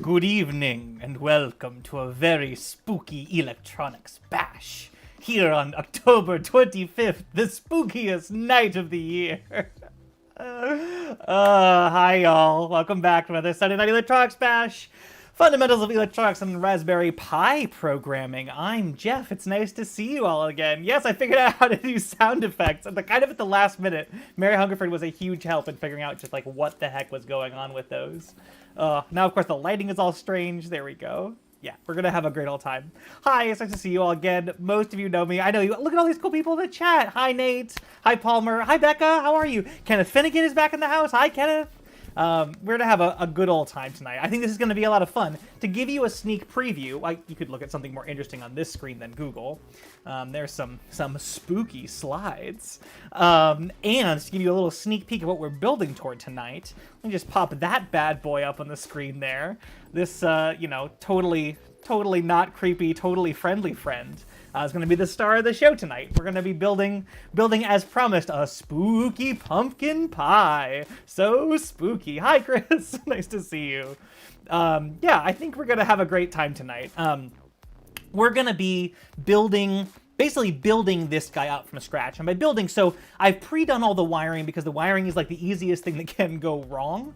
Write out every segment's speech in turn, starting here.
Good evening, and welcome to a very spooky electronics bash here on October 25th, the spookiest night of the year. Hi y'all, welcome back to another Sunday Night Electronics Bash. Fundamentals of Electronics and Raspberry Pi Programming. I'm Jeff. It's nice to see you all again. Yes, I figured out how to do sound effects at the last minute. Mary Hungerford was a huge help in figuring out just like what the heck was going on with those. Now, of course, the lighting is all strange. There we go. Yeah, we're going to have a great old time. Hi, it's nice to see you all again. Most of you know me. I know you. Look at all these cool people in the chat. Hi, Nate. Hi, Palmer. Hi, Becca. How are you? Kenneth Finnegan is back in the house. Hi, Kenneth. We're going to have a good old time tonight. I think this is going to be a lot of fun. To give you a sneak preview, you could look at something more interesting on this screen than Google. There's some spooky slides. And to give you a little sneak peek of what we're building toward tonight, let me just pop that bad boy up on the screen there. This, totally not creepy, totally friendly friend. Is going to be the star of the show tonight. We're going to be building as promised, a spooky pumpkin pie. So spooky. Hi, Chris. Nice to see you. Yeah, I think we're going to have a great time tonight. We're going to be basically building this guy up from scratch. And by building, so I've pre-done all the wiring because the wiring is like the easiest thing that can go wrong,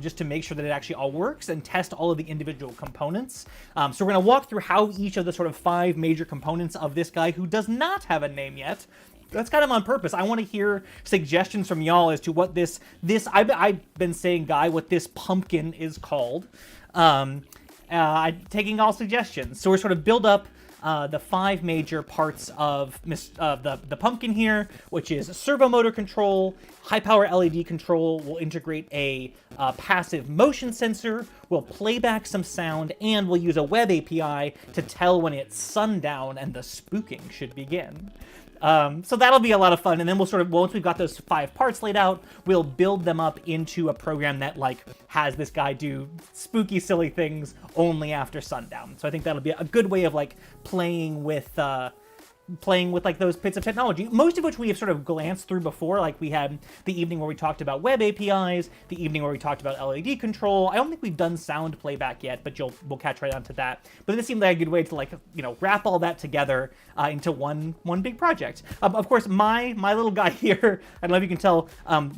just to make sure that it actually all works and test all of the individual components. So we're going to walk through how each of the sort of 5 major components of this guy, who does not have a name yet, that's kind of on purpose. I want to hear suggestions from y'all as to what this I've been saying, guy, what this pumpkin is called. Taking all suggestions. So we're sort of build up the 5 major parts of the pumpkin here, which is servo motor control, high power LED control. We'll integrate a passive motion sensor. We'll play back some sound, and we'll use a web API to tell when it's sundown and the spooking should begin. So that'll be a lot of fun, and then we'll once we've got those 5 parts laid out, we'll build them up into a program that has this guy do spooky, silly things only after sundown. So I think that'll be a good way of playing with those bits of technology, most of which we have sort of glanced through before. Like we had the evening where we talked about web APIs, the evening where we talked about LED control. I don't think we've done sound playback yet, but we'll catch right on to that. But this seemed like a good way to wrap all that together into one big project. Of course, my little guy here, I don't know if you can tell,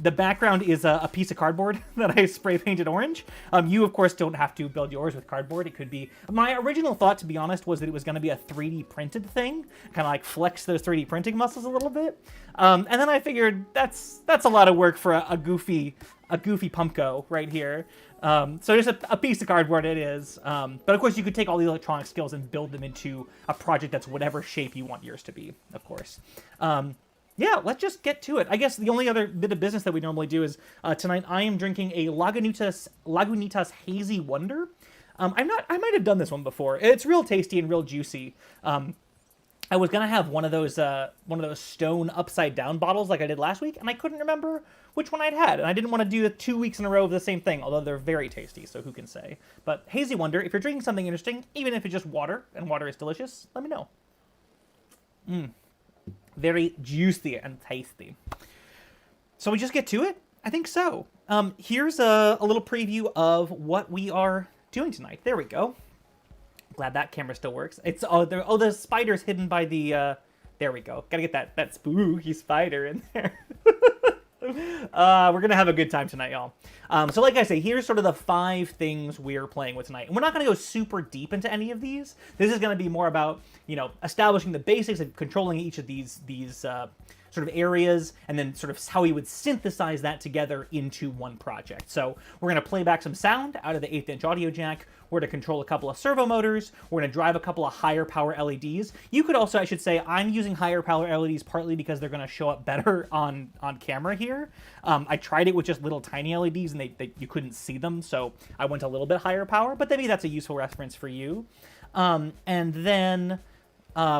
the background is a piece of cardboard that I spray painted orange. You, of course, don't have to build yours with cardboard. It could be, my original thought, to be honest, was that it was going to be a 3D printed thing, kind of flex those 3D printing muscles a little bit. And then I figured that's a lot of work for a goofy pumpko right here. So just a piece of cardboard it is. But of course you could take all the electronic skills and build them into a project that's whatever shape you want yours to be, of course. Yeah, let's just get to it. I guess the only other bit of business that we normally do is tonight I am drinking a Lagunitas Hazy Wonder. I might have done this one before. It's real tasty and real juicy. I was gonna have one of those stone upside down bottles like I did last week, and I couldn't remember which one I'd had, and I didn't want to do the 2 weeks in a row of the same thing, although they're very tasty, so who can say. But Hazy Wonder, if you're drinking something interesting, even if it's just water, and water is delicious, let me know. Very juicy and tasty. So we just get to it? I think so. Here's a little preview of what we are doing tonight. There we go. Glad that camera still works. It's the spider's hidden by the there we go. Gotta get that spooky spider in there. We're gonna have a good time tonight, y'all. So like I say, here's sort of the 5 things we're playing with tonight. And we're not gonna go super deep into any of these. This is gonna be more about, establishing the basics of controlling each of these sort of areas, and then sort of how we would synthesize that together into one project. So we're going to play back some sound out of the 1/8" audio jack. We're going to control a couple of servo motors. We're going to drive a couple of higher power LEDs. You could also, I should say, I'm using higher power LEDs partly because they're going to show up better on camera here. I tried it with just little tiny LEDs and you couldn't see them, so I went a little bit higher power, but maybe that's a useful reference for you. And then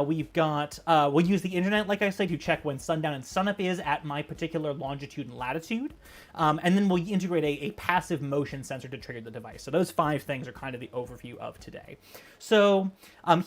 we've got, we'll use the internet, like I said, to check when sundown and sunup is at my particular longitude and latitude. And then we'll integrate a passive motion sensor to trigger the device. So those 5 things are kind of the overview of today. So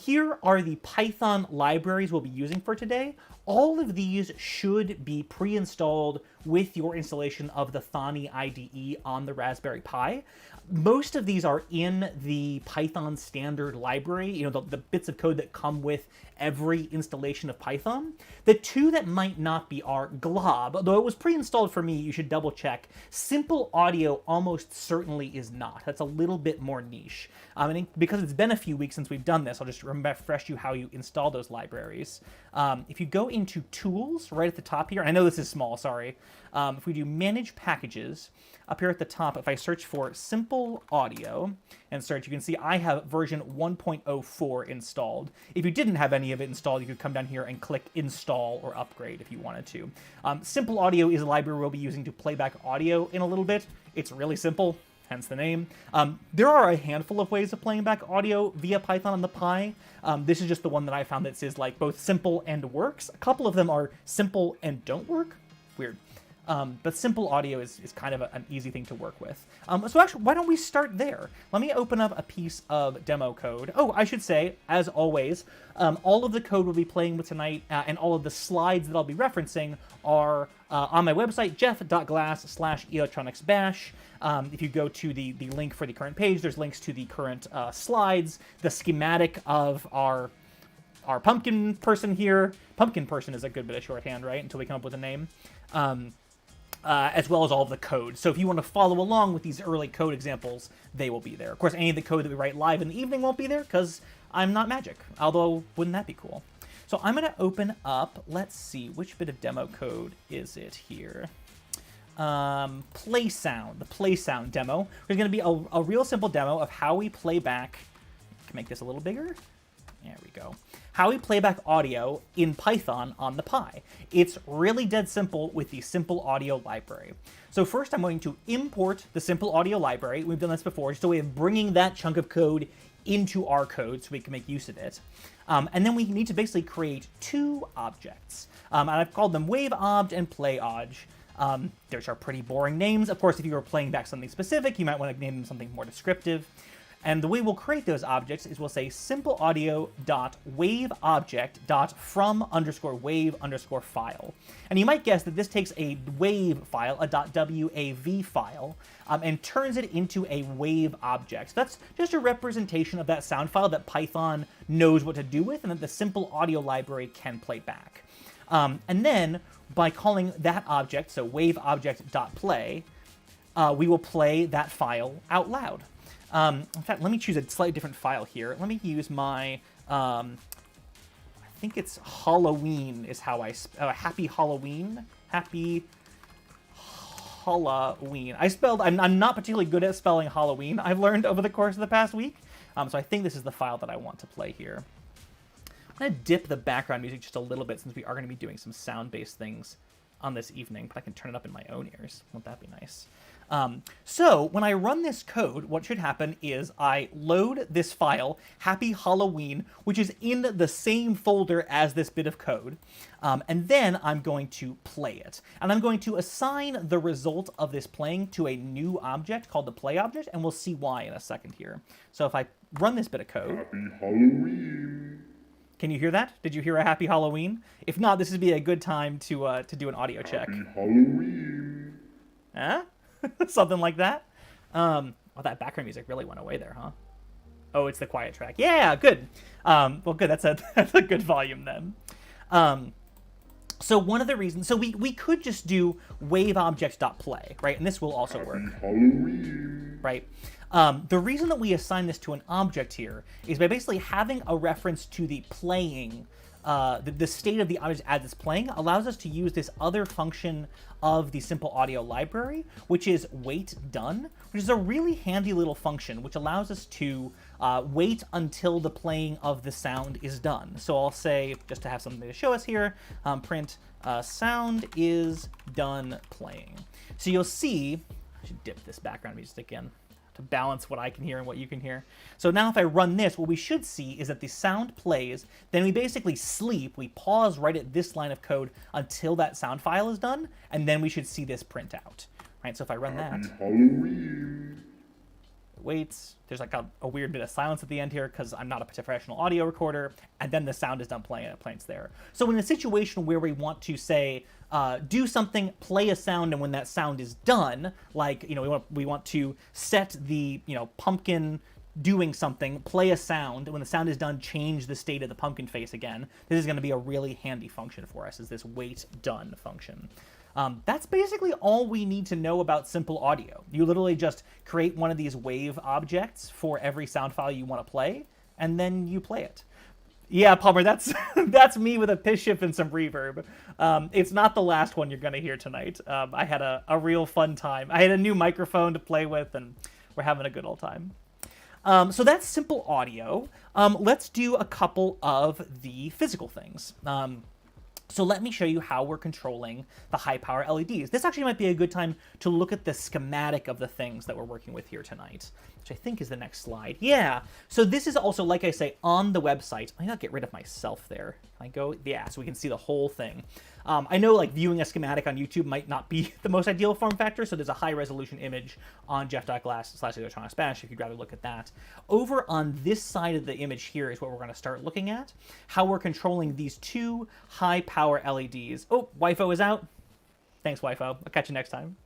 here are the Python libraries we'll be using for today. All of these should be pre-installed with your installation of the Thani IDE on the Raspberry Pi. Most of these are in the Python standard library, you know, the bits of code that come with every installation of Python. The two that might not be are glob, though it was pre-installed for me, you should double check. Simple Audio almost certainly is not. That's a little bit more niche. I think because it's been a few weeks since we've done this, I'll just refresh you how you install those libraries. If you go into Tools right at the top here, I know this is small, sorry. If we do Manage Packages, up here at the top, if I search for Simple Audio and search, you can see I have version 1.04 installed. If you didn't have any of it installed, you could come down here and click Install or Upgrade if you wanted to. Simple Audio is a library we'll be using to playback audio in a little bit. It's really simple, hence the name. There are a handful of ways of playing back audio via Python on the Pi. This is just the one that I found that says like both simple and works. A couple of them are simple and don't work. Weird. But Simple Audio is kind of an easy thing to work with. So actually, why don't we start there? Let me open up a piece of demo code. Oh, I should say, as always, all of the code we'll be playing with tonight and all of the slides that I'll be referencing are on my website, jeff.glass/electronicsbash. If you go to the link for the current page, there's links to the current slides, the schematic of our pumpkin person here. Pumpkin person is a good bit of shorthand, right? Until we come up with a name. As well as all of the code. So if you want to follow along with these early code examples, they will be there. Of course, any of the code that we write live in the evening won't be there because I'm not magic. Although, wouldn't that be cool? So I'm going to open up, let's see, which bit of demo code is it here? Play Sound, the Play Sound demo. There's going to be a real simple demo of how we play back. Can make this a little bigger. There we go. How we play back audio in Python on the Pi. It's really dead simple with the Simple Audio library. So first I'm going to import the Simple Audio library. We've done this before, just a way of bringing that chunk of code into our code so we can make use of it. And then we need to basically create two objects. And I've called them WaveObj and PlayObj. Those are pretty boring names. Of course, if you were playing back something specific, you might want to name them something more descriptive. And the way we'll create those objects is we'll say simpleaudio.waveObject.from_wave_file. And you might guess that this takes a wave file, a .wav file, and turns it into a wave object. So that's just a representation of that sound file that Python knows what to do with and that the Simple Audio library can play back. And then by calling that object, so waveObject.play, we will play that file out loud. In fact, let me choose a slightly different file here. Let me use my, I think it's Halloween is how I, Happy Halloween? Happy Halloween. I'm not particularly good at spelling Halloween, I've learned over the course of the past week. So I think this is the file that I want to play here. I'm going to dip the background music just a little bit since we are going to be doing some sound-based things on this evening, but I can turn it up in my own ears. Won't that be nice? So when I run this code, what should happen is I load this file, Happy Halloween, which is in the same folder as this bit of code, and then I'm going to play it. And I'm going to assign the result of this playing to a new object called the play object, and we'll see why in a second here. So if I run this bit of code... Happy Halloween! Can you hear that? Did you hear a Happy Halloween? If not, this would be a good time to do an audio check. Happy Halloween! Huh? Something like that. Oh, that background music really went away there, huh? Oh, it's the quiet track. Yeah, good. Well, good. That's a good volume then. So one of the reasons, so we could just do waveObject.play, right? And this will also work. Halloween. Right. The reason that we assign this to an object here is by basically having a reference to the playing. The state of the object as it's playing allows us to use this other function of the Simple Audio library, which is wait done, which is a really handy little function which allows us to wait until the playing of the sound is done. So I'll say, just to have something to show us here, print sound is done playing. So you'll see, I should dip this background music in to balance what I can hear and what you can hear. So now if I run this, what we should see is that the sound plays, then we basically sleep, we pause right at this line of code until that sound file is done, and then we should see this print out. Right, so if I run that... Halloween. waits. There's like a weird bit of silence at the end here because I'm not a professional audio recorder, and then the sound is done playing and it plays there. So in a situation where we want to say, do something, play a sound, and when that sound is done, like, we want to set the, pumpkin doing something, play a sound, and when the sound is done, change the state of the pumpkin face again. This is going to be a really handy function for us, is this wait done function. That's basically all we need to know about simple audio. You literally just create one of these wave objects for every sound file you want to play, and then you play it. Yeah, Palmer, that's that's me with a pitch shift and some reverb. It's not the last one you're going to hear tonight. I had a real fun time. I had a new microphone to play with, and we're having a good old time. So that's simple audio. Let's do a couple of the physical things. So let me show you how we're controlling the high power LEDs. This actually might be a good time to look at the schematic of the things that we're working with here tonight, which I think is the next slide. Yeah, so this is also, like I say, on the website. I gotta get rid of myself there. I go, yeah, so we can see the whole thing. I know like viewing a schematic on YouTube might not be the most ideal form factor, so there's a high resolution image on jeff.glass/electronic Spanish if you'd rather look at that. Over on this side of the image here is what we're going to start looking at, how we're controlling these two high power LEDs. Oh, Wi-Fi is out. Thanks, Wi-Fi. I'll catch you next time.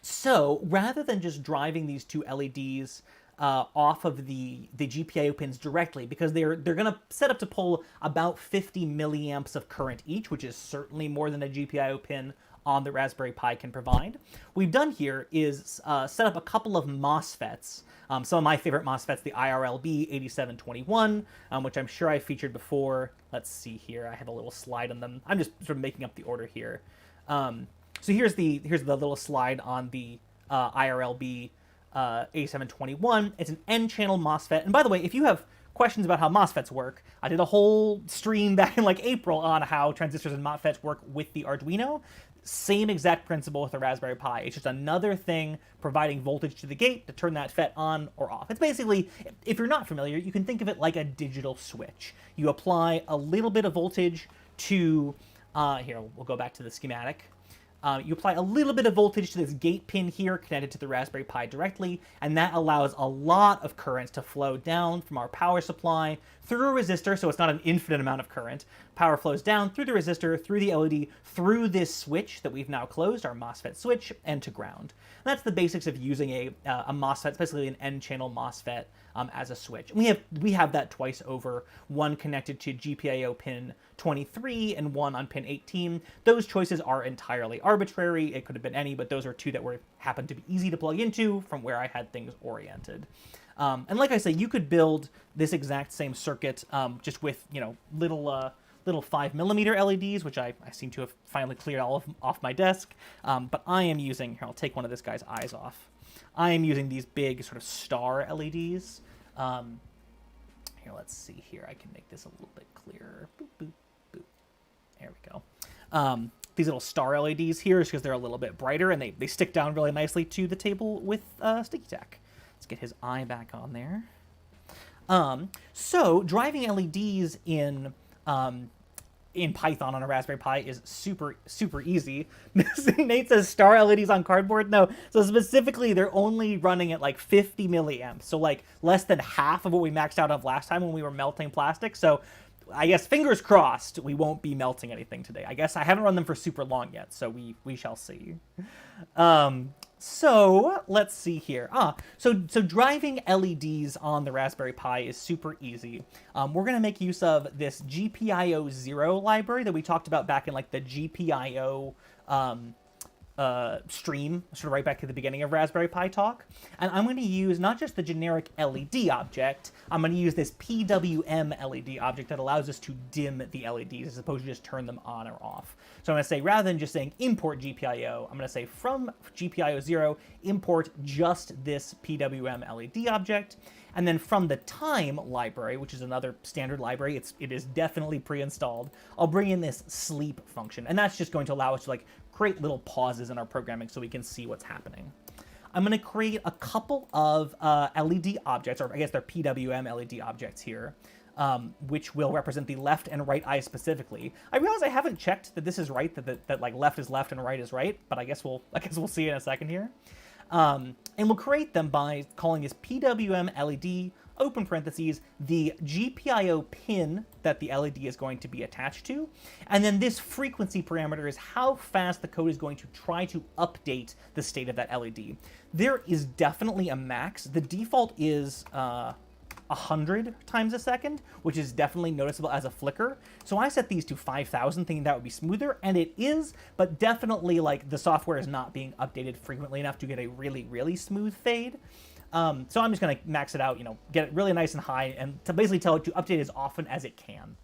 So rather than just driving these two LEDs off of the GPIO pins directly, because they're going to set up to pull about 50 milliamps of current each, which is certainly more than a GPIO pin on the Raspberry Pi can provide. What we've done here is set up a couple of MOSFETs. Some of my favorite MOSFETs, the IRLB 8721, which I'm sure I featured before. Let's see here. I have a little slide on them. I'm just sort of making up the order here. So here's the little slide on the IRLB 8721. It's an N-channel MOSFET. And by the way, if you have questions about how MOSFETs work, I did a whole stream back in like April on how transistors and MOSFETs work with the Arduino. Same exact principle with the Raspberry Pi. It's just another thing providing voltage to the gate to turn that FET on or off. It's basically, if you're not familiar, you can think of it like a digital switch. You apply a little bit of voltage to, here, we'll go back to the schematic. You apply a little bit of voltage to this gate pin here connected to the Raspberry Pi directly, and that allows a lot of current to flow down from our power supply through a resistor, so it's not an infinite amount of current. Power flows down through the resistor, through the LED, through this switch that we've now closed, our MOSFET switch, and to ground. And that's the basics of using a MOSFET, especially an N-channel MOSFET, as a switch. And we have that twice over, one connected to GPIO pin 23 and one on pin 18. Those choices are entirely arbitrary. It could have been any, but those are two that happened to be easy to plug into from where I had things oriented. And like I say, you could build this exact same circuit just with, little 5mm LEDs, which I seem to have finally cleared all off my desk. But I am using, here, I'll take one of this guy's eyes off. I am using these big sort of star LEDs. Here, let's see here. I can make this a little bit clearer. Boop, boop, boop. There we go. These little star LEDs here is because they're a little bit brighter and they stick down really nicely to the table with sticky tack. Let's get his eye back on there. So driving LEDs in Python on a Raspberry Pi is super, super easy. Nate says star LEDs on cardboard. No, so specifically they're only running at like 50 milliamps. So like less than half of what we maxed out of last time when we were melting plastic. So I guess fingers crossed we won't be melting anything today. I guess I haven't run them for super long yet, so we shall see. So let's see here. So driving LEDs on the Raspberry Pi is super easy. We're going to make use of this GPIO 0 library that we talked about back in like the GPIO stream, sort of right back at the beginning of Raspberry Pi talk. And I'm going to use not just the generic LED object, I'm going to use this PWM LED object that allows us to dim the LEDs as opposed to just turn them on or off. So I'm going to say, rather than just saying import GPIO, I'm going to say from GPIO 0, import just this PWM LED object. And then from the time library, which is another standard library, it is definitely pre-installed, I'll bring in this sleep function. And that's just going to allow us to like create little pauses in our programming so we can see what's happening. I'm going to create a couple of LED objects, or I guess they're PWM LED objects here, which will represent the left and right eye specifically. I realize I haven't checked that this is right, that like left is left and right is right, but I guess we'll see in a second here. And we'll create them by calling this PWM LED, open parentheses, the GPIO pin that the LED is going to be attached to. And then this frequency parameter is how fast the code is going to try to update the state of that LED. There is definitely a max. The default is 100 times a second, which is definitely noticeable as a flicker. So I set these to 5,000 thinking that would be smoother, and it is, but definitely like the software is not being updated frequently enough to get a really, really smooth fade. So I'm just going to max it out, you know, get it really nice and high, and to basically tell it to update as often as it can.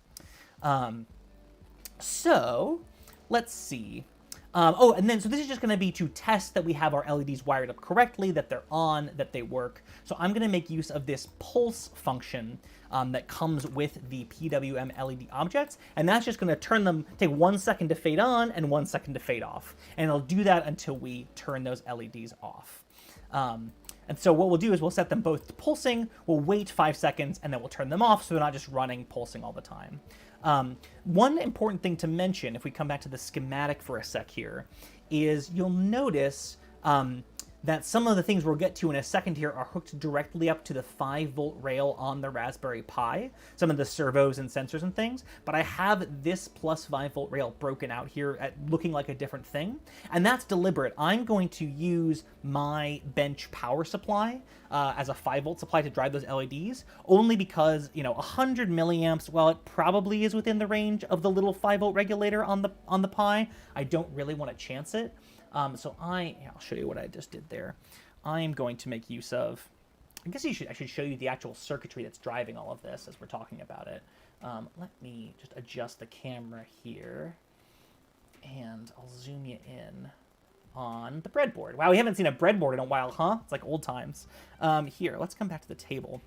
So let's see. Oh, and then, so this is just going to be to test that we have our LEDs wired up correctly, that they're on, that they work. So I'm going to make use of this pulse function that comes with the PWM LED objects, and that's just going to turn them, take 1 second to fade on and 1 second to fade off. And it'll do that until we turn those LEDs off. And so what we'll do is we'll set them both to pulsing, we'll wait 5 seconds, and then we'll turn them off so they're not just running, pulsing all the time. One important thing to mention, if we come back to the schematic for a sec here, is you'll notice that some of the things we'll get to in a second here are hooked directly up to the 5-volt rail on the Raspberry Pi, some of the servos and sensors and things, but I have this plus 5-volt rail broken out here at looking like a different thing, and that's deliberate. I'm going to use my bench power supply as a 5-volt supply to drive those LEDs, only because, you know, 100 milliamps, while it probably is within the range of the little 5-volt regulator on the Pi, I don't really want to chance it. So I'll show you what I just did there. I'm going to make use of, I guess I should show you the actual circuitry that's driving all of this as we're talking about it. Let me just adjust the camera here, and I'll zoom you in on the breadboard. Wow, we haven't seen a breadboard in a while, huh? It's like old times. Here, let's come back to the table.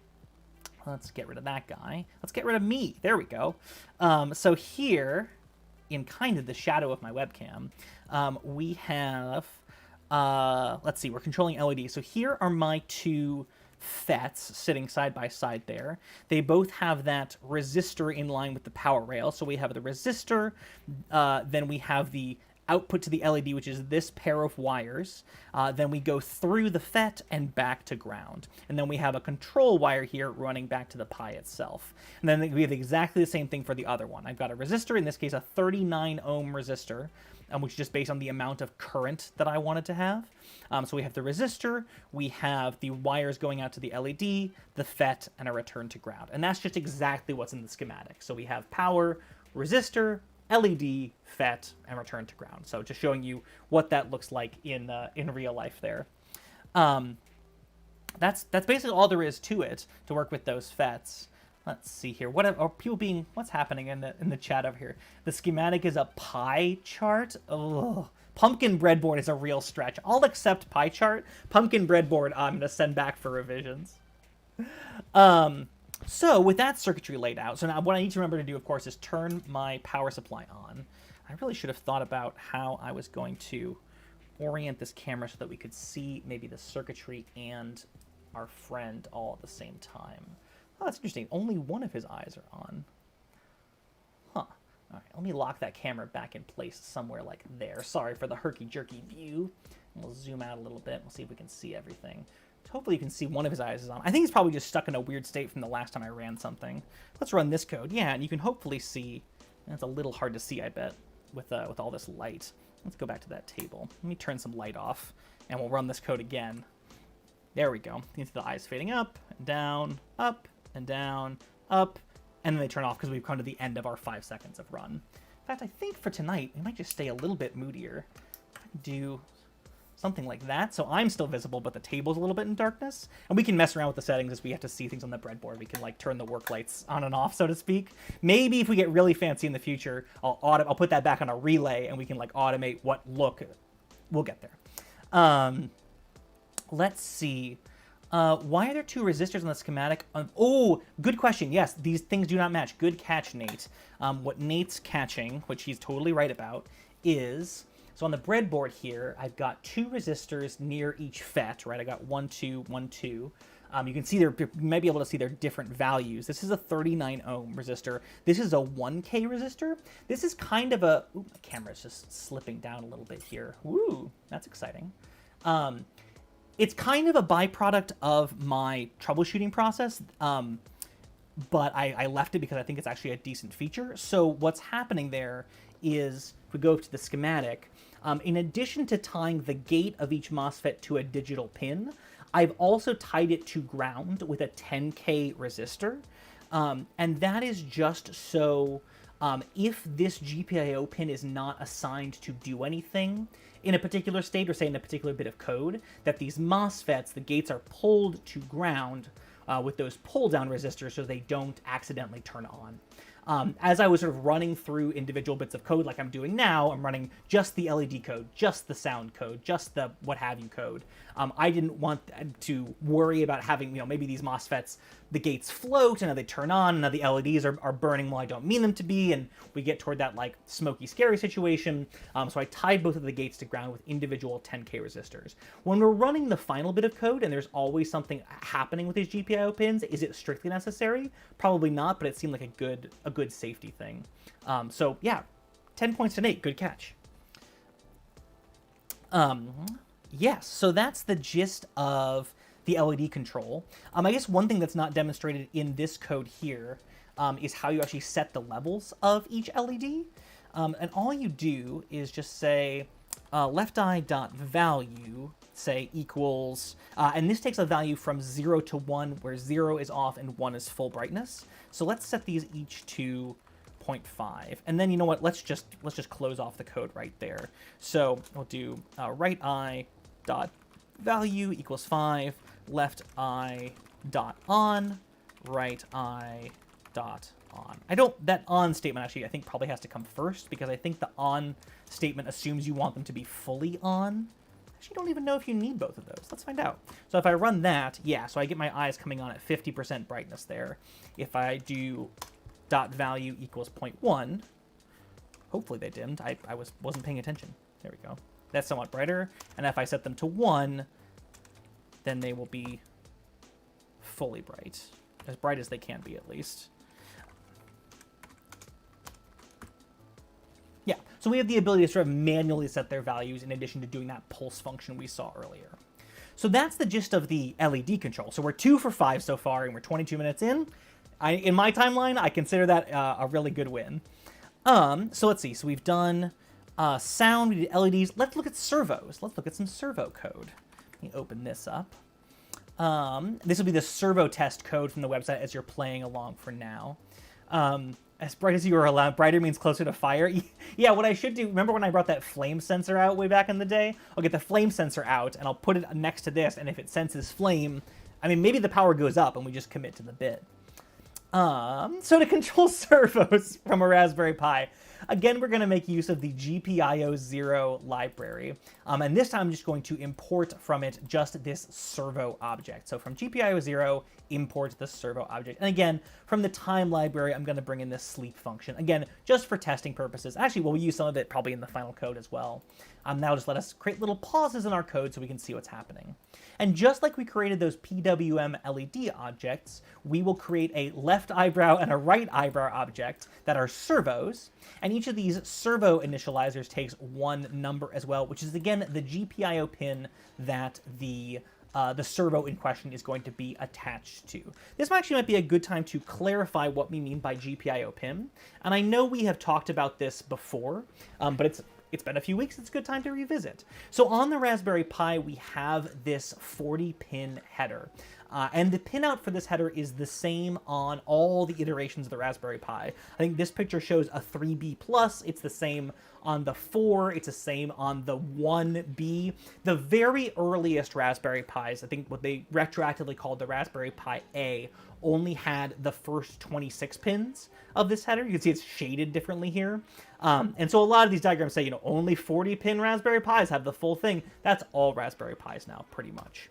Let's get rid of that guy. Let's get rid of me. There we go. So here, in kind of the shadow of my webcam, we have, let's see, we're controlling LEDs. So here are my two FETs sitting side by side there. They both have that resistor in line with the power rail. So we have the resistor, then we have the output to the LED, which is this pair of wires. Then we go through the FET and back to ground. And then we have a control wire here running back to the Pi itself. And then we have exactly the same thing for the other one. I've got a resistor, in this case a 39 ohm resistor, which is just based on the amount of current that I wanted to have. So we have the resistor, we have the wires going out to the LED, the FET, and a return to ground. And that's just exactly what's in the schematic. So we have power, resistor, LED, FET, and return to ground. So just showing you what that looks like in real life there. That's basically all there is to it to work with those FETs. Let's see here. What's happening in the chat over here? The schematic is a pie chart. Oh, pumpkin breadboard is a real stretch. I'll accept pie chart. Pumpkin breadboard, I'm gonna send back for revisions. So with that circuitry laid out, so now what I need to remember to do, of course, is turn my power supply on. I really should have thought about how I was going to orient this camera so that we could see maybe the circuitry and our friend all at the same time. Oh, that's interesting. Only one of his eyes are on. Huh. All right, let me lock that camera back in place somewhere like there. Sorry for the herky-jerky view. We'll zoom out a little bit. We'll see if we can see everything. Hopefully you can see one of his eyes is on. I think he's probably just stuck in a weird state from the last time I ran something. Let's run this code. Yeah, and you can hopefully see. It's a little hard to see, I bet, with all this light. Let's go back to that table. Let me turn some light off, and we'll run this code again. There we go. You can see the eyes fading up and down, up and down, up, and then they turn off because we've come to the end of our 5 seconds of run. In fact, I think for tonight, we might just stay a little bit moodier. Do something like that, so I'm still visible, but the table's a little bit in darkness. And we can mess around with the settings as we have to see things on the breadboard. We can like turn the work lights on and off, so to speak. Maybe if we get really fancy in the future, I'll put that back on a relay and we can like automate what look. We'll get there. Let's see. Why are there two resistors on the schematic? Oh, good question. Yes, these things do not match. Good catch, Nate. What Nate's catching, which he's totally right about, is... So on the breadboard here, I've got two resistors near each FET, right? I got 1, 2, 1, 2. You can see you might be able to see their different values. This is a 39 ohm resistor. This is a 1K resistor. This is kind of a... Ooh, my camera's just slipping down a little bit here. Woo, that's exciting. It's kind of a byproduct of my troubleshooting process, but I left it because I think it's actually a decent feature. So what's happening there is, if we go to the schematic, in addition to tying the gate of each MOSFET to a digital pin, I've also tied it to ground with a 10K resistor. And that is just so if this GPIO pin is not assigned to do anything in a particular state, or say in a particular bit of code, that these MOSFETs, the gates are pulled to ground with those pull-down resistors so they don't accidentally turn on. As I was sort of running through individual bits of code like I'm doing now, I'm running just the LED code, just the sound code, just the what have you code. I didn't want to worry about having, maybe these MOSFETs, the gates float and now they turn on and now the LEDs are burning while I don't mean them to be, and we get toward that like smoky, scary situation. So I tied both of the gates to ground with individual 10K resistors. When we're running the final bit of code and there's always something happening with these GPIO pins, is it strictly necessary? Probably not, but it seemed like a good safety thing. So yeah, 10 points to Nate. Good catch. Yes, so that's the gist of the LED control. I guess one thing that's not demonstrated in this code here is how you actually set the levels of each LED. And all you do is just say left eye dot value, say equals, and this takes a value from 0 to 1, where 0 is off and 1 is full brightness. So let's set these each to 0.5, and then you know what? Let's just close off the code right there. So we'll do right eye dot value equals 5, left eye dot on, right eye dot on. That on statement actually I think probably has to come first, because I think the on statement assumes you want them to be fully on. Actually, don't even know if you need both of those. Let's find out. So if I run that, yeah, so I get my eyes coming on at 50% brightness there. If I do dot value equals 0.1, hopefully they dimmed. I wasn't paying attention. There we go. That's somewhat brighter. And if I set them to 1, then they will be fully bright. As bright as they can be, at least. Yeah, so we have the ability to sort of manually set their values in addition to doing that pulse function we saw earlier. So that's the gist of the LED control. So we're 2 for 5 so far, and we're 22 minutes in. In my timeline, I consider that a really good win. So let's see. So we've done sound, we did LEDs. Let's look at servos. Let's look at some servo code. Let me open this up. This will be the servo test code from the website as you're playing along for now. As bright as you are allowed. Brighter means closer to fire. Yeah, what I should do, remember when I brought that flame sensor out way back in the day? I'll get the flame sensor out, and I'll put it next to this, and if it senses flame, I mean, maybe the power goes up, and we just commit to the bit. So to control servos from a Raspberry Pi, again, we're going to make use of the GPIO0 library. And this time I'm just going to import from it just this servo object. So from GPIO0, import the servo object. And again, from the time library, I'm going to bring in this sleep function. Again, just for testing purposes. Actually, we'll use some of it probably in the final code as well. Now just let us create little pauses in our code so we can see what's happening. And just like we created those PWM LED objects, we will create a left eyebrow and a right eyebrow object that are servos. And each of these servo initializers takes one number as well, which is again the GPIO pin that the servo in question is going to be attached to. This actually might be a good time to clarify what we mean by GPIO pin. And I know we have talked about this before, but it's been a few weeks. It's a good time to revisit. So on the Raspberry Pi, we have this 40-pin header. And the pinout for this header is the same on all the iterations of the Raspberry Pi. I think this picture shows a 3B+. It's the same on the 4. It's the same on the 1B. The very earliest Raspberry Pis, I think what they retroactively called the Raspberry Pi A, only had the first 26 pins of this header. You can see it's shaded differently here. And so a lot of these diagrams say, only 40-pin Raspberry Pis have the full thing. That's all Raspberry Pis now, pretty much.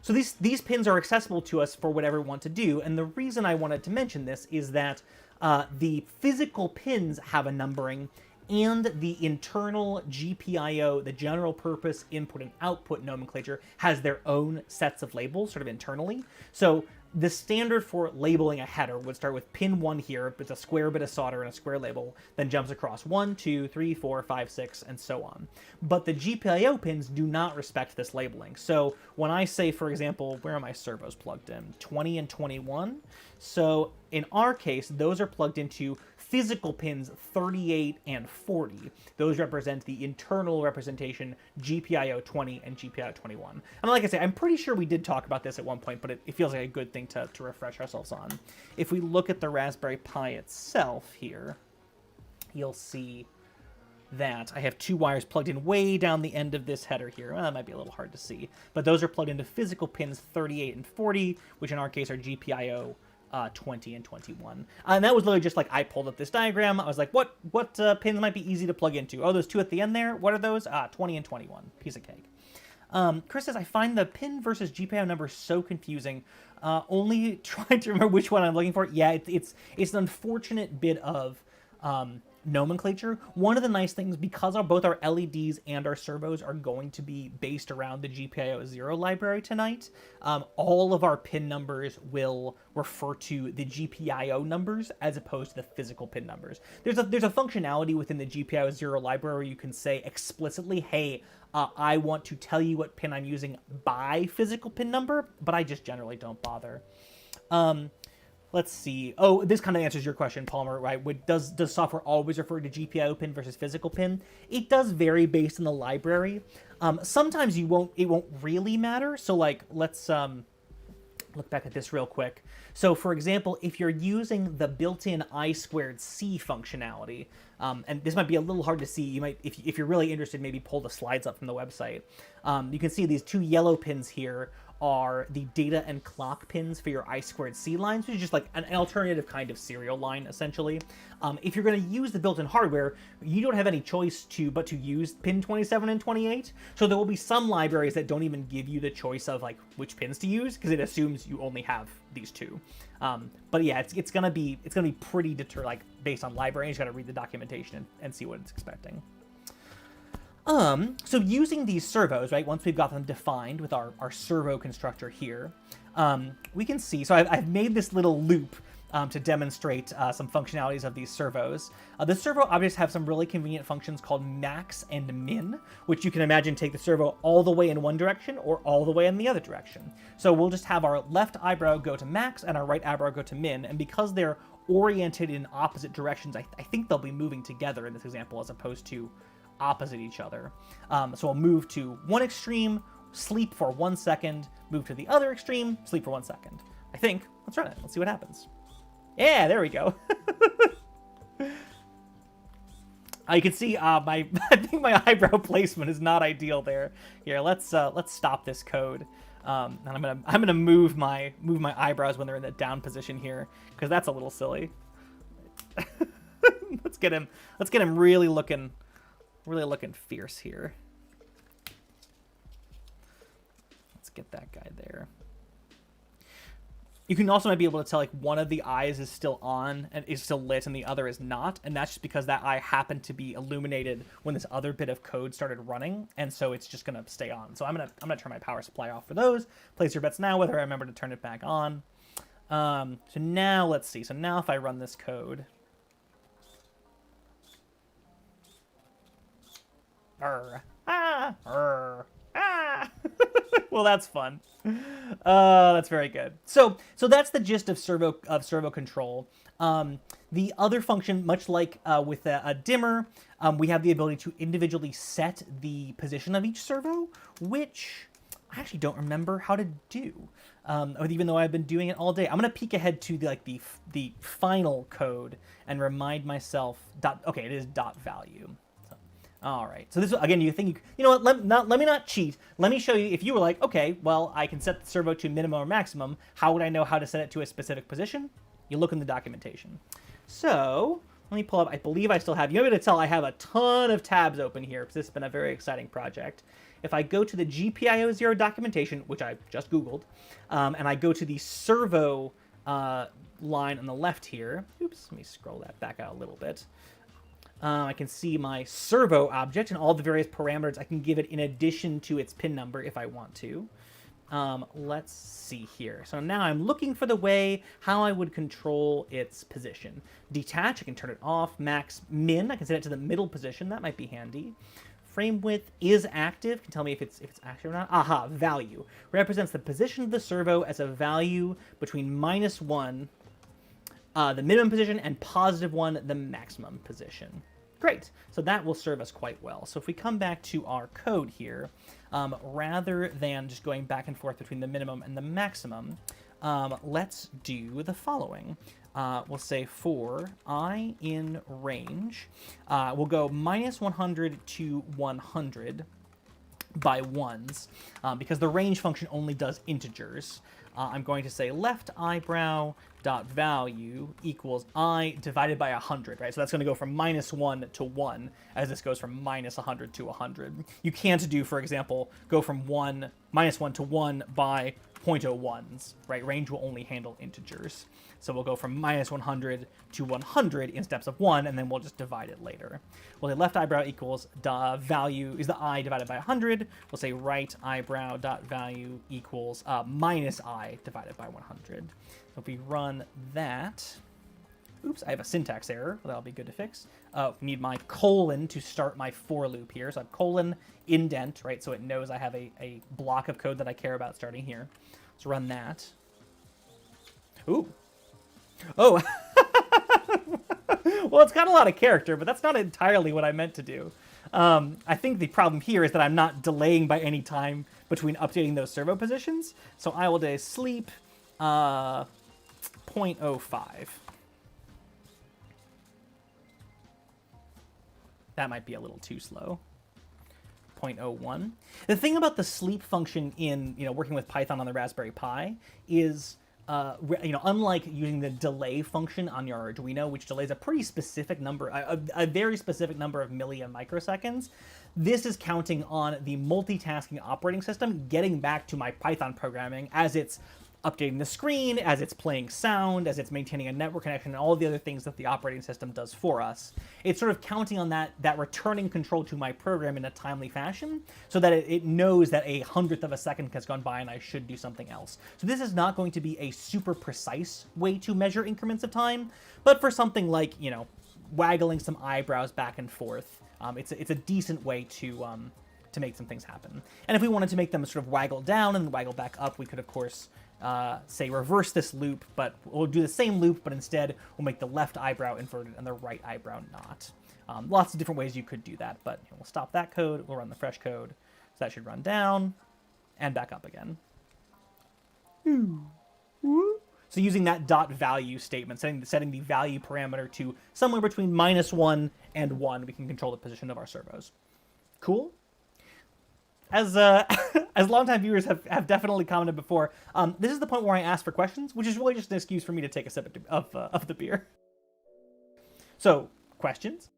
So these pins are accessible to us for whatever we want to do, and the reason I wanted to mention this is that the physical pins have a numbering, and the internal GPIO, the general purpose input and output nomenclature, has their own sets of labels sort of internally. So the standard for labeling a header would start with pin 1 here, it's a square bit of solder and a square label, then jumps across 1, 2, 3, 4, 5, 6, and so on. But the GPIO pins do not respect this labeling. So when I say, for example, where are my servos plugged in? 20 and 21. So in our case, those are plugged into physical pins 38 and 40. Those represent the internal representation GPIO 20 and GPIO 21. And like I say, I'm pretty sure we did talk about this at one point, but it feels like a good thing to refresh ourselves on. If we look at the Raspberry Pi itself here, you'll see that I have 2 wires plugged in way down the end of this header here. Well, that might be a little hard to see, but those are plugged into physical pins 38 and 40, which in our case are GPIO 20 and 21. And that was literally just like I pulled up this diagram. I was like, what pins might be easy to plug into? Oh, those 2 at the end there. What are those? 20 and 21. Piece of cake. Chris says, I find the pin versus GPIO numbers so confusing. Only trying to remember which one I'm looking for. Yeah, it's an unfortunate bit of nomenclature. One of the nice things, because both our LEDs and our servos are going to be based around the GPIO 0 library tonight, all of our pin numbers will refer to the GPIO numbers as opposed to the physical pin numbers. There's a functionality within the GPIO 0 library where you can say explicitly, hey, I want to tell you what pin I'm using by physical pin number, but I just generally don't bother. Let's see. Oh, this kind of answers your question, Palmer, right? Does software always refer to GPIO pin versus physical pin? It does vary based on the library. Sometimes it won't really matter. So like, let's look back at this real quick. So for example, if you're using the built-in I2C functionality, and this might be a little hard to see, you might, if you're really interested, maybe pull the slides up from the website. You can see these 2 yellow pins here are the data and clock pins for your I2C lines, which is just like an alternative kind of serial line, essentially. If you're going to use the built-in hardware, you don't have any choice but to use pin 27 and 28. So there will be some libraries that don't even give you the choice of like which pins to use because it assumes you only have these 2. But yeah, it's gonna be pretty based on library. You just got to read the documentation and see what it's expecting. So using these servos, right, once we've got them defined with our servo constructor here, we can see, so I've made this little loop to demonstrate some functionalities of these servos. The servo objects have some really convenient functions called max and min, which you can imagine take the servo all the way in one direction or all the way in the other direction. So we'll just have our left eyebrow go to max and our right eyebrow go to min, and because they're oriented in opposite directions, I think they'll be moving together in this example as opposed to opposite each other. So we'll move to one extreme, sleep for 1 second, move to the other extreme, sleep for 1 second. I think. Let's run it. Let's see what happens. Yeah, there we go. You can see I think my eyebrow placement is not ideal there. Here, let's stop this code. And I'm gonna move my eyebrows when they're in the down position here because that's a little silly. Let's get him really looking fierce here. Let's get that guy there. You can also might be able to tell like one of the eyes is still on and is still lit and the other is not, and that's just because that eye happened to be illuminated when this other bit of code started running, and so it's just gonna stay on. So I'm gonna turn my power supply off for those. Place your bets now whether I remember to turn it back on. So now let's see. So now if I run this code. Well, that's fun. That's very good. So that's the gist of servo control. The other function, much like with a dimmer, we have the ability to individually set the position of each servo, which I actually don't remember how to do, even though I've been doing it all day. I'm gonna peek ahead to the final code and remind myself. Okay, it is dot value. All right. So this, again, you know what? Let me not cheat. Let me show you. If you were like, okay, well, I can set the servo to minimum or maximum. How would I know how to set it to a specific position? You look in the documentation. So let me pull up. I believe I still have. You'll be able to tell I have a ton of tabs open here because this has been a very exciting project. If I go to the GPIO 0 documentation, which I just Googled, and I go to the servo line on the left here. Oops. Let me scroll that back out a little bit. I can see my servo object and all the various parameters I can give it in addition to its pin number if I want to. Let's see here. So now I'm looking for the way how I would control its position. Detach, I can turn it off. Max, min, I can set it to the middle position. That might be handy. Frame width is active. Can tell me if it's active or not. Aha, value. Represents the position of the servo as a value between -1, the minimum position, and +1, the maximum position. Great. So that will serve us quite well. So if we come back to our code here, rather than just going back and forth between the minimum and the maximum, let's do the following. We'll say for I in range, we'll go -100 to 100 by ones, because the range function only does integers. I'm going to say left eyebrow dot value equals I divided by 100, right? So that's going to go from -1 to 1, as this goes from -100 to 100. You can't do, for example, go from -1 to 1 by 0.01s, right? Range will only handle integers. So we'll go from -100 to 100 in steps of 1, and then we'll just divide it later. We'll say left eyebrow equals value is the I divided by 100. We'll say right eyebrow dot value equals minus I divided by 100. So if we run that, oops, I have a syntax error. Well, that'll be good to fix. We need my colon to start my for loop here. So I have colon indent, right? So it knows I have a block of code that I care about starting here. Let's run that. Ooh. Oh, well, it's got a lot of character, but that's not entirely what I meant to do. I think the problem here is that I'm not delaying by any time between updating those servo positions. So I will do sleep 0.05. That might be a little too slow. 0.01. The thing about the sleep function in working with Python on the Raspberry Pi is unlike using the delay function on your Arduino, which delays a pretty specific number, a very specific number of milli and microseconds, this is counting on the multitasking operating system getting back to my Python programming as it's updating the screen, as it's playing sound, as it's maintaining a network connection, and all the other things that the operating system does for us. It's sort of counting on that returning control to my program in a timely fashion, so that it knows that 1/100th of a second has gone by and I should do something else. So this is not going to be a super precise way to measure increments of time, but for something like, waggling some eyebrows back and forth, it's a decent way to make some things happen. And if we wanted to make them sort of waggle down and waggle back up, we could, of course, say reverse this loop, but we'll do the same loop, but instead we'll make the left eyebrow inverted and the right eyebrow not. Lots of different ways you could do that, but we'll stop that code, we'll run the fresh code, so that should run down and back up again. So using that dot value statement, setting the value parameter to somewhere between -1 and 1, we can control the position of our servos. Cool? As longtime viewers have definitely commented before, this is the point where I ask for questions, which is really just an excuse for me to take a sip of the beer. So, questions?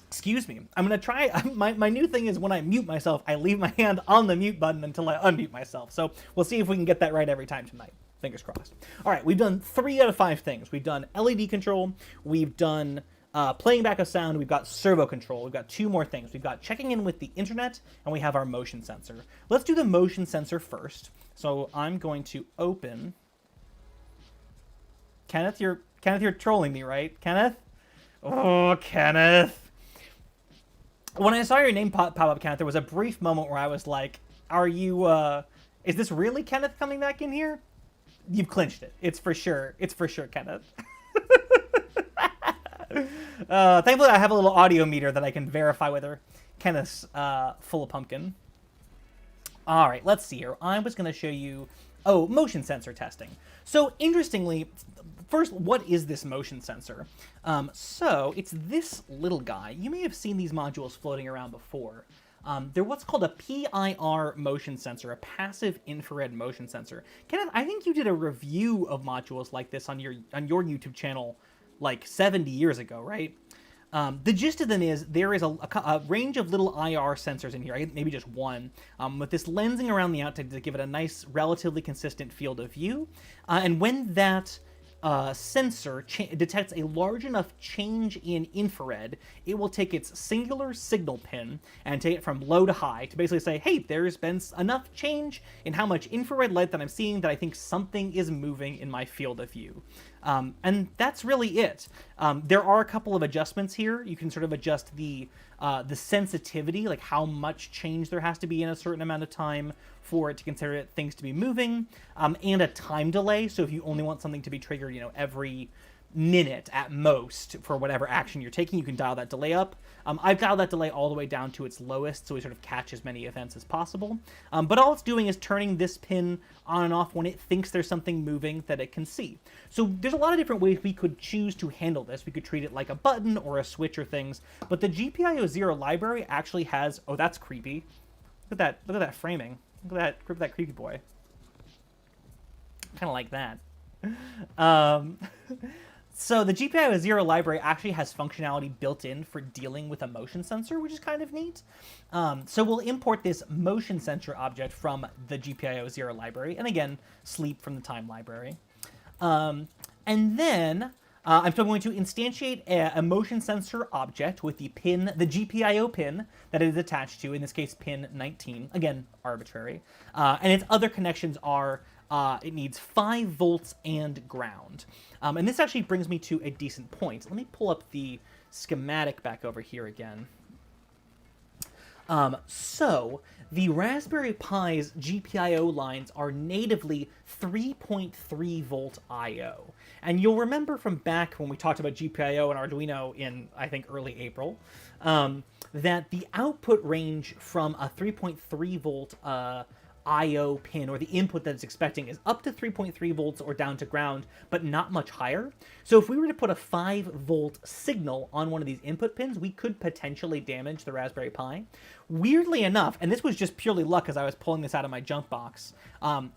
Excuse me. I'm going to try. My new thing is when I mute myself, I leave my hand on the mute button until I unmute myself. So we'll see if we can get that right every time tonight. Fingers crossed. All right, we've done 3 out of 5 things. We've done LED control. We've done playing back of sound. We've got servo control. We've got 2 more things. We've got checking in with the internet, and we have our motion sensor. Let's do the motion sensor first. So I'm going to open. Kenneth, you're trolling me, right? Kenneth? Oh, Kenneth. When I saw your name pop up, Kenneth, there was a brief moment where I was like, are you, is this really Kenneth coming back in here? You've clinched it. It's for sure, Kenneth. Thankfully, I have a little audio meter that I can verify whether Kenneth's full of pumpkin. All right, let's see here. I was going to show you, motion sensor testing. So interestingly, first, what is this motion sensor? So it's this little guy. You may have seen these modules floating around before. They're what's called a PIR motion sensor, a passive infrared motion sensor. Kenneth, I think you did a review of modules like this on your YouTube channel like 70 years ago, right? The gist of them is there is a range of little IR sensors in here, maybe just one, with this lensing around the outside to give it a nice, relatively consistent field of view. And when that sensor detects a large enough change in infrared, it will take its singular signal pin and take it from low to high to basically say, hey, there's been enough change in how much infrared light that I'm seeing that I think something is moving in my field of view. And that's really it. There are a couple of adjustments here. You can sort of adjust the sensitivity, like how much change there has to be in a certain amount of time for it to consider things to be moving, and a time delay. So if you only want something to be triggered, every minute at most for whatever action you're taking, you can dial that delay up. I've dialed that delay all the way down to its lowest, so we sort of catch as many events as possible. But all it's doing is turning this pin on and off when it thinks there's something moving that it can see. So there's a lot of different ways we could choose to handle this. We could treat it like a button or a switch or things, but the GPIO 0 library actually has, oh, that's creepy. Look at that framing. Look at that creepy boy. Kind of like that. So the GPIO 0 library actually has functionality built in for dealing with a motion sensor, which is kind of neat. So we'll import this motion sensor object from the GPIO 0 library, and again, sleep from the time library. And then I'm still going to instantiate a motion sensor object with the GPIO pin that it is attached to, in this case, pin 19, again, arbitrary. And its other connections are, it needs 5 volts and ground. And this actually brings me to a decent point. Let me pull up the schematic back over here again. So the Raspberry Pi's GPIO lines are natively 3.3 volt I/O. And you'll remember from back when we talked about GPIO and Arduino in, I think, early April, that the output range from a 3.3 volt I/O pin, or the input that it's expecting, is up to 3.3 volts or down to ground, but not much higher. So if we were to put a 5 volt signal on one of these input pins, we could potentially damage the Raspberry Pi. Weirdly enough, and this was just purely luck as I was pulling this out of my junk box,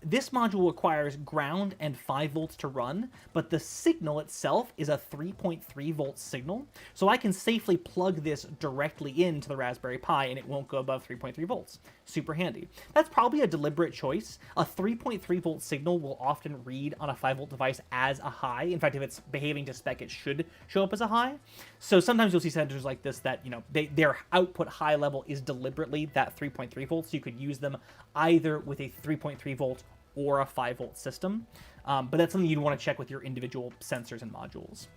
this module requires ground and 5 volts to run, but the signal itself is a 3.3 volt signal, so I can safely plug this directly into the Raspberry Pi and it won't go above 3.3 volts. Super handy. That's probably a deliberate choice. A 3.3 volt signal will often read on a 5 volt device as a high. In fact, if it's behaving to spec, it should show up as a high. So sometimes you'll see sensors like this that, their output high level is deliberately that 3.3 volts. So you could use them either with a 3.3 volt or a 5 volt system. But that's something you'd want to check with your individual sensors and modules.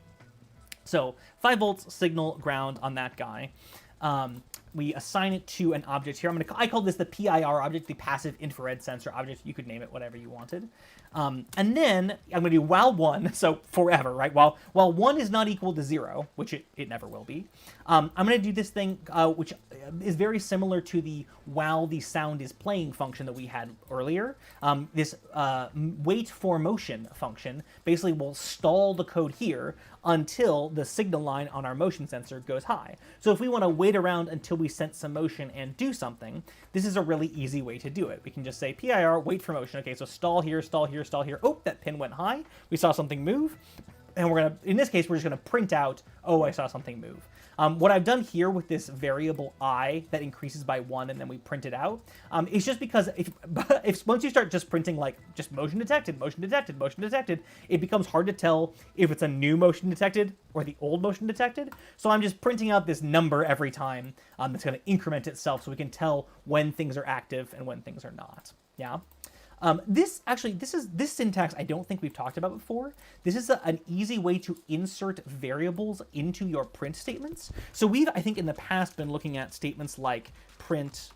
So 5 volts, signal, ground on that guy. We assign it to an object here. I call this the PIR object, the passive infrared sensor object. You could name it whatever you wanted. And then I'm going to do while 1, so forever, right? While 1 is not equal to 0, which it never will be, I'm going to do this thing, which is very similar to the while the sound is playing function that we had earlier. This wait for motion function basically will stall the code here until the signal line on our motion sensor goes high. So if we want to wait around until we sense some motion and do something, this is a really easy way to do it. We can just say PIR, wait for motion. Okay, so stall here, stall here, stall here. Oh, that pin went high. We saw something move. And we're going to, in this case, we're just going to print out, oh, I saw something move. What I've done here with this variable I that increases by 1 and then we print it out, is just because if once you start just printing like just motion detected, motion detected, motion detected, it becomes hard to tell if it's a new motion detected or the old motion detected. So I'm just printing out this number every time that's going to increment itself so we can tell when things are active and when things are not. Yeah. This syntax I don't think we've talked about before. This is an easy way to insert variables into your print statements. So we've, I think in the past, been looking at statements like print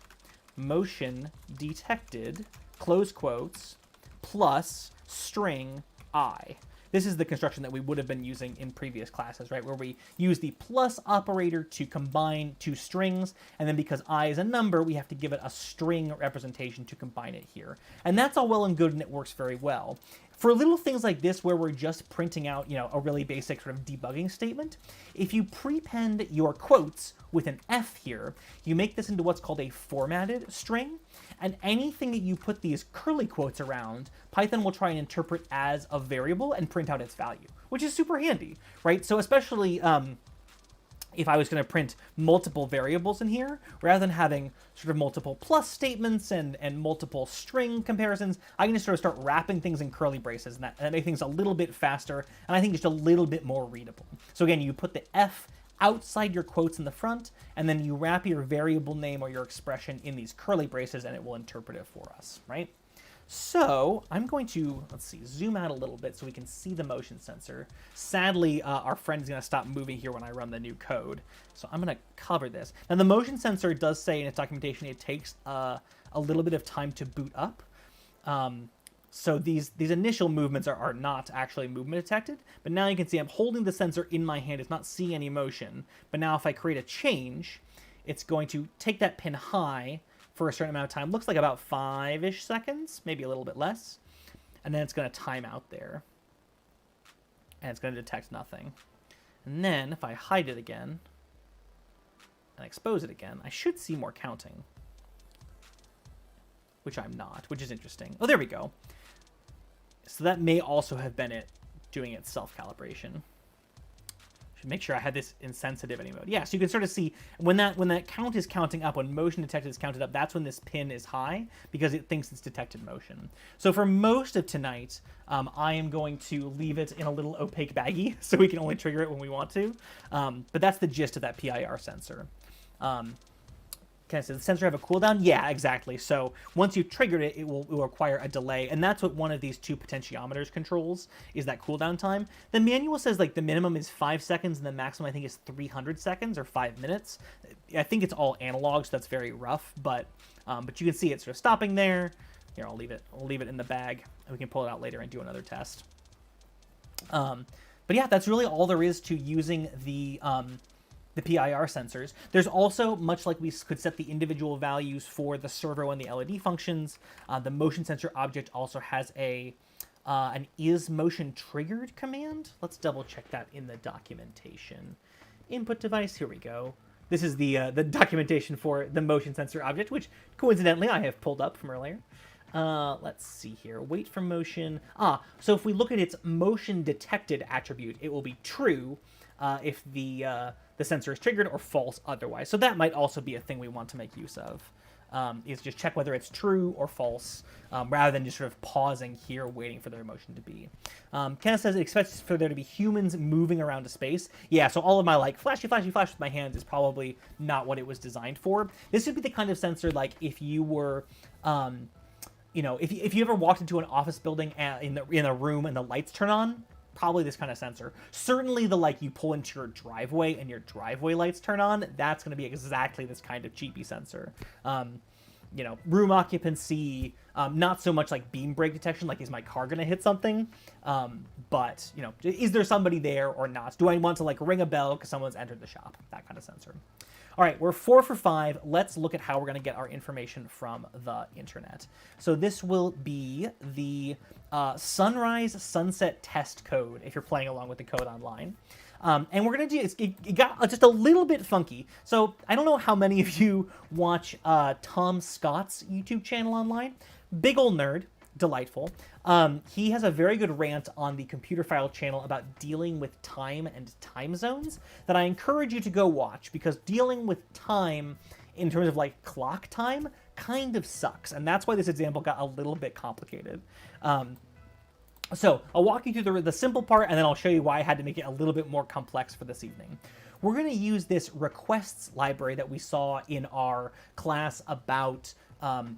motion detected, close quotes, plus string I. This is the construction that we would have been using in previous classes, right? Where we use the plus operator to combine two strings, and then because I is a number, we have to give it a string representation to combine it here. And that's all well and good, and it works very well. For little things like this, where we're just printing out, a really basic sort of debugging statement, if you prepend your quotes with an F here, you make this into what's called a formatted string, and anything that you put these curly quotes around, Python will try and interpret as a variable and print out its value, which is super handy, right? So especially if I was going to print multiple variables in here, rather than having sort of multiple plus statements and multiple string comparisons, I can just sort of start wrapping things in curly braces, and that makes things a little bit faster, and I think just a little bit more readable. So again, you put the F outside your quotes in the front, and then you wrap your variable name or your expression in these curly braces, and it will interpret it for us, right? So I'm going to, let's see, zoom out a little bit so we can see the motion sensor. Sadly, our friend is going to stop moving here when I run the new code. So I'm going to cover this. Now, the motion sensor does say in its documentation it takes a little bit of time to boot up. So these initial movements are not actually movement detected. But now you can see I'm holding the sensor in my hand. It's not seeing any motion. But now if I create a change, it's going to take that pin high for a certain amount of time. Looks like about 5-ish seconds, maybe a little bit less. And then it's going to time out there. And it's going to detect nothing. And then if I hide it again and expose it again, I should see more counting. Which I'm not, which is interesting. Oh, there we go. So that may also have been it doing its self-calibration. Should make sure I had this in sensitivity mode. Yeah, so you can sort of see when that count is counting up, when motion detected is counted up, that's when this pin is high because it thinks it's detected motion. So for most of tonight, I am going to leave it in a little opaque baggie so we can only trigger it when we want to. But that's the gist of that PIR sensor. Does the sensor have a cooldown? Yeah, exactly. So once you've triggered it, it will require a delay, and that's what one of these two potentiometers controls, is that cooldown time. The manual says like the minimum is 5 seconds, and the maximum I think is 300 seconds or 5 minutes. I think it's all analog, so that's very rough, but you can see it sort of stopping there. Here, I'll leave it in the bag, and we can pull it out later and do another test. But yeah, that's really all there is to using the PIR sensors. There's also, much like we could set the individual values for the servo and the LED functions, the motion sensor object also has an is motion triggered command. Let's double check that in the documentation. Input device, here we go. This is the documentation for the motion sensor object, which coincidentally I have pulled up from earlier. Let's see here. Wait for motion. So if we look at its motion detected attribute, it will be true if the sensor is triggered, or false otherwise. So that might also be a thing we want to make use of, is just check whether it's true or false, rather than just sort of pausing here waiting for their motion to be. Kenneth says it expects for there to be humans moving around a space. Yeah, so all of my like flashy with my hands is probably not what it was designed for. This would be the kind of sensor like if you were if you ever walked into an office building in a room and the lights turn on, probably this kind of sensor. Certainly the like you pull into your driveway and your driveway lights turn on, that's going to be exactly this kind of cheapy sensor. Room occupancy, not so much like beam brake detection, like is my car going to hit something? But is there somebody there or not? Do I want to like ring a bell because someone's entered the shop? That kind of sensor. All right, we're 4 for 5. Let's look at how we're going to get our information from the internet. So this will be the sunrise sunset test code if you're playing along with the code online. And we're going to do, it got just a little bit funky. So I don't know how many of you watch Tom Scott's YouTube channel online. Big ol' nerd. Delightful. He has a very good rant on the Computer File channel about dealing with time and time zones that I encourage you to go watch, because dealing with time in terms of like clock time kind of sucks, and that's why this example got a little bit complicated. So I'll walk you through the simple part, and then I'll show you why I had to make it a little bit more complex for this evening. We're going to use this requests library that we saw in our class about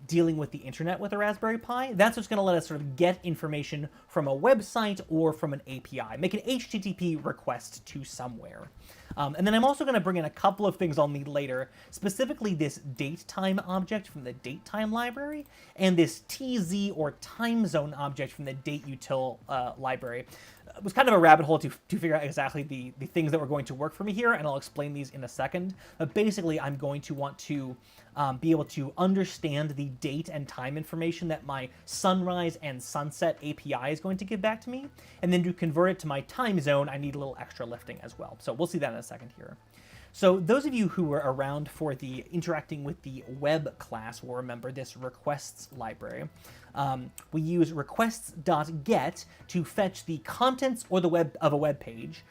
dealing with the internet with a Raspberry Pi. That's what's going to let us sort of get information from a website or from an API, make an HTTP request to somewhere. And then I'm also going to bring in a couple of things I'll need later, specifically this datetime object from the datetime library, and this TZ or time zone object from the dateutil library. It was kind of a rabbit hole to figure out exactly the things that were going to work for me here, and I'll explain these in a second. But basically, I'm going to want to be able to understand the date and time information that my sunrise and sunset API is going to give back to me, and then to convert it to my time zone, I need a little extra lifting as well. So we'll see that in a second here. So those of you who were around for the interacting with the web class will remember this requests library. we use requests.get to fetch the contents or the web of a web page,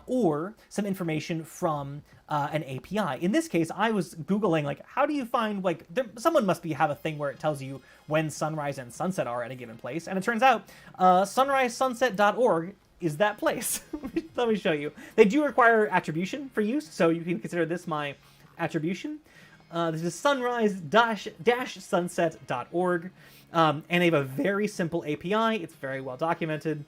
or some information from an API. In this case, I was Googling, like, how do you find, like, someone must have a thing where it tells you when sunrise and sunset are at a given place. And it turns out sunrisesunset.org is that place. Let me show you. They do require attribution for use, so you can consider this my attribution. This is sunrise-sunset.org, and they have a very simple API. It's very well documented.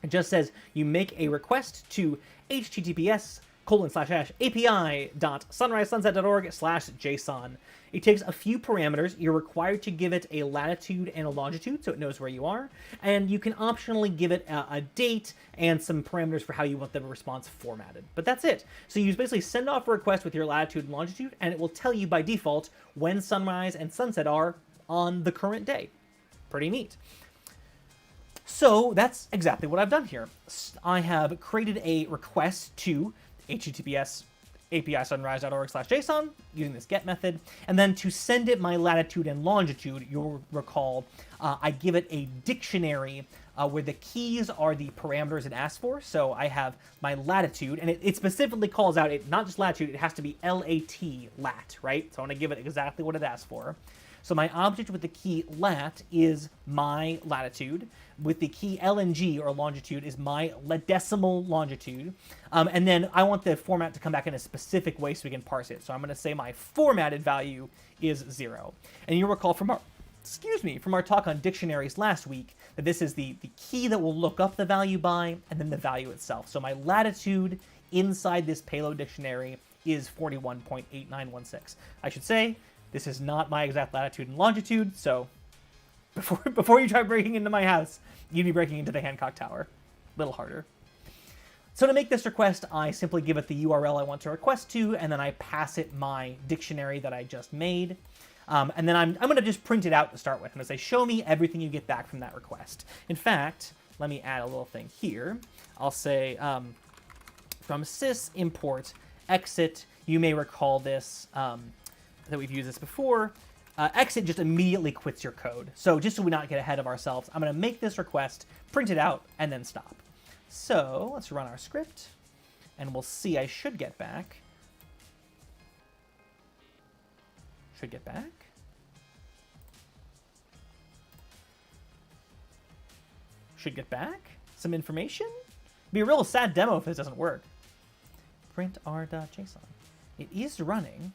It just says you make a request to https://api.sunrisesunset.org/json. It takes a few parameters. You're required to give it a latitude and a longitude so it knows where you are, and you can optionally give it a date and some parameters for how you want the response formatted. But that's it. So you basically send off a request with your latitude and longitude, and it will tell you by default when sunrise and sunset are on the current day. Pretty neat. So that's exactly what I've done here. I have created a request to https api.sunrise.org/json using this get method, and then to send it my latitude and longitude, you'll recall I give it a dictionary where the keys are the parameters it asks for. So I have my latitude, and it specifically calls out, it not just latitude, it has to be lat, right? So I want to give it exactly what it asks for. So my object with the key lat is my latitude, with the key LNG or longitude is my decimal longitude, and then I want the format to come back in a specific way so we can parse it. So I'm going to say my formatted value is 0. And you'll recall from our talk on dictionaries last week that this is the key that will look up the value by, and then the value itself. So my latitude inside this payload dictionary is 41.8916. I should say, this is not my exact latitude and longitude, so before you try breaking into my house, you'd be breaking into the Hancock Tower. A little harder. So to make this request, I simply give it the URL I want to request to, and then I pass it my dictionary that I just made. And then I'm going to just print it out to start with. I'm going to say, show me everything you get back from that request. In fact, let me add a little thing here. I'll say from sys import exit. You may recall this, that we've used this before. Exit just immediately quits your code. So just so we not get ahead of ourselves, I'm going to make this request, print it out, and then stop. So let's run our script, and we'll see I should get back. Should get back. Should get back some information. It'd be a real sad demo if this doesn't work. Print r.json. It is running.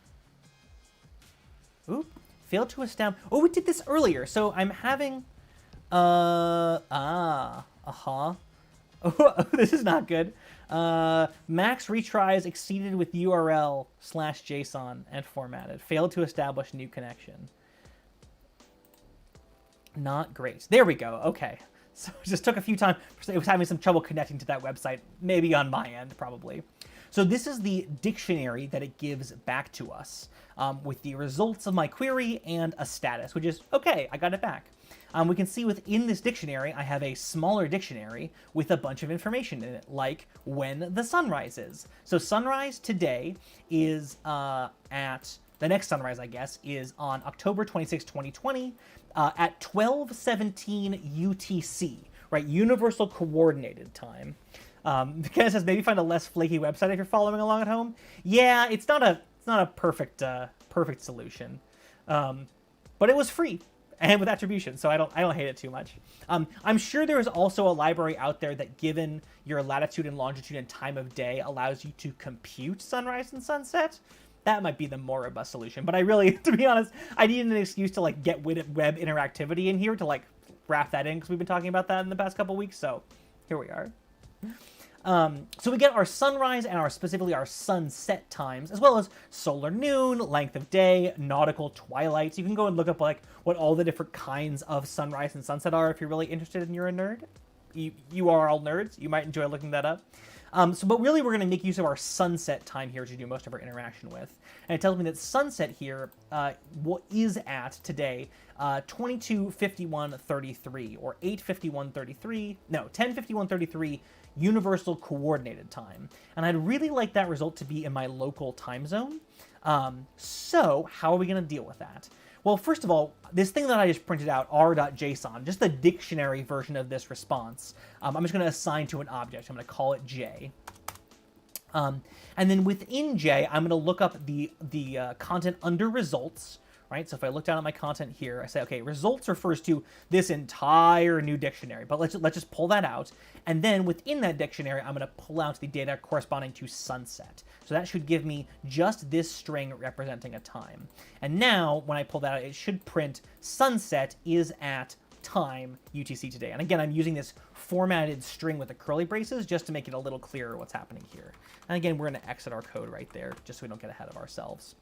Oop. Failed to establish. Oh, we did this earlier. So I'm having. Oh, this is not good. Max retries exceeded with URL/JSON and formatted. Failed to establish new connection. Not great. There we go. Okay. So it just took a few times. It was having some trouble connecting to that website. Maybe on my end, probably. So this is the dictionary that it gives back to us with the results of my query and a status, which is, okay, I got it back. We can see within this dictionary, I have a smaller dictionary with a bunch of information in it, like when the sunrise is. So sunrise today is the next sunrise, I guess, is on October 26, 2020 at 12:17 UTC, right? Universal Coordinated Time. Ken says maybe find a less flaky website if you're following along at home. Yeah, it's not a perfect solution, but it was free and with attribution, so I don't hate it too much. I'm sure there is also a library out there that, given your latitude and longitude and time of day, allows you to compute sunrise and sunset. That might be the more robust solution. But I really, to be honest, I needed an excuse to like get web interactivity in here to like wrap that in, because we've been talking about that in the past couple weeks. So here we are. So we get our sunrise and specifically our sunset times, as well as solar noon, length of day, nautical twilight. So you can go and look up like what all the different kinds of sunrise and sunset are if you're really interested and you're a nerd. You are all nerds. You might enjoy looking that up. But really, we're going to make use of our sunset time here to do most of our interaction with. And it tells me that sunset here is at today 22:51:33 or 8:51:33. No, 10:51:33 Universal Coordinated Time. And I'd really like that result to be in my local time zone. So how are we going to deal with that? Well, first of all, this thing that I just printed out, r.json, just the dictionary version of this response, I'm just going to assign to an object. I'm going to call it J. And then within J, I'm going to look up the content under results, right? So if I look down at my content here, I say, okay, results refers to this entire new dictionary, but let's just pull that out. And then within that dictionary, I'm going to pull out the data corresponding to sunset. So that should give me just this string representing a time. And now when I pull that out, it should print sunset is at time UTC today. And again, I'm using this formatted string with the curly braces just to make it a little clearer what's happening here. And again, we're going to exit our code right there just so we don't get ahead of ourselves.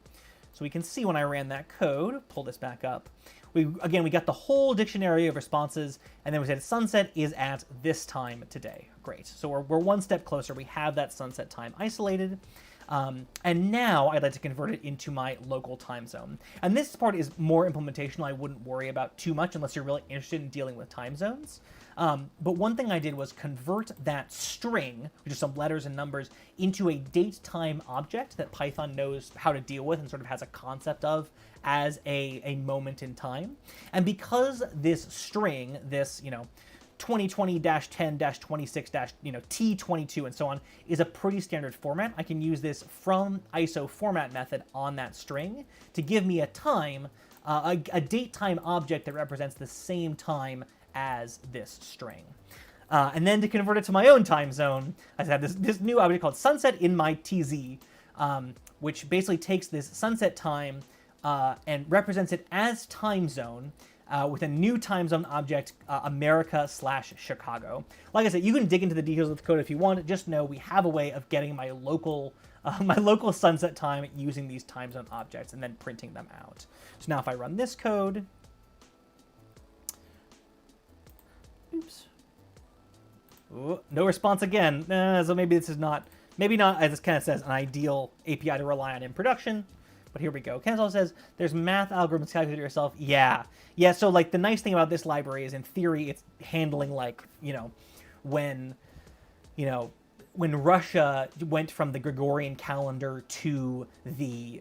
So we can see when I ran that code, pull this back up, we got the whole dictionary of responses, and then we said sunset is at this time today. Great. So we're one step closer. We have that sunset time isolated. And now I'd like to convert it into my local time zone. And this part is more implementational. I wouldn't worry about too much unless you're really interested in dealing with time zones. But one thing I did was convert that string, which is some letters and numbers, into a date-time object that Python knows how to deal with and sort of has a concept of as a moment in time. And because this string, this, 2020-10-26-T22 and so on is a pretty standard format, I can use this from ISO format method on that string to give me a time, a date time object that represents the same time as this string. And then to convert it to my own time zone, I have this new object called sunset in my TZ, which basically takes this sunset time and represents it as time zone with a new time zone object, America/Chicago. Like I said, you can dig into the details of the code if you want. Just know we have a way of getting my local sunset time using these time zone objects and then printing them out. So now if I run this code, oops. Ooh, no response again. So maybe this is not, as this kind of says, an ideal API to rely on in production. But here we go. Cancel says, there's math algorithms calculated yourself. Yeah. So like the nice thing about this library is in theory, it's handling like, when Russia went from the Gregorian calendar to the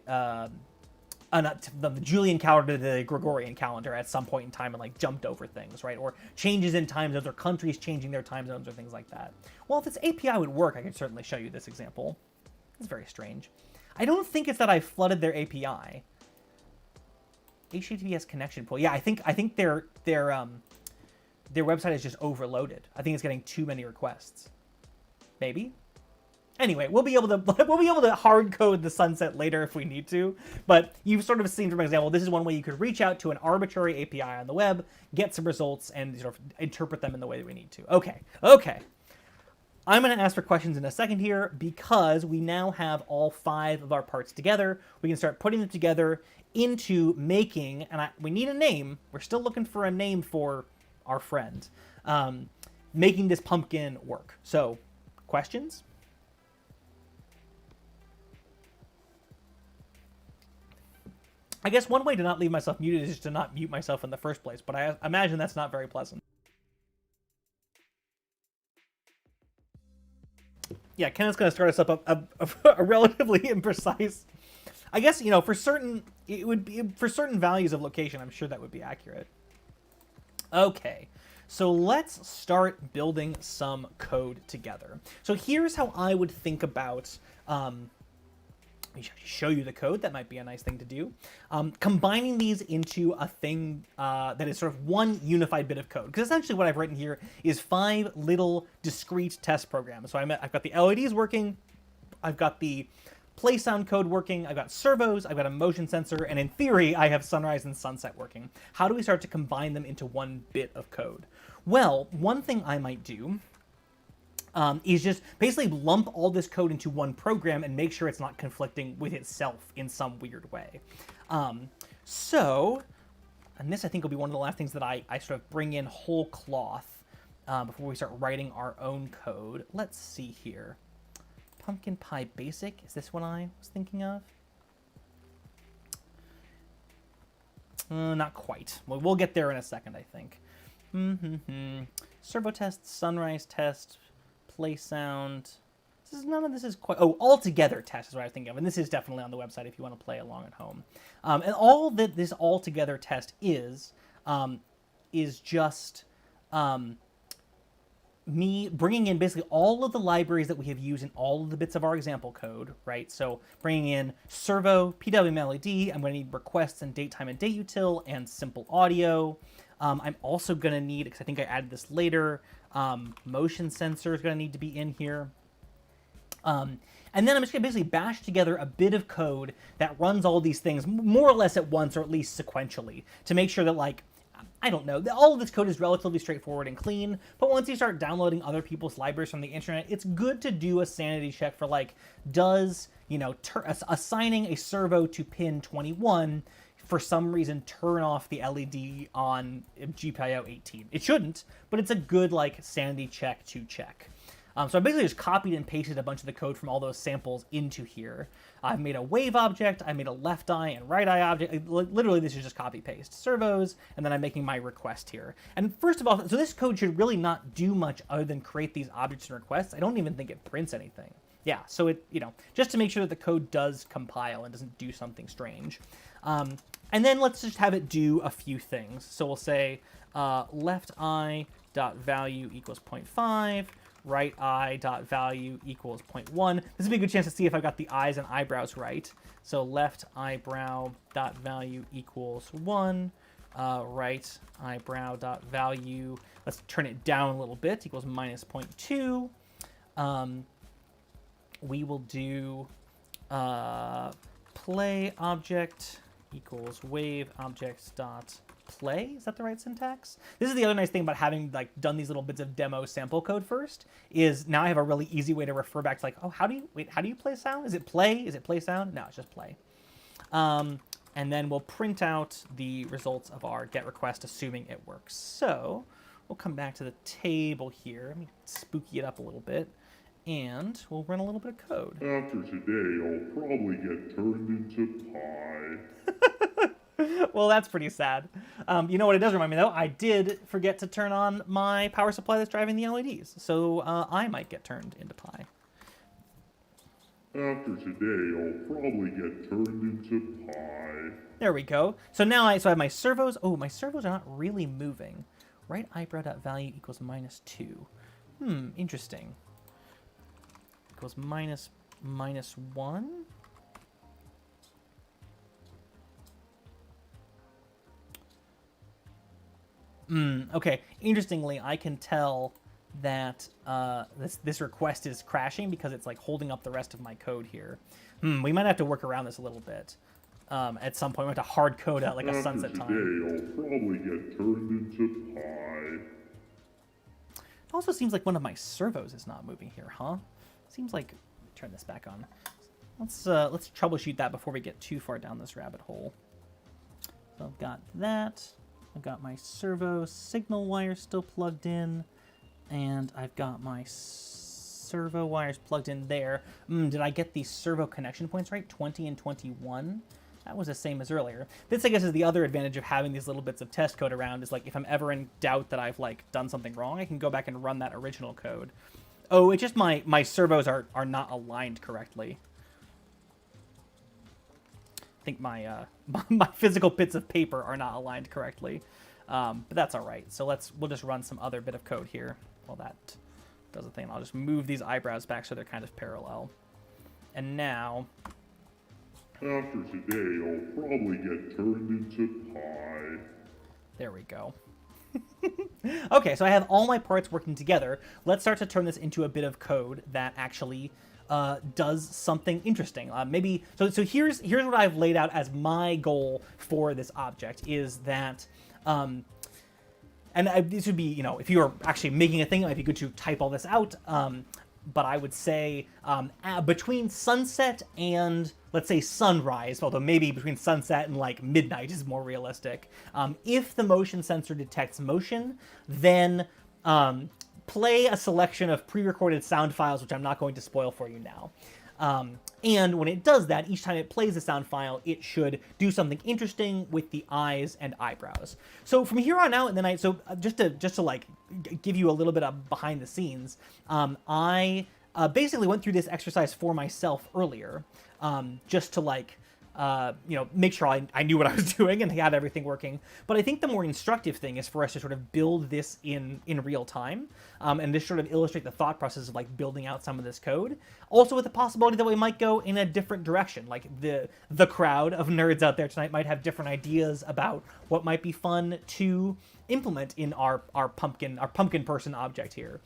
Julian calendar to the Gregorian calendar at some point in time and like jumped over things, right? Or changes in time zones or countries changing their time zones or things like that. Well, if this API would work, I could certainly show you this example. It's very strange. I don't think it's that I flooded their API. HTTPS connection pool. Yeah, I think their website is just overloaded. I think it's getting too many requests. Maybe. Anyway, we'll be able to hard code the sunset later if we need to. But you've sort of seen from an example, this is one way you could reach out to an arbitrary API on the web, get some results, and sort of interpret them in the way that we need to. Okay. I'm going to ask for questions in a second here because we now have all 5 of our parts together. We can start putting them together into making, and we need a name. We're still looking for a name for our friend. Making this pumpkin work. So, questions? I guess one way to not leave myself muted is just to not mute myself in the first place, but I imagine that's not very pleasant. Yeah, Kenneth's going to start us up a relatively imprecise. I guess, for certain values of location, I'm sure that would be accurate. Okay, so let's start building some code together. So here's how I would think about. Let me show you the code. That might be a nice thing to do. Combining these into a thing that is sort of one unified bit of code. Because essentially what I've written here is 5 little discrete test programs. So I've got the LEDs working. I've got the play sound code working. I've got servos. I've got a motion sensor. And in theory, I have sunrise and sunset working. How do we start to combine them into one bit of code? Well, one thing I might do is just basically lump all this code into one program and make sure it's not conflicting with itself in some weird way. And this I think will be one of the last things that I sort of bring in whole cloth before we start writing our own code. Let's see here. Pumpkin Pie Basic, is this what I was thinking of? Not quite. Well, we'll get there in a second, I think. Servo test, sunrise test, play sound, None of this is quite... Oh, altogether test is what I was thinking of. And this is definitely on the website if you want to play along at home. And all that this altogether test is just me bringing in basically all of the libraries that we have used in all of the bits of our example code, right? So bringing in Servo, PWM-LED, I'm going to need requests and date time and date util, and simple audio. I'm also going to need, because I think I added this later, motion sensor is going to need to be in here. And then I'm just going to basically bash together a bit of code that runs all these things more or less at once, or at least sequentially, to make sure that, like, I don't know, all of this code is relatively straightforward and clean, but once you start downloading other people's libraries from the internet, it's good to do a sanity check for, like, does, you know, assigning a servo to pin 21 for some reason turn off the LED on GPIO 18. It shouldn't, but it's a good, like, sanity check to check. So I basically just copied and pasted a bunch of the code from all those samples into here. I've made a wave object, I made a left eye and right eye object. Literally, this is just copy paste servos, and then I'm making my request here. And first of all, so this code should really not do much other than create these objects and requests. I don't even think it prints anything. Yeah, so it, you know, just to make sure that the code does compile and doesn't do something strange. And then let's just have it do a few things. So we'll say left eye dot value equals 0.5. Right eye dot value equals 0.1. This would be a good chance to see if I got the eyes and eyebrows right. So left eyebrow dot value equals 1. Right eyebrow dot value, let's turn it down a little bit, equals minus 0.2. We will do play object equals wave objects dot play. Is that the right syntax? This is the other nice thing about having, like, done these little bits of demo sample code first, is now I have a really easy way to refer back to, like, oh, how do you play sound? Is it play? Is it play sound? No, it's just play. And then we'll print out the results of our get request, assuming it works. So we'll come back to the table here. Let me spooky it up a little bit, and we'll run a little bit of code. After today, I'll probably get turned into pie. Well, that's pretty sad. You know what it does remind me, though? I did forget to turn on my power supply that's driving the LEDs, so I might get turned into pie. After today, I'll probably get turned into pie. There we go. So now I have my servos. Oh, my servos are not really moving. Right eyebrow dot value equals minus 2. Interesting. Equals minus 1. Okay. Interestingly, I can tell that this request is crashing because it's, like, holding up the rest of my code here. We might have to work around this a little bit. At some point, we have to hard code out, like, a sunset time. Today, I'll probably get turned into pie. It also seems like one of my servos is not moving here, huh? Seems like... Turn this back on. Let's troubleshoot that before we get too far down this rabbit hole. So I've got that. I've got my servo signal wire still plugged in, and I've got my servo wires plugged in there. Did I get these servo connection points right? 20 and 21? That was the same as earlier. This, I guess, is the other advantage of having these little bits of test code around, is, like, if I'm ever in doubt that I've, like, done something wrong, I can go back and run that original code. Oh, it's just my servos are not aligned correctly. I think my my physical bits of paper are not aligned correctly, but that's all right. So we'll just run some other bit of code here. Well, that does a thing. I'll just move these eyebrows back so they're kind of parallel. And now, after today, I'll probably get turned into pie. There we go. Okay, so I have all my parts working together. Let's start to turn this into a bit of code that actually does something interesting. Maybe so. Here's what I've laid out as my goal for this object is that, this would be, you know, if you were actually making a thing, it might be good to type all this out. But I would say between sunset and, let's say, sunrise, although maybe between sunset and, like, midnight is more realistic. If the motion sensor detects motion, then play a selection of pre-recorded sound files, which I'm not going to spoil for you now. And when it does that, each time it plays the sound file, it should do something interesting with the eyes and eyebrows. So from here on out, and then just to like give you a little bit of behind the scenes, I basically went through this exercise for myself earlier, just to like, make sure I knew what I was doing and had everything working. But I think the more instructive thing is for us to sort of build this in real time, and just sort of illustrate the thought process of like building out some of this code. Also with the possibility that we might go in a different direction. Like the crowd of nerds out there tonight might have different ideas about what might be fun to implement in our pumpkin person object here.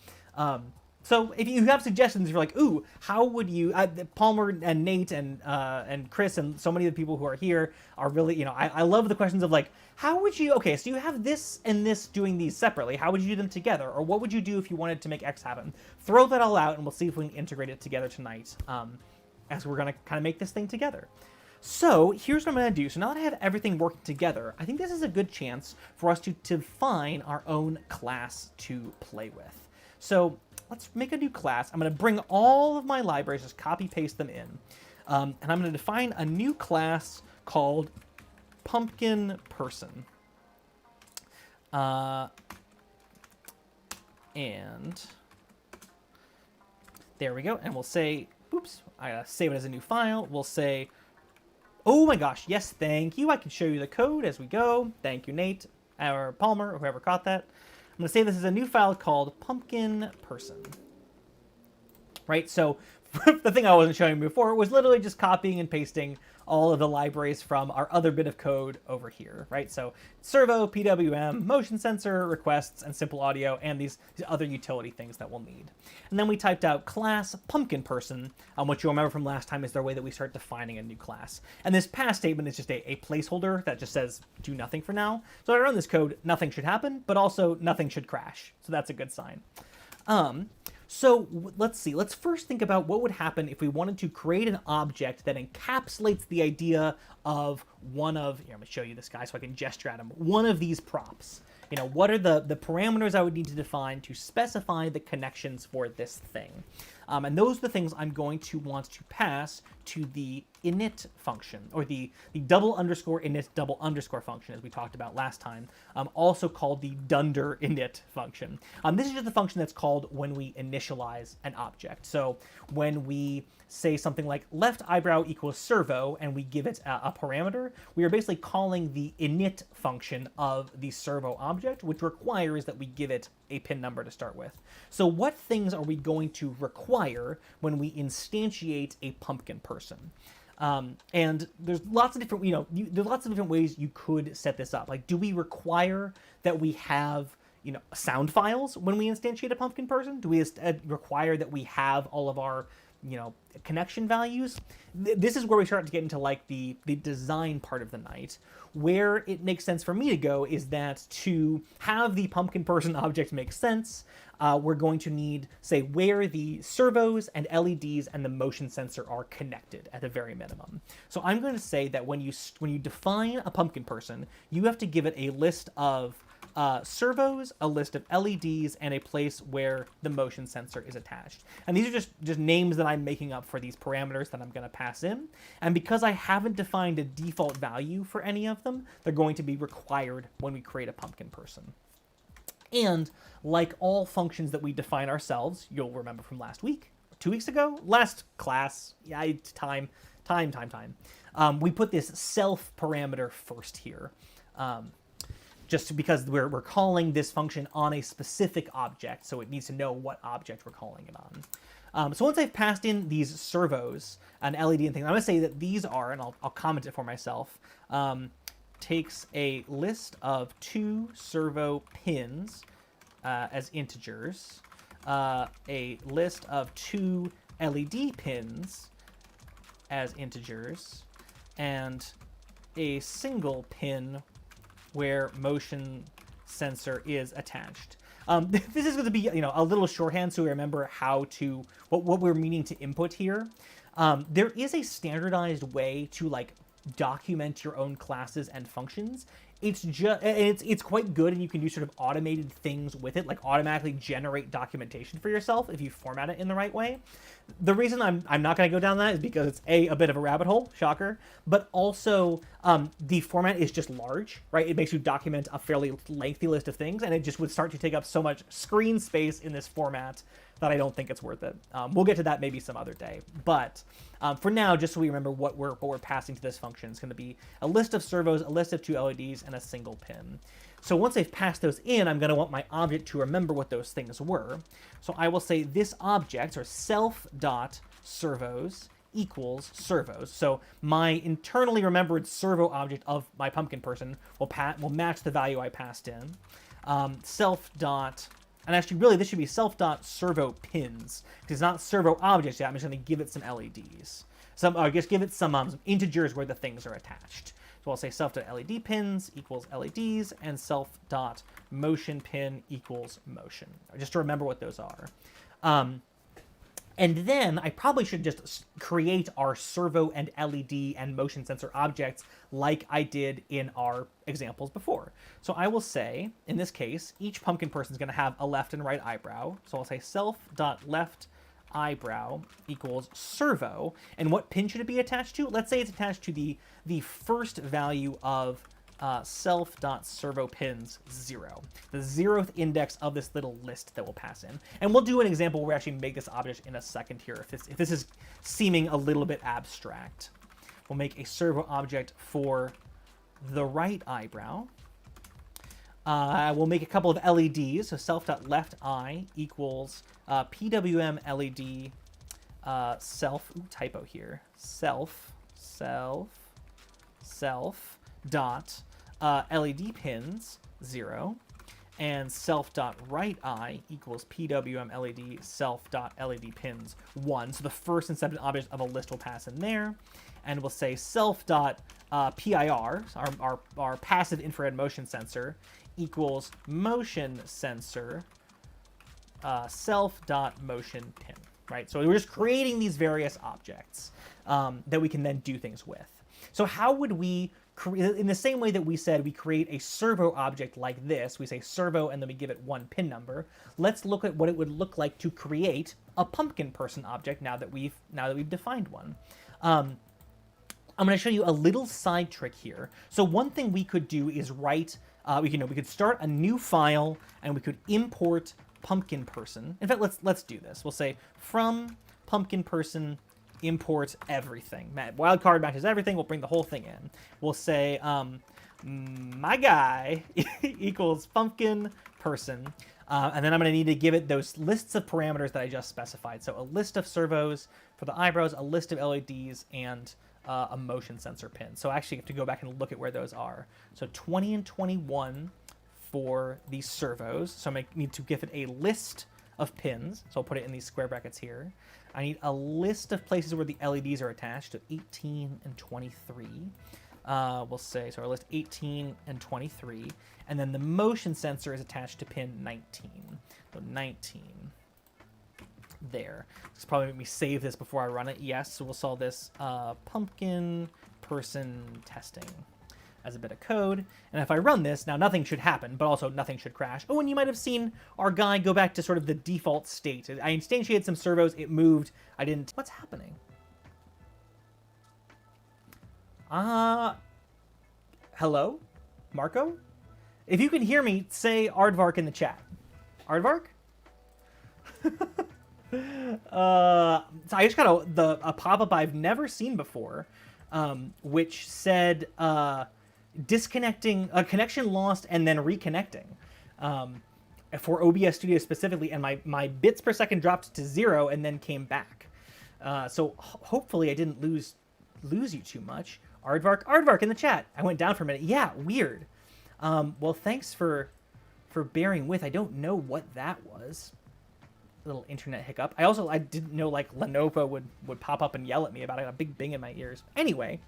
So if you have suggestions, you're like, ooh, how would you, Palmer and Nate and Chris and so many of the people who are here are really, I love the questions of like, how would you, okay, so you have this and this doing these separately. How would you do them together? Or what would you do if you wanted to make X happen? Throw that all out and we'll see if we can integrate it together tonight, as we're going to kind of make this thing together. So here's what I'm going to do. So now that I have everything working together, I think this is a good chance for us to define our own class to play with. So let's make a new class. I'm going to bring all of my libraries, just copy paste them in. And I'm going to define a new class called Pumpkin Person. And there we go. And we'll say, oops, I gotta save it as a new file. We'll say, oh my gosh, yes, thank you. I can show you the code as we go. Thank you, Nate, or Palmer, or whoever caught that. I'm going to save this as a new file called Pumpkin Person. Right, so the thing I wasn't showing you before was literally just copying and pasting all of the libraries from our other bit of code over here, right? So Servo, PWM, Motion Sensor, requests, and simple audio, and these other utility things that we'll need. And then we typed out class Pumpkin Person, which you'll remember from last time is the way that we start defining a new class. And this pass statement is just a placeholder that just says do nothing for now. So if I run this code, nothing should happen, but also nothing should crash. So that's a good sign. So let's see, let's first think about what would happen if we wanted to create an object that encapsulates the idea of one of, here, I'm going to show you this guy so I can gesture at him, one of these props. What are the parameters I would need to define to specify the connections for this thing? And those are the things I'm going to want to pass to the init function, or the double underscore init double underscore function, as we talked about last time, also called the dunder init function. This is just the function that's called when we initialize an object. So when we say something like left eyebrow equals servo, and we give it a parameter, we are basically calling the init function of the servo object, which requires that we give it a pin number to start with. So what things are we going to require when we instantiate a pumpkin person? And there's lots of different, there's lots of different ways you could set this up. Like, do we require that we have sound files when we instantiate a pumpkin person? Do we require that we have all of our connection values? This is where we start to get into like the design part of the night. Where it makes sense for me to go is that to have the pumpkin person object make sense, we're going to need, say, where the servos and LEDs and the motion sensor are connected at the very minimum. So I'm going to say that when you define a pumpkin person, you have to give it a list of servos, a list of LEDs, and a place where the motion sensor is attached. And these are just names that I'm making up for these parameters that I'm going to pass in. And because I haven't defined a default value for any of them, they're going to be required when we create a pumpkin person. And like all functions that we define ourselves, you'll remember from last week, 2 weeks ago, last class, time, we put this self parameter first here. Just because we're calling this function on a specific object, so it needs to know what object we're calling it on. So once I've passed in these servos, an LED and things, I'm going to say that these are, and I'll comment it for myself, takes a list of 2 servo pins as integers, a list of 2 LED pins as integers, and a single pin where motion sensor is attached. This is going to be, a little shorthand so we remember what we're meaning to input here. There is a standardized way to document your own classes and functions. It's quite good, and you can do sort of automated things with it, like automatically generate documentation for yourself if you format it in the right way. The reason I'm not going to go down that is because it's a bit of a rabbit hole, shocker, but also the format is just large, right? It makes you document a fairly lengthy list of things, and it just would start to take up so much screen space in this format that I don't think it's worth it. We'll get to that maybe some other day. But for now, just so we remember what we're passing to this function, it's going to be a list of servos, a list of 2 LEDs, and a single pin. So once I've passed those in, I'm going to want my object to remember what those things were. So I will say this object, or self.servos, equals servos. So my internally remembered servo object of my pumpkin person will match the value I passed in. And actually really this should be self.servo pins, because it's not servo objects yet. I'm just going to give it some LEDs. I guess give it some integers where the things are attached. So I'll say self.LED pins equals LEDs, and self.motion pin equals motion, just to remember what those are. And then I probably should just create our servo and LED and motion sensor objects like I did in our examples before. So I will say, in this case, each pumpkin person is going to have a left and right eyebrow. So I'll say self.left eyebrow equals servo. And what pin should it be attached to? Let's say it's attached to the first value of self.servo pins 0, the 0th index of this little list that we'll pass in. And we'll do an example where we actually make this object in a second here if this is seeming a little bit abstract. We'll make a servo object for the right eyebrow. We'll make a couple of LEDs, so self.left eye equals PWM LED self, typo here, self dot LED pins 0, and self.right eye equals PWM LED self.LED pins 1. So the first and second object of a list will pass in there, and we'll say self.PIR, our passive infrared motion sensor, equals motion sensor self.motion pin, right? So we're just creating these various objects that we can then do things with. So how would we create, in the same way that we said we create a servo object like this, we say servo and then we give it 1 pin number, let's look at what it would look like to create a pumpkin person object now that we've defined one. I'm going to show you a little side trick here. So one thing we could do is write, we could start a new file and we could import pumpkin person. In fact, let's do this. We'll say from pumpkin person import everything. Wildcard matches everything. We'll bring the whole thing in. We'll say my guy equals pumpkin person. And then I'm going to need to give it those lists of parameters that I just specified. So a list of servos for the eyebrows, a list of LEDs, and a motion sensor pin. So actually I have to go back and look at where those are. So 20 and 21 for these servos. So I need to give it a list of pins. So I'll put it in these square brackets here. I need a list of places where the LEDs are attached, so 18 and 23. We'll say, so our list 18 and 23. And then the motion sensor is attached to pin 19. So 19. There. This probably make me save this before I run it. Yes, so we'll solve this pumpkin person testing as a bit of code. And if I run this, now nothing should happen, but also nothing should crash. Oh, and you might have seen our guy go back to sort of the default state. I instantiated some servos, it moved, I didn't... What's happening? Hello? Marco? If you can hear me, say Aardvark in the chat. Aardvark? So I just got a pop-up I've never seen before, which said disconnecting, connection lost and then reconnecting for OBS Studio specifically, and my bits per second dropped to 0 and then came back. So hopefully I didn't lose you too much. Aardvark in the chat. I went down for a minute. Yeah, weird. Well, thanks for bearing with. I don't know what that was. Little internet hiccup. I didn't know like Lenovo would pop up and yell at me about it. I got a big bing in my ears. Anyway,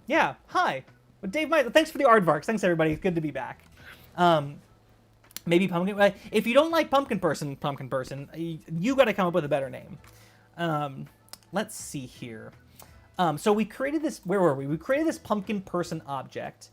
yeah, hi. Dave, thanks for the aardvarks. Thanks everybody. It's good to be back. Maybe pumpkin. If you don't like pumpkin person, you got to come up with a better name. Let's see here. So we created this. Where were we? We created this pumpkin person object.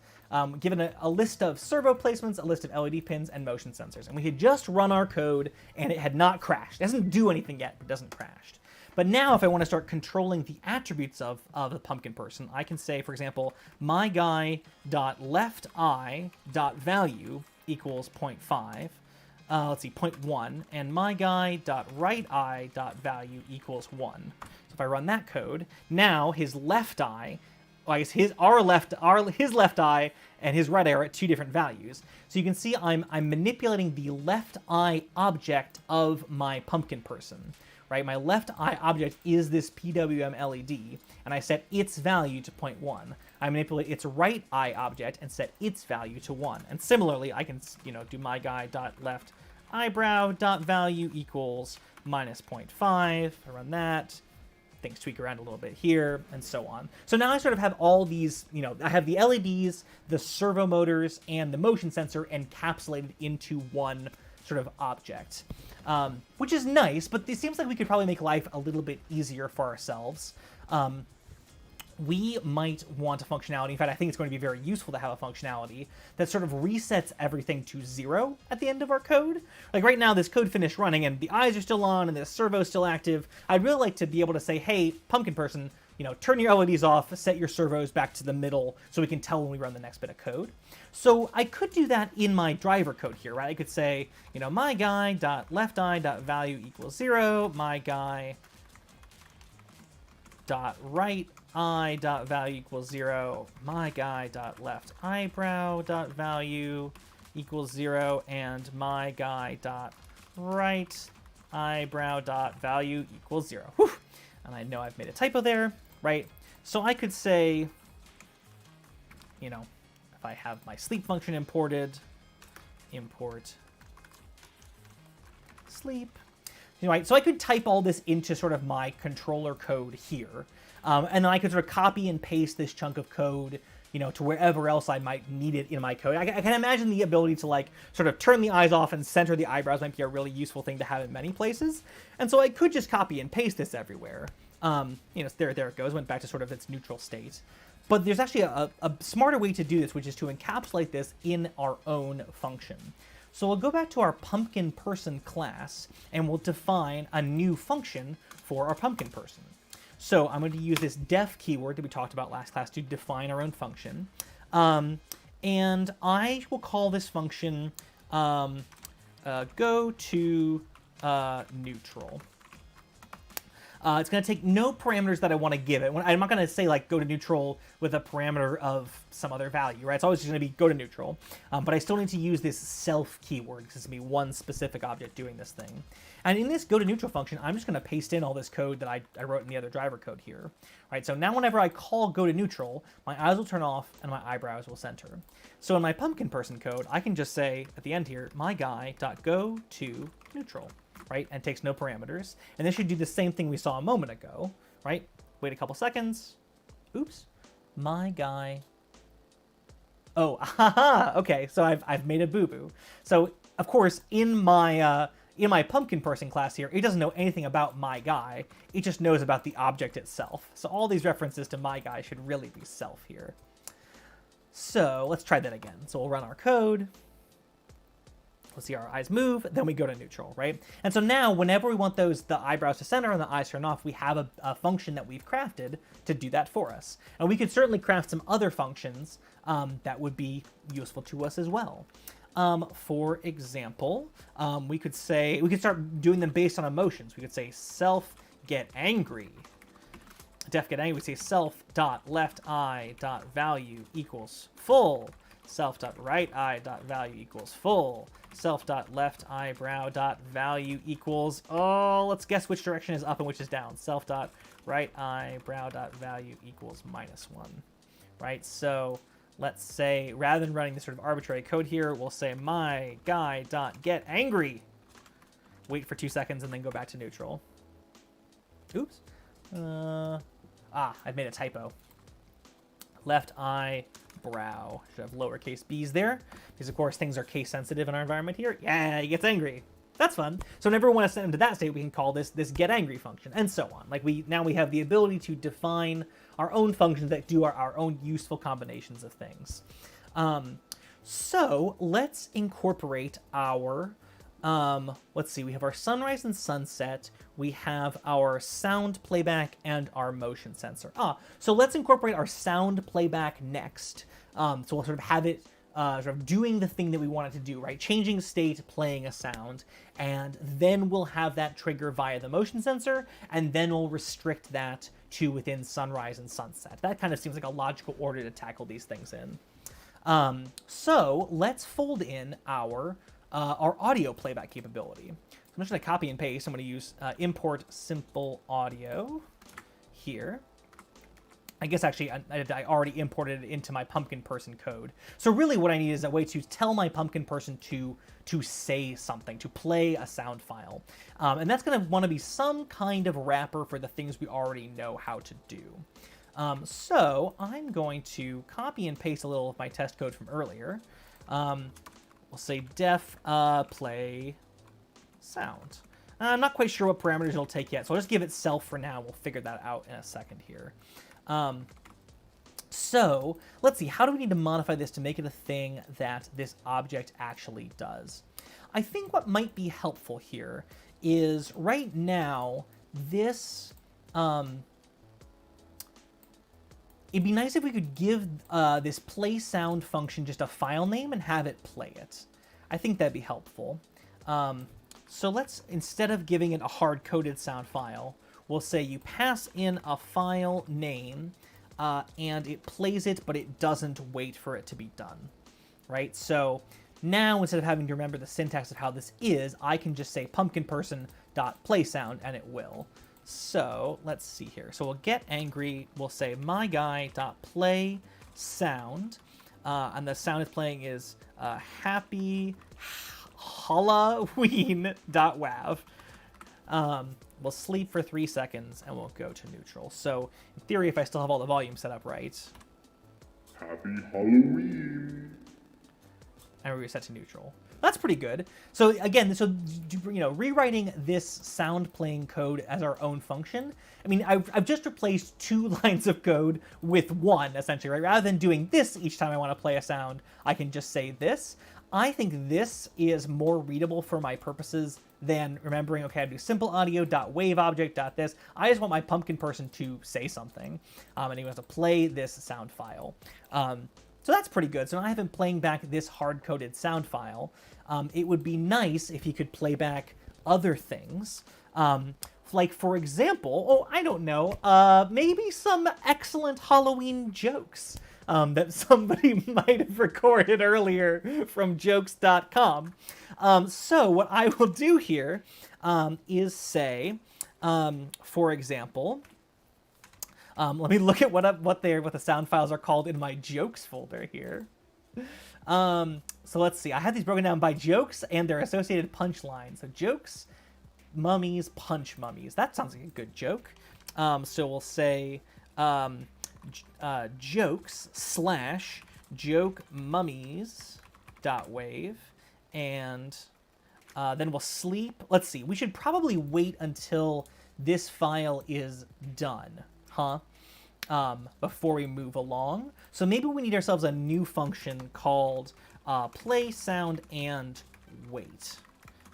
Given a list of servo placements, a list of LED pins, and motion sensors. And we had just run our code, and it had not crashed. It doesn't do anything yet, but it doesn't crash. But now if I want to start controlling the attributes of the pumpkin person, I can say, for example, my guy.lefteye.value equals 0.5. let's see, 0.1, and my guy dot right eye dot value equals 1. So if I run that code, now his left eye, well, I guess his left eye and his right eye are at 2 different values. So you can see I'm manipulating the left eye object of my pumpkin person, right? My left eye object is this PWM LED, and I set its value to 0.1. I manipulate its right eye object and set its value to 1. And similarly, I can, do my guy dot left eyebrow dot value equals minus 0.5. I run that. Things tweak around a little bit here, and so on. So now I sort of have all these, I have the LEDs, the servo motors, and the motion sensor encapsulated into one sort of object, which is nice, but it seems like we could probably make life a little bit easier for ourselves. We might want a functionality, in fact, I think it's going to be very useful to have a functionality that sort of resets everything to 0 at the end of our code. Like right now, this code finished running and the eyes are still on and the servo's still active. I'd really like to be able to say, hey, pumpkin person, turn your LEDs off, set your servos back to the middle so we can tell when we run the next bit of code. So I could do that in my driver code here, right? I could say, my guy dot left eye dot value equals 0, my guy dot right eye dot value equals 0, my guy dot left eyebrow dot value equals 0, and my guy dot right eyebrow dot value equals 0. Whew. And I know I've made a typo there, right? So I could say, if I have my sleep function imported, import sleep. Right, so I could type all this into sort of my controller code here, and then I could sort of copy and paste this chunk of code, to wherever else I might need it in my code. I can imagine the ability to sort of turn the eyes off and center the eyebrows might be a really useful thing to have in many places, and so I could just copy and paste this everywhere. There it goes, went back to sort of its neutral state. But there's actually a smarter way to do this, which is to encapsulate this in our own function. So we'll go back to our pumpkin person class, and we'll define a new function for our pumpkin person. So I'm going to use this def keyword that we talked about last class to define our own function. And I will call this function go to neutral. It's going to take no parameters that I want to give it. I'm not going to say go to neutral with a parameter of some other value, right? It's always just going to be go to neutral. But I still need to use this self keyword because it's going to be one specific object doing this thing. And in this go to neutral function, I'm just going to paste in all this code that I wrote in the other driver code here, right? So now whenever I call go to neutral, my eyes will turn off and my eyebrows will center. So in my pumpkin person code, I can just say at the end here, my guy.go to neutral. Right, and takes no parameters. And this should do the same thing we saw a moment ago, right? Wait a couple seconds. Oops. My guy. Oh, haha. Okay, so I've made a boo-boo. So of course, in my pumpkin person class here, it doesn't know anything about my guy. It just knows about the object itself. So all these references to my guy should really be self here. So let's try that again. So we'll run our code. We'll see our eyes move, then we go to neutral, right? And so now, whenever we want the eyebrows to center and the eyes turn off, we have a function that we've crafted to do that for us. And we could certainly craft some other functions that would be useful to us as well. For example, we could start doing them based on emotions. We could say self get angry. Def get angry, we say self dot left eye dot value equals full. Self.right eye dot value equals full. Self.left eyebrow dot value equals, let's guess which direction is up and which is down. Self.right eyebrow dot value equals -1, right? So let's say, rather than running this sort of arbitrary code here, we'll say my guy dot get angry. Wait for 2 seconds and then go back to neutral. Oops. I've made a typo. Left eye brow. Should have lowercase b's there, because of course things are case sensitive in our environment here. Yeah, he gets angry. That's fun. So whenever we want to send him to that state, we can call this get angry function, and so on. Now we have the ability to define our own functions that do our own useful combinations of things. So let's incorporate our let's see, we have our sunrise and sunset, we have our sound playback, and our motion sensor. So let's incorporate our sound playback next. So we'll sort of have it sort of doing the thing that we want it to do, right? Changing state, playing a sound, and then we'll have that trigger via the motion sensor, and then we'll restrict that to within sunrise and sunset. That kind of seems like a logical order to tackle these things in. So let's fold in our audio playback capability. So I'm just going to copy and paste. I'm going to use import simple audio here. I guess actually I already imported it into my pumpkin person code. So really what I need is a way to tell my pumpkin person to say something, to play a sound file. And that's going to want to be some kind of wrapper for the things we already know how to do. So I'm going to copy and paste a little of my test code from earlier. We'll say def play sound. I'm not quite sure what parameters it'll take yet, so I'll just give it self for now. We'll figure that out in a second here. So let's see, how do we need to modify this to make it a thing that this object actually does? I think what might be helpful here is right now this, it'd be nice if we could give this play sound function just a file name and have it play it. I think that'd be helpful. So let's, instead of giving it a hard-coded sound file, we'll say you pass in a file name and it plays it, but it doesn't wait for it to be done, right? So now instead of having to remember the syntax of how this is, I can just say pumpkinperson.playSound and it will. So let's see here. So we'll get angry. We'll say myguy.playSound, and the sound it's playing is happy Halloween.wav. We'll sleep for 3 seconds and we'll go to neutral. So in theory, if I still have all the volume set up right, Happy Halloween. and we reset to neutral. That's pretty good. So again, so rewriting this sound playing code as our own function. I mean, I've just replaced 2 lines of code with 1 essentially, right? Rather than doing this each time I want to play a sound, I can just say this. I think this is more readable for my purposes than remembering, okay, I do simple audio.waveObject.this. I just want my pumpkin person to say something, and he wants to play this sound file. So that's pretty good. So now I have him playing back this hard-coded sound file. It would be nice if he could play back other things. Like, for example, I don't know, maybe some excellent Halloween jokes that somebody might have recorded earlier from jokes.com. So what I will do here is say, for example, let me look at what the sound files are called in my jokes folder here. So let's see. I have these broken down by jokes and their associated punchlines. So jokes, mummies, punch mummies. That sounds like a good joke. So we'll say jokes / joke mummies.wave, and then we'll sleep. Let's see. We should probably wait until this file is done, before we move along. So maybe we need ourselves a new function called play sound and wait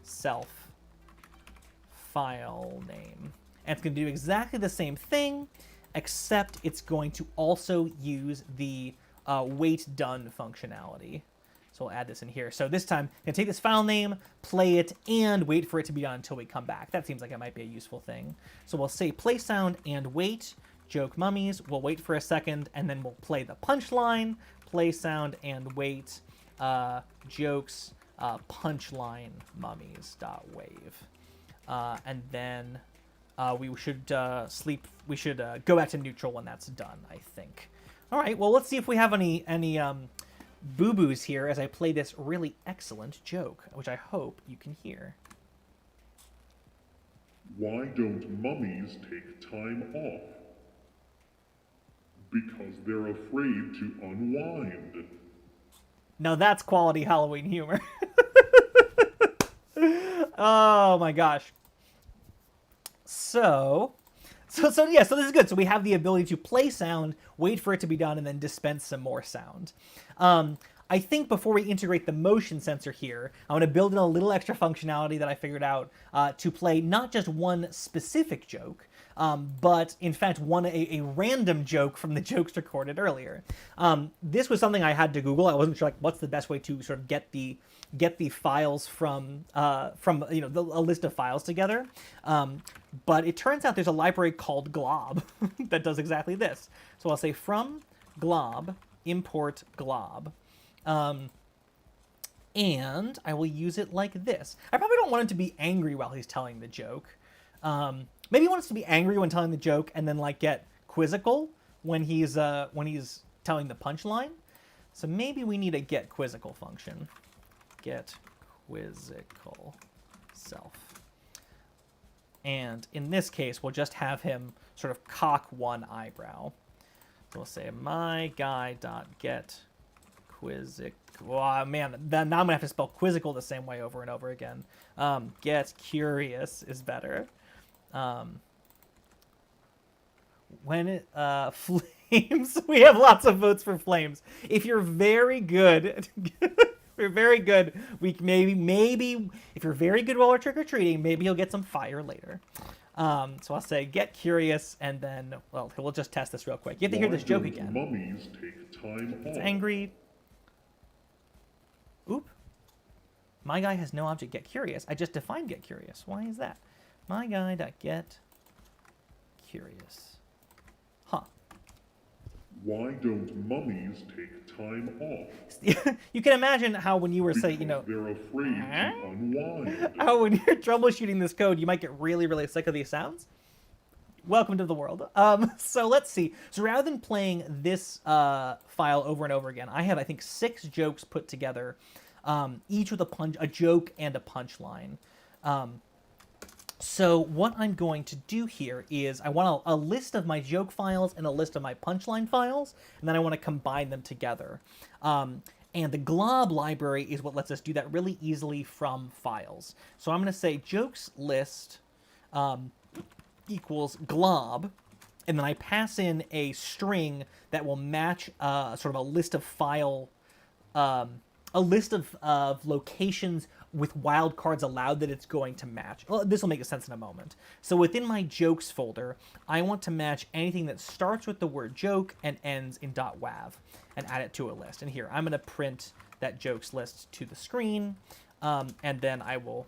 self file name. And it's going to do exactly the same thing, except it's going to also use the wait done functionality. So we'll add this in here. So this time, I'm going to take this file name, play it, and wait for it to be done until we come back. That seems like it might be a useful thing. So we'll say play sound and wait, joke mummies. We'll wait for a second, and then we'll play the punchline, play sound and wait, jokes, punchline mummies.wave. And then we should sleep. We should go back to neutral when that's done, I think. All right, well, let's see if we have any boo-boos here as I play this really excellent joke, which I hope you can hear. Why don't mummies take time off? Because they're afraid to unwind. Now that's quality Halloween humor. Oh my gosh. So this is good. So we have the ability to play sound, wait for it to be done, and then dispense some more sound. I think before we integrate the motion sensor here, I want to build in a little extra functionality that I figured out to play not just one specific joke, but in fact won a random joke from the jokes recorded earlier. This was something I had to Google. I wasn't sure like what's the best way to sort of get the files from a list of files together. But it turns out there's a library called glob that does exactly this. So I'll say from glob import glob. And I will use it like this. I probably don't want him to be angry while he's telling the joke. Maybe he wants to be angry when telling the joke and then like get quizzical when he's telling the punchline. So maybe we need a get quizzical function. Get quizzical self. And in this case, we'll just have him sort of cock one eyebrow. So we'll say my guy.get quizzical. Oh, man, now I'm going to have to spell quizzical the same way over and over again. Get curious is better. When it, flames, we have lots of votes for flames. If you're very good, you're very good, we maybe, if you're very good while we're trick-or-treating, maybe you'll get some fire later. So I'll say get curious, and then, well, we'll just test this real quick. You have to hear this joke again. Mummies take time It's off. angry. Oop. My guy has no object get curious. I just defined get curious. Why is that? My guy.get curious. Huh. Why don't mummies take time off? You can imagine how when you were saying, They're afraid to unwind. how when you're troubleshooting this code, you might get really, really sick of these sounds. Welcome to the world. So let's see. So rather than playing this file over and over again, I have, I think, 6 jokes put together, each with a joke and a punchline. So what I'm going to do here is I want a list of my joke files and a list of my punchline files, and then I want to combine them together. And the glob library is what lets us do that really easily from files. So I'm going to say jokes list equals glob, and then I pass in a string that will match sort of a list of file, a list of locations with wildcards allowed that it's going to match. Well, this will make sense in a moment. So within my jokes folder, I want to match anything that starts with the word joke and ends in .wav and add it to a list. And here, I'm going to print that jokes list to the screen, and then I will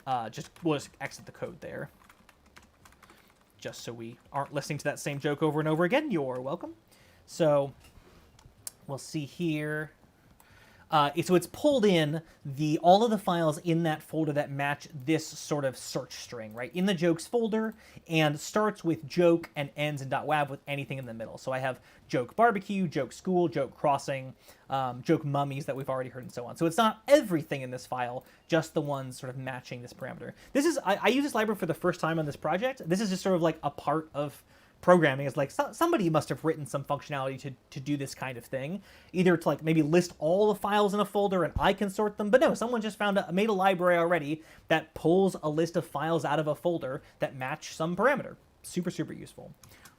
we'll just exit the code there, just so we aren't listening to that same joke over and over again. You're welcome. So we'll see here. So it's pulled in all of the files in that folder that match this sort of search string, right? In the jokes folder, and starts with joke and ends in .wav with anything in the middle. So I have joke barbecue, joke school, joke crossing, joke mummies that we've already heard, and so on. So it's not everything in this file, just the ones sort of matching this parameter. This is, I use this library for the first time on this project. This is just sort of like a part of programming. Is like somebody must have written some functionality to do this kind of thing, either to like maybe list all the files in a folder and I can sort them, but no, someone just made a library already that pulls a list of files out of a folder that match some parameter. Super, super useful,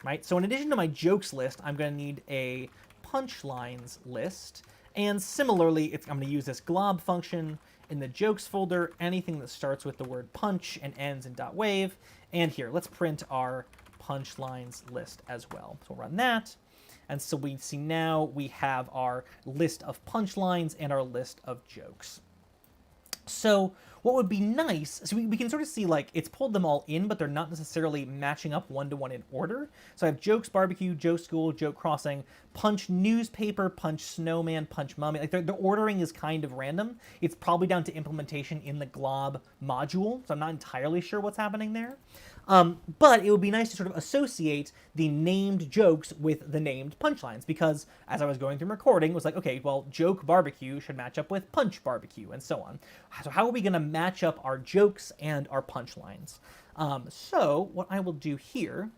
right? So in addition to my jokes list, I'm going to need a punchlines list, and similarly, I'm going to use this glob function in the jokes folder, anything that starts with the word punch and ends in .wave, and here, let's print our punchlines list as well. So we'll run that, and so we see now we have our list of punchlines and our list of jokes. So what would be nice, so we can sort of see like it's pulled them all in, but they're not necessarily matching up one-to-one in order. So I have jokes barbecue, joke school, joke crossing, punch newspaper, punch snowman, punch mummy. Like the ordering is kind of random. It's probably down to implementation in the glob module, so I'm not entirely sure what's happening there. But it would be nice to sort of associate the named jokes with the named punchlines, because as I was going through recording, it was like, okay, well, joke barbecue should match up with punch barbecue, and so on. So how are we going to match up our jokes and our punchlines? So what I will do here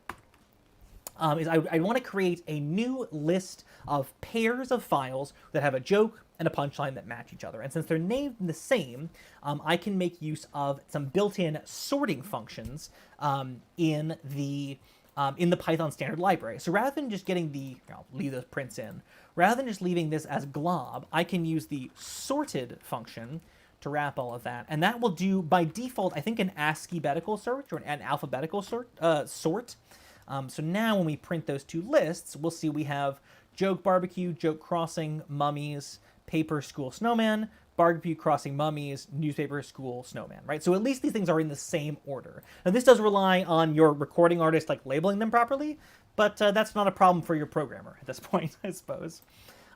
is I want to create a new list of pairs of files that have a joke and a punchline that match each other. And since they're named the same, I can make use of some built-in sorting functions in the Python standard library. So rather than just getting I'll leave those prints in, rather than just leaving this as glob, I can use the sorted function to wrap all of that. And that will do, by default, I think an ASCII-betical sort or an alphabetical sort. So now when we print those two lists, we'll see we have joke barbecue, joke crossing, mummies, paper, school, snowman, barbecue, crossing, mummies, newspaper, school, snowman, right? So at least these things are in the same order. Now this does rely on your recording artist like labeling them properly, but that's not a problem for your programmer at this point, I suppose.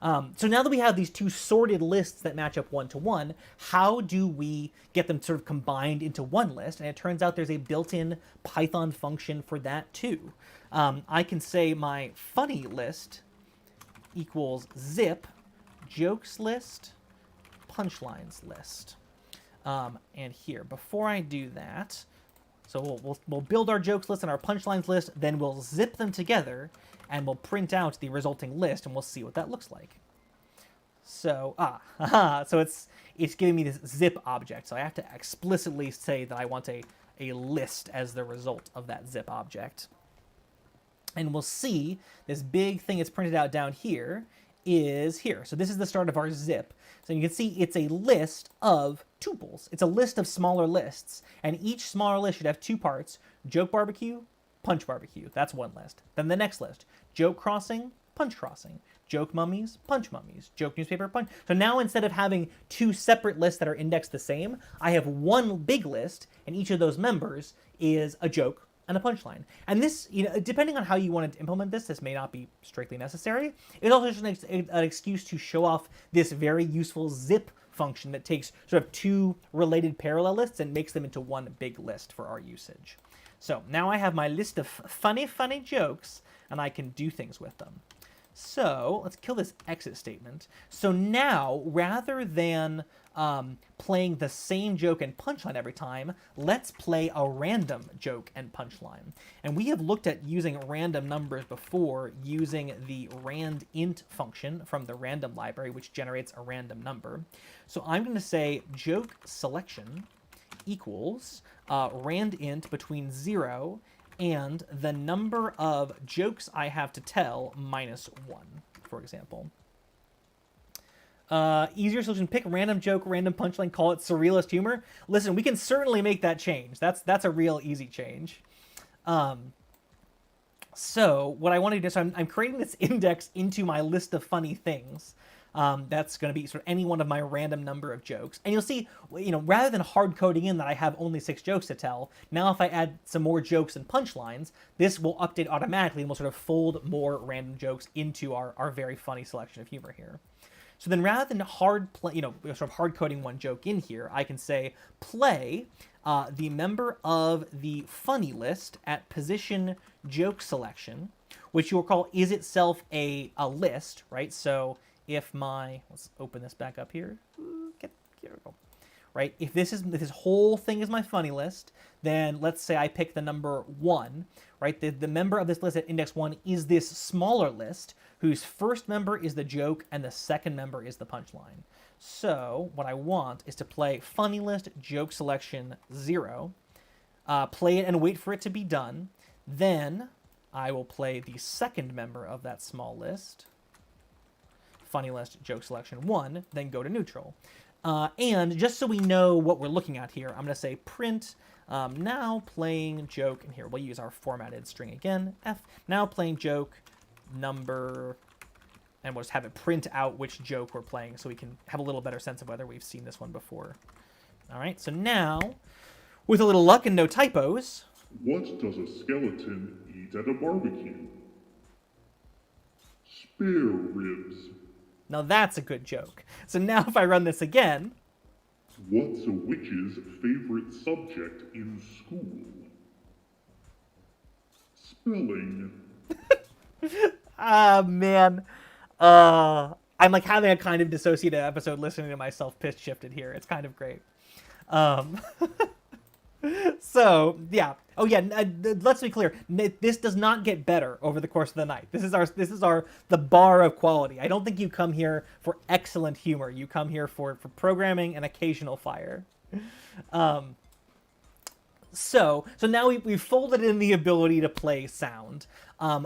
So now that we have these two sorted lists that match up one-to-one, how do we get them sort of combined into one list? And it turns out there's a built-in Python function for that too. I can say my funny list equals zip jokes list punchlines list. And here, before I do that, so we'll build our jokes list and our punchlines list, then we'll zip them together, and we'll print out the resulting list, and we'll see what that looks like. So, so it's giving me this zip object, so I have to explicitly say that I want a list as the result of that zip object. And we'll see this big thing that's printed out down here is here. So this is the start of our zip. So you can see it's a list of tuples. It's a list of smaller lists, and each smaller list should have two parts: joke barbecue, punch barbecue. That's one list. Then the next list: joke crossing, punch crossing, joke mummies, punch mummies, joke newspaper, punch. So now instead of having two separate lists that are indexed the same, I have one big list, and each of those members is a joke and a punchline. And this, depending on how you want to implement this, this may not be strictly necessary. It's also just an excuse to show off this very useful zip function that takes sort of two related parallel lists and makes them into one big list for our usage. So now I have my list of funny jokes, and I can do things with them. So let's kill this exit statement. So now, rather than playing the same joke and punchline every time, let's play a random joke and punchline. And we have looked at using random numbers before using the randint function from the random library, which generates a random number. So I'm going to say joke selection equals randint between 0 and the number of jokes I have to tell minus 1, for example. Easier solution: pick random joke, random punchline, call it surrealist humor. Listen, we can certainly make that change. That's a real easy change. So what I want to do is I'm creating this index into my list of funny things. That's going to be sort of any one of my random number of jokes. And you'll see, rather than hard coding in that I have only 6 jokes to tell, now if I add some more jokes and punchlines, this will update automatically and will sort of fold more random jokes into our very funny selection of humor here. So then rather than sort of hard coding one joke in here, I can say play the member of the funny list at position joke selection, which you will call is itself a list, right? So if let's open this back up here. Here we go. Right? If this whole thing is my funny list, then let's say I pick the number 1, right? The member of this list at index 1 is this smaller list whose first member is the joke and the second member is the punchline. So what I want is to play funny list joke selection 0, play it and wait for it to be done. Then I will play the second member of that small list, funny list joke selection 1, then go to neutral. And just so we know what we're looking at here, I'm going to say print now playing joke, and here we'll use our formatted string again, f, now playing joke number, and we'll just have it print out which joke we're playing so we can have a little better sense of whether we've seen this one before. All right, so now, with a little luck and no typos. What does a skeleton eat at a barbecue? Spare ribs. Now that's a good joke. So now if I run this again. What's a witch's favorite subject in school? Spelling. Man. I'm like having a kind of dissociative episode listening to myself pitch shifted here. It's kind of great. So, yeah. Oh, yeah, let's be clear. This does not get better over the course of the night. This is the bar of quality. I don't think you come here for excellent humor. You come here for programming and occasional fire. So now we've folded in the ability to play sound.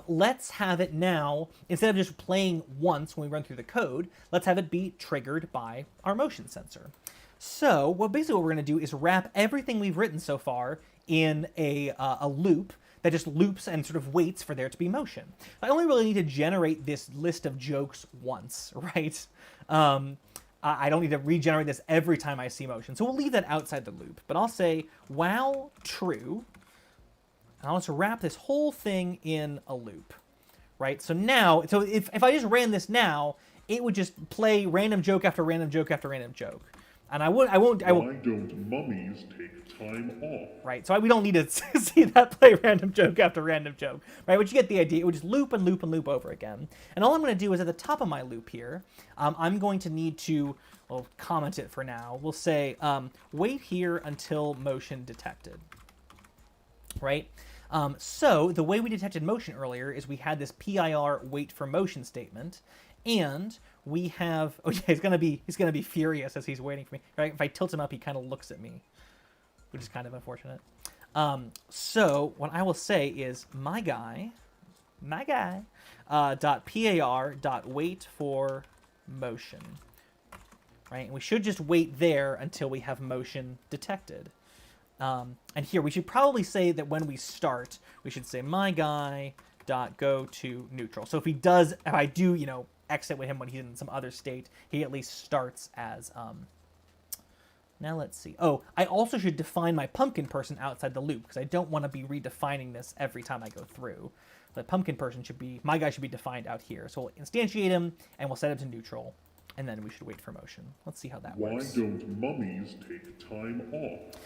Let's have it now, instead of just playing once when we run through the code, let's have it be triggered by our motion sensor. So basically what we're going to do is wrap everything we've written so far in a loop that just loops and sort of waits for there to be motion. I only really need to generate this list of jokes once, right? I don't need to regenerate this every time I see motion. So we'll leave that outside the loop. But I'll say while true, and I'll just wrap this whole thing in a loop, right? So now, if I just ran this now, it would just play random joke after random joke after random joke. And I won't. Why don't mummies take time off? Right, so we don't need to see that play random joke after random joke, right? But you get the idea. It would just loop and loop and loop over again. And all I'm going to do is at the top of my loop here, I'm going to need to, well, comment it for now. We'll say wait here until motion detected, right? So the way we detected motion earlier is we had this PIR wait for motion statement, and we have, oh yeah, he's gonna be furious as he's waiting for me. Right? If I tilt him up, he kind of looks at me, which is kind of unfortunate. So what I will say is my guy, dot PAR dot wait for motion, right? And we should just wait there until we have motion detected. And here we should probably say that when we start, we should say my guy dot go to neutral. So if I do, exit with him when he's in some other state, he at least starts as, now let's see. Oh, I also should define my pumpkin person outside the loop because I don't want to be redefining this every time I go through. The pumpkin person my guy should be defined out here. So we'll instantiate him and we'll set him to neutral, and then we should wait for motion. Let's see how that works. Why don't mummies take time off?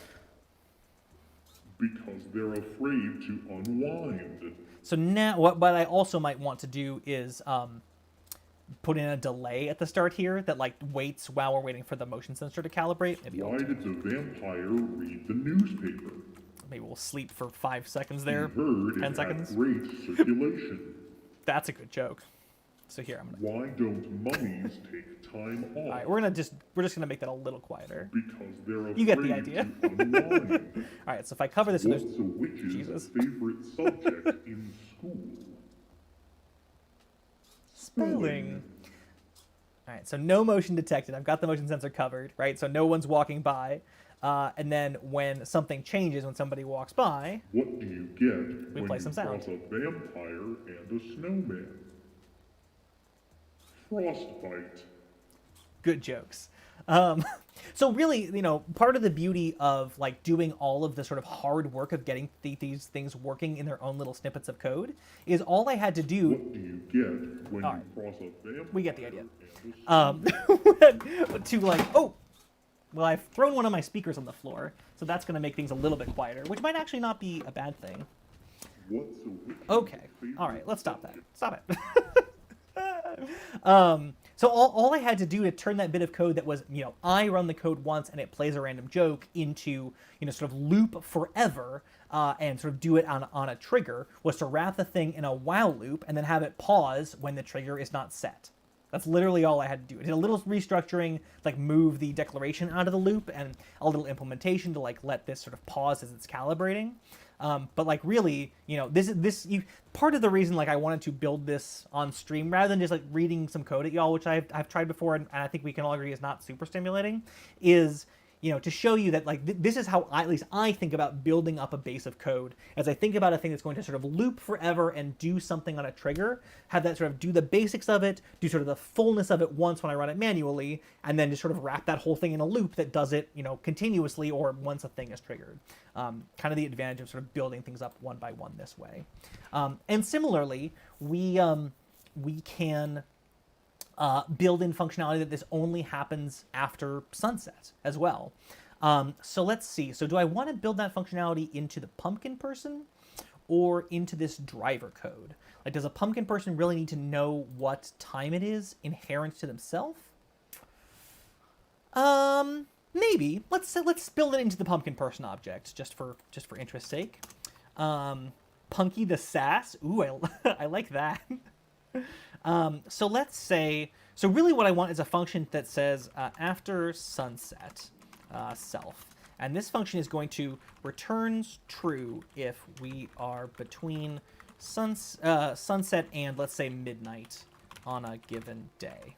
Because they're afraid to unwind. So now, what I also might want to do is put in a delay at the start here that waits while we're waiting for the motion sensor to calibrate. Maybe Why did the vampire read the newspaper? Maybe we'll sleep for 5 seconds there. He heard 10 seconds. Great circulation. That's a good joke. So here Why don't mummies take time off? All right, we're just gonna make that a little quieter. Because they're afraid You get the idea. to unwind. All right, so if I cover this, What's a witch's favorite subject in school? Spelling. All right, so no motion detected. I've got the motion sensor covered, right? So no one's walking by. And then when something changes, when somebody walks by, what do you get we when play you some sound. cross a vampire and a snowman? Frostbite. Good jokes. So really, part of the beauty of doing all of the sort of hard work of getting these things working in their own little snippets of code is all I had to do. What do you get when you cross a vampire? We get the idea. Well, I've thrown one of my speakers on the floor, so that's going to make things a little bit quieter, which might actually not be a bad thing. Okay. All right, let's stop that. Stop it. So all I had to do to turn that bit of code that was, I run the code once and it plays a random joke into, sort of loop forever and sort of do it on a trigger was to wrap the thing in a while loop and then have it pause when the trigger is not set. That's literally all I had to do. It did a little restructuring, move the declaration out of the loop and a little implementation to let this sort of pause as it's calibrating. But really, part of the reason I wanted to build this on stream rather than just reading some code at y'all, which I've tried before and I think we can all agree is not super stimulating, is to show you that this is how at least I think about building up a base of code. As I think about a thing that's going to sort of loop forever and do something on a trigger, have that sort of do the basics of it, do sort of the fullness of it once when I run it manually, and then just sort of wrap that whole thing in a loop that does it, continuously or once a thing is triggered. Kind of the advantage of sort of building things up one by one this way. And similarly, we can build in functionality that this only happens after sunset as well. So let's see. So do I want to build that functionality into the pumpkin person or into this driver code? Does a pumpkin person really need to know what time it is inherent to themselves? Maybe. Let's build it into the pumpkin person object just for interest's sake. Punky the Sass. Ooh, I like that. So let's say, so really what I want is a function that says after sunset self. And this function is going to returns true if we are between sunset and let's say midnight on a given day.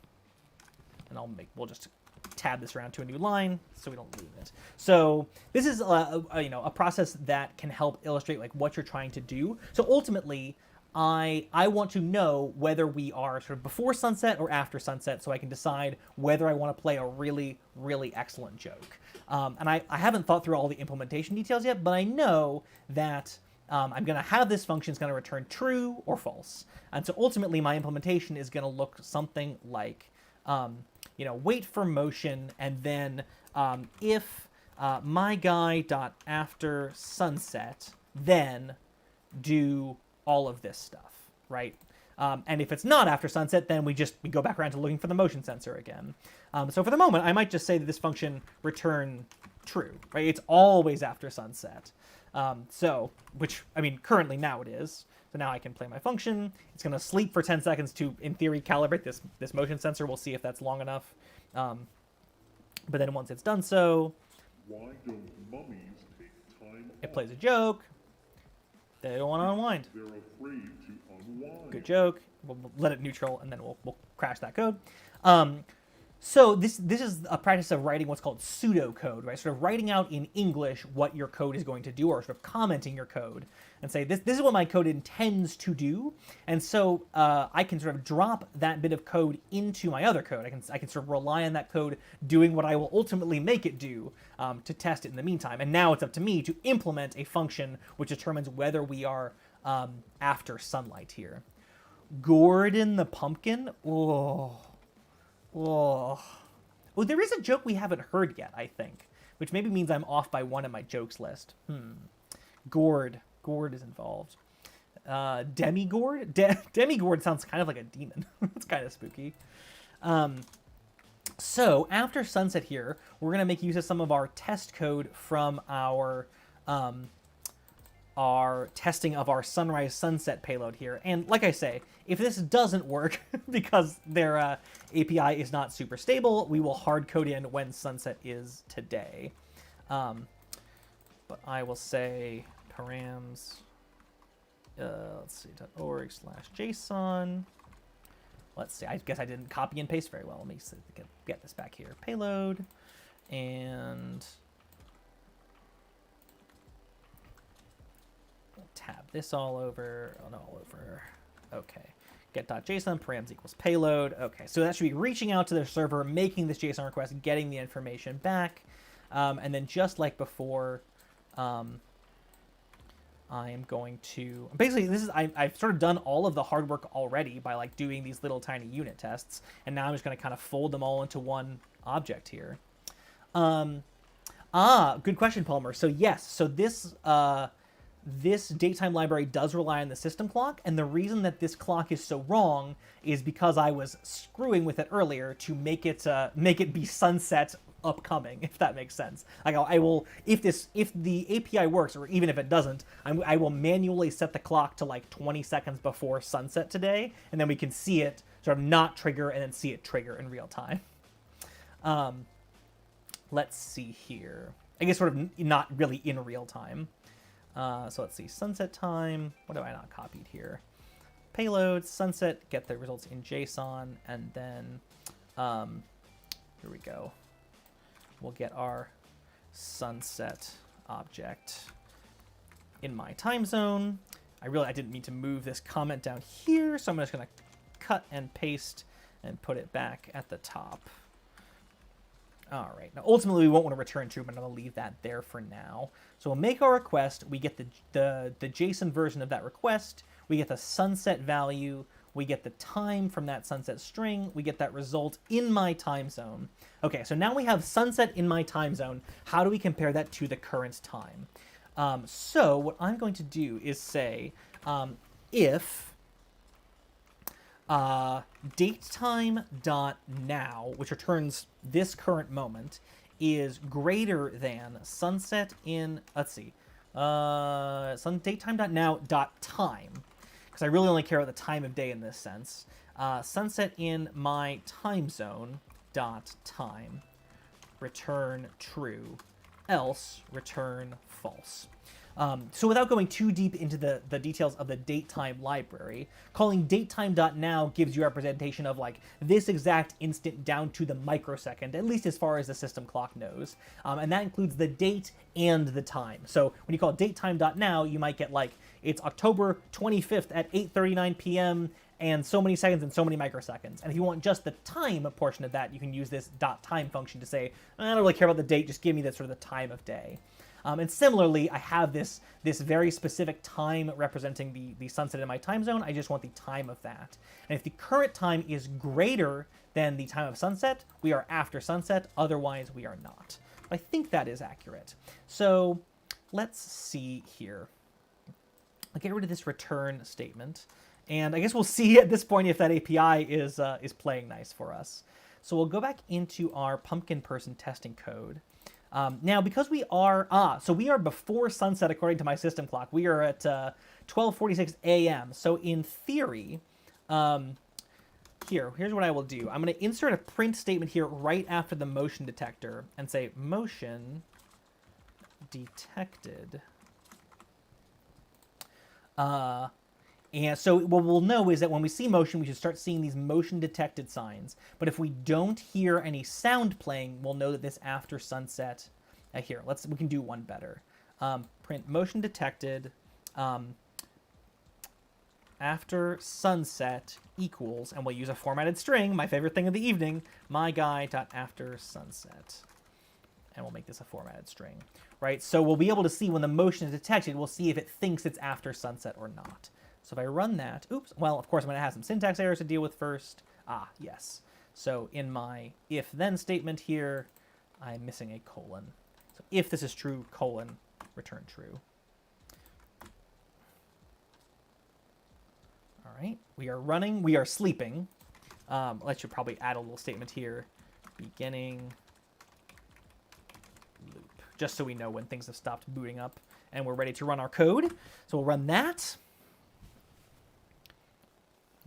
And we'll just tab this around to a new line so we don't lose it. So this is a process that can help illustrate like what you're trying to do. So ultimately, I want to know whether we are sort of before sunset or after sunset, so I can decide whether I want to play a really, really excellent joke. And I haven't thought through all the implementation details yet, but I know that I'm going to have this function is going to return true or false. And so ultimately, my implementation is going to look something like, wait for motion, and then if my guy dot after sunset, then do all of this stuff, right? And if it's not after sunset, then we go back around to looking for the motion sensor again. So for the moment, I might just say that this function return true, right? It's always after sunset. Which, I mean, currently now it is. So now I can play my function. It's going to sleep for 10 seconds to, in theory, calibrate this motion sensor. We'll see if that's long enough. But then once it's done so, why don't mummies take time it off? plays a joke. They don't want to unwind. They're afraid to unwind. Good joke. We'll we'll let it neutral, and then we'll crash that code. So this is a practice of writing what's called pseudocode, right? Sort of writing out in English what your code is going to do, or sort of commenting your code and say, this is what my code intends to do. And so I can sort of drop that bit of code into my other code. I can sort of rely on that code doing what I will ultimately make it do to test it in the meantime. And now it's up to me to implement a function which determines whether we are after sunlight here. Gordon the pumpkin? Oh, there is a joke we haven't heard yet, I think, which maybe means I'm off by one in my jokes list. Gord is involved. Demigord? Demigord sounds kind of like a demon. It's kind of spooky. So after sunset here, we're going to make use of some of our test code from our testing of our sunrise sunset payload here. And like I say, if this doesn't work because their API is not super stable, we will hard code in when sunset is today. But I will say params, let's see, .org/JSON. Let's see, I guess I didn't copy and paste very well. Let me see, get this back here. Payload, and tab this all over. Oh, no, all over. Okay. Get.json, params equals payload. Okay, so that should be reaching out to their server, making this JSON request, getting the information back. And then just like before, I am going to... Basically, I've sort of done all of the hard work already by like doing these little tiny unit tests. And now I'm just going to kind of fold them all into one object here. Good question, Palmer. So yes, so this datetime library does rely on the system clock, and the reason that this clock is so wrong is because I was screwing with it earlier to make it be sunset upcoming, if that makes sense. Like I will, if the API works, or even if it doesn't, I will manually set the clock to like 20 seconds before sunset today, and then we can see it sort of not trigger and then see it trigger in real time. Let's see here. I guess sort of not really in real time. So let's see, sunset time, what have I not copied here? Payload, sunset, get the results in JSON, and then, here we go. We'll get our sunset object in my time zone. I didn't mean to move this comment down here, so I'm just gonna cut and paste and put it back at the top. All right, now ultimately we won't want to return true, but I'm going to leave that there for now. So we'll make our request, we get the JSON version of that request, we get the sunset value, we get the time from that sunset string, we get that result in my time zone. Okay, so now we have sunset in my time zone. How do we compare that to the current time? So what I'm going to do is say if datetime.now, which returns this current moment, is greater than sunset in, let's see, datetime.now.time, because I really only care about the time of day in this sense. Sunset in my time zone dot time, return true, else return false. So without going too deep into the details of the datetime library, calling datetime.now gives you a representation of like this exact instant down to the microsecond, at least as far as the system clock knows. And that includes the date and the time. So when you call datetime.now, you might get like, it's October 25th at 8:39 p.m. and so many seconds and so many microseconds. And if you want just the time portion of that, you can use this .time function to say, I don't really care about the date, just give me the sort of the time of day. And similarly, I have this very specific time representing the sunset in my time zone. I just want the time of that. And if the current time is greater than the time of sunset, we are after sunset. Otherwise, we are not. But I think that is accurate. So let's see here. I'll get rid of this return statement. And I guess we'll see at this point if that API is playing nice for us. So we'll go back into our pumpkin person testing code. Now, because we are, so we are before sunset according to my system clock. We are at 12:46 a.m. So in theory, here's what I will do. I'm going to insert a print statement here right after the motion detector and say motion detected. And so what we'll know is that when we see motion, we should start seeing these motion detected signs. But if we don't hear any sound playing, we'll know that this after sunset. Here, we can do one better. Print motion detected after sunset equals, and we'll use a formatted string, my favorite thing of the evening, my guy.after sunset. And we'll make this a formatted string, right? So we'll be able to see when the motion is detected, we'll see if it thinks it's after sunset or not. So if I run that, oops, well, of course, I'm going to have some syntax errors to deal with first. Yes. So in my if-then statement here, I'm missing a colon. So if this is true, colon, return true. All right, we are running, we are sleeping. I should probably add a little statement here. Beginning loop, just so we know when things have stopped booting up and we're ready to run our code. So we'll run that.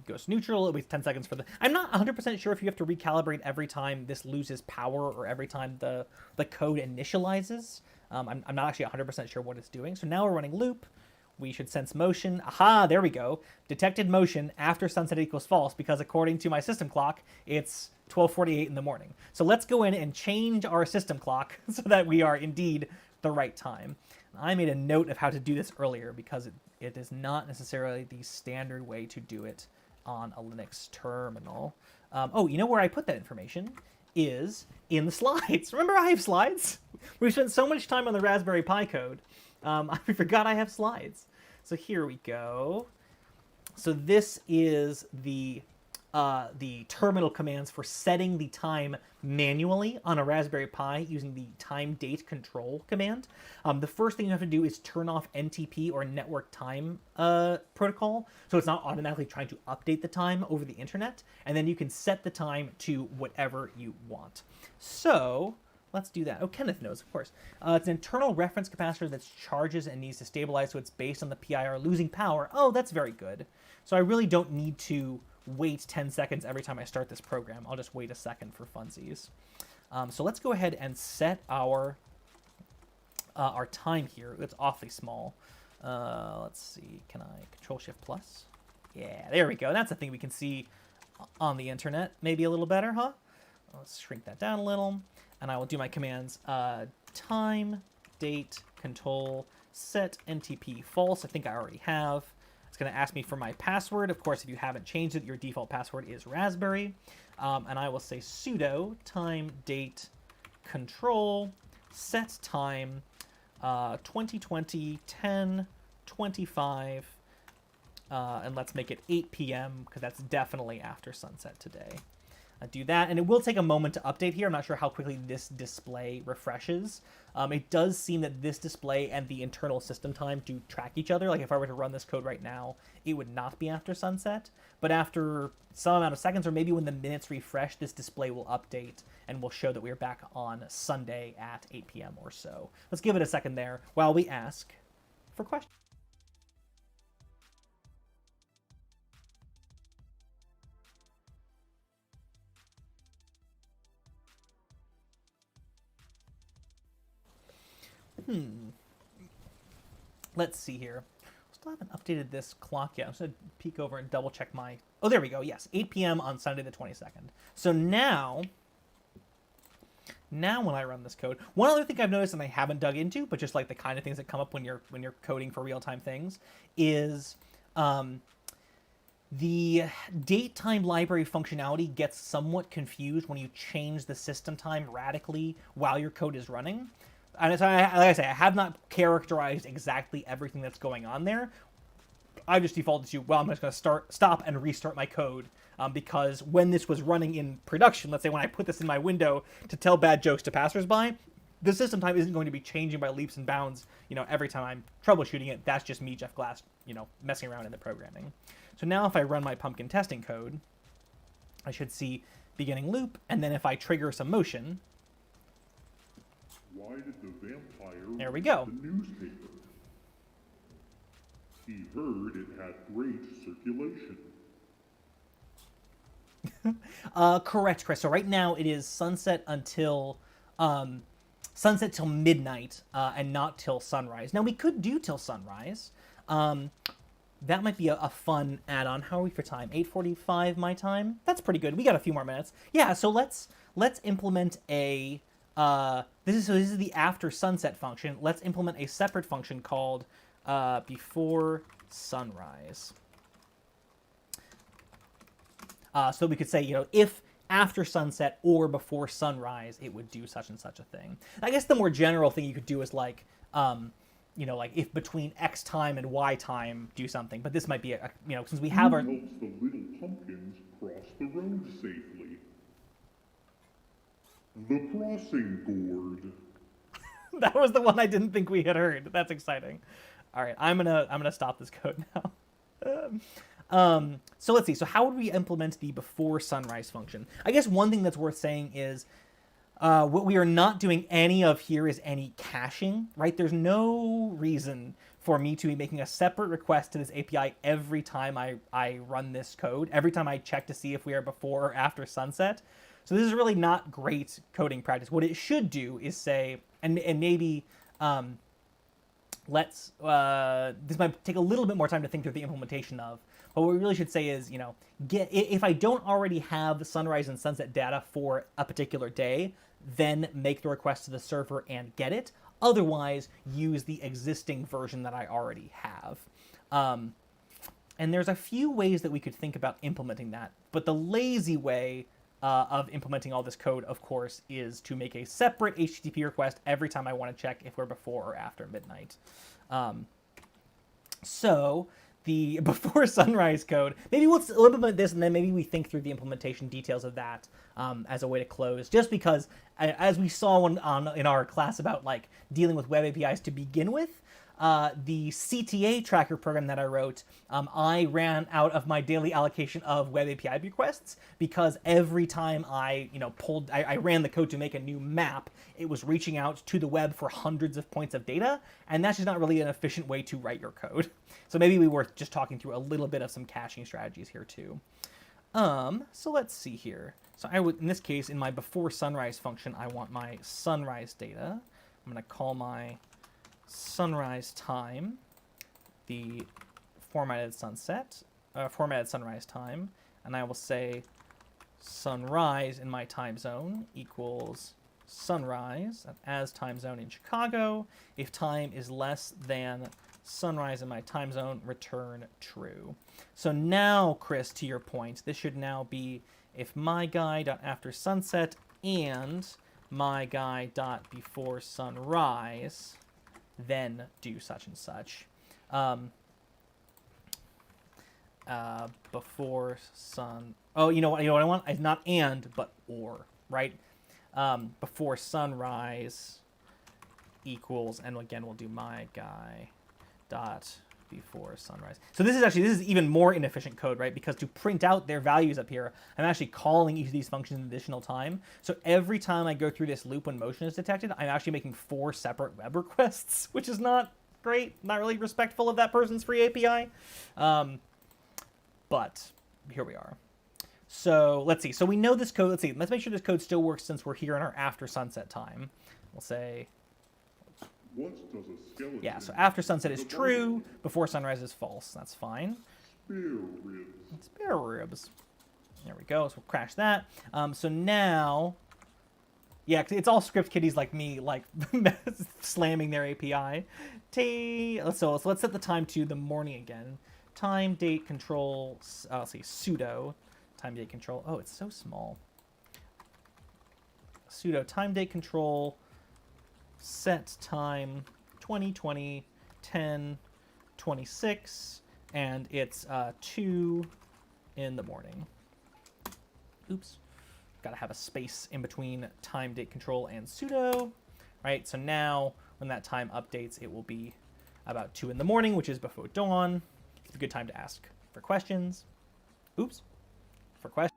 Goes neutral. It waits 10 seconds for the... I'm not 100% sure if you have to recalibrate every time this loses power or every time the code initializes. I'm not actually 100% sure what it's doing. So now we're running loop. We should sense motion. Aha, there we go. Detected motion after sunset equals false because according to my system clock, it's 12:48 in the morning. So let's go in and change our system clock so that we are indeed the right time. I made a note of how to do this earlier because it is not necessarily the standard way to do it on a Linux terminal. Oh, you know where I put that information is in the slides. Remember I have slides? We've spent so much time on the Raspberry Pi code. I forgot I have slides. So here we go. So this is the terminal commands for setting the time manually on a Raspberry Pi using the time date control command. The first thing you have to do is turn off NTP or network time protocol, so it's not automatically trying to update the time over the internet, and then you can set the time to whatever you want. So let's do that. Oh, Kenneth knows, of course. It's an internal reference capacitor that charges and needs to stabilize, so it's based on the PIR losing power. Oh, that's very good. So I really don't need to wait 10 seconds every time I start this program. I'll just wait a second for funsies. So let's go ahead and set our time here. It's awfully small. Let's see. Can I Control-Shift+? Yeah, there we go. That's a thing we can see on the internet. Maybe a little better, huh? Let's shrink that down a little. And I will do my commands. Time, date, control, set NTP false. I think I already have. It's going to ask me for my password. Of course, if you haven't changed it, your default password is Raspberry. And I will say sudo time date control set time 2020 10:25 and let's make it 8 p.m. because that's definitely after sunset today. Do that, and it will take a moment to update here. I'm not sure how quickly this display refreshes. It does seem that this display and the internal system time do track each other. Like if I were to run this code right now, it would not be after sunset, but after some amount of seconds, or maybe when the minutes refresh, this display will update and will show that we are back on Sunday at 8 p.m. or so. Let's give it a second there while we ask for questions. let's see here. Still haven't updated this clock yet. I'm just going to peek over and double check my... Oh, there we go. Yes, 8 p.m. on Sunday the 22nd. So now when I run this code, one other thing I've noticed and I haven't dug into, but just like the kind of things that come up when you're coding for real-time things, is the date time library functionality gets somewhat confused when you change the system time radically while your code is running. And so like I say, I have not characterized exactly everything that's going on there. I just defaulted to, well, I'm just going to stop and restart my code because when this was running in production, let's say when I put this in my window to tell bad jokes to passersby, the system time isn't going to be changing by leaps and bounds, every time I'm troubleshooting it. That's just me, Jeff Glass, messing around in the programming. So now if I run my pumpkin testing code, I should see beginning loop, and then if I trigger some motion... Why did the vampire there we read go. the newspaper? He heard it had great circulation. Correct, Chris. So right now it is sunset till midnight, and not till sunrise. Now we could do till sunrise. That might be a fun add-on. How are we for time? 8:45 my time. That's pretty good. We got a few more minutes. Yeah. So let's implement a. This is the after sunset function. Let's implement a separate function called before sunrise. So we could say, if after sunset or before sunrise, it would do such and such a thing. I guess the more general thing you could do is like, like if between X time and Y time, do something. But this might be since we have our... Who helps the little pumpkins cross the road safely? The crossing gourd. That was the one I didn't think we had heard. That's exciting. All right, I'm gonna stop this code now. So let's see. So how would we implement the before sunrise function? I guess one thing that's worth saying is what we are not doing any of here is any caching, right? There's no reason for me to be making a separate request to this API every time I run this code, every time I check to see if we are before or after sunset. So this is really not great coding practice. What it should do is say, and maybe this might take a little bit more time to think through the implementation of, but what we really should say is, if I don't already have sunrise and sunset data for a particular day, then make the request to the server and get it. Otherwise, use the existing version that I already have. And there's a few ways that we could think about implementing that, but the lazy way of implementing all this code, of course, is to make a separate HTTP request every time I want to check if we're before or after midnight. So the before sunrise code, maybe we'll implement this and then maybe we think through the implementation details of that as a way to close, just because as we saw in our class about like dealing with web APIs to begin with, the CTA tracker program that I wrote, I ran out of my daily allocation of web API requests because every time I ran the code to make a new map, it was reaching out to the web for hundreds of points of data, and that's just not really an efficient way to write your code. So maybe we were just talking through a little bit of some caching strategies here too. So let's see here. So I would, in this case, in my before sunrise function, I want my sunrise data. I'm going to call my sunrise time the formatted sunrise time, and I will say sunrise in my time zone equals sunrise as time zone in Chicago. If time is less than sunrise in my time zone, return true. So now, Chris, to your point, this should now be if my guy.after sunset and my guy.before sunrise, then do such and such. Before sun... Oh, you know what I want? It's not and, but or, right? Before sunrise equals, and again, we'll do my guy dot before sunrise. So this is even more inefficient code, right? Because to print out their values up here, I'm actually calling each of these functions an additional time. So every time I go through this loop when motion is detected, I'm actually making 4 separate web requests, which is not great, not really respectful of that person's free API. But here we are. So let's see. So we know this code. Let's see. Let's make sure this code still works since we're here in our after sunset time. We'll say What does a skeleton? Yeah, so after sunset is true, before sunrise is false. That's fine. Spare ribs. Spare ribs. There we go. So we'll crash that. So now, yeah, 'cause it's all script kiddies like me, like slamming their API. So let's set the time to the morning again. Time, date, control. Let's see, sudo time, date, control. Oh, it's so small. Sudo time, date, control. Set time 2020 10 26, and it's 2 in the morning. Oops, gotta have a space in between time, date, control, and sudo. Right, so now when that time updates, it will be about 2 in the morning, which is before dawn. It's a good time to ask for questions. Oops, for questions.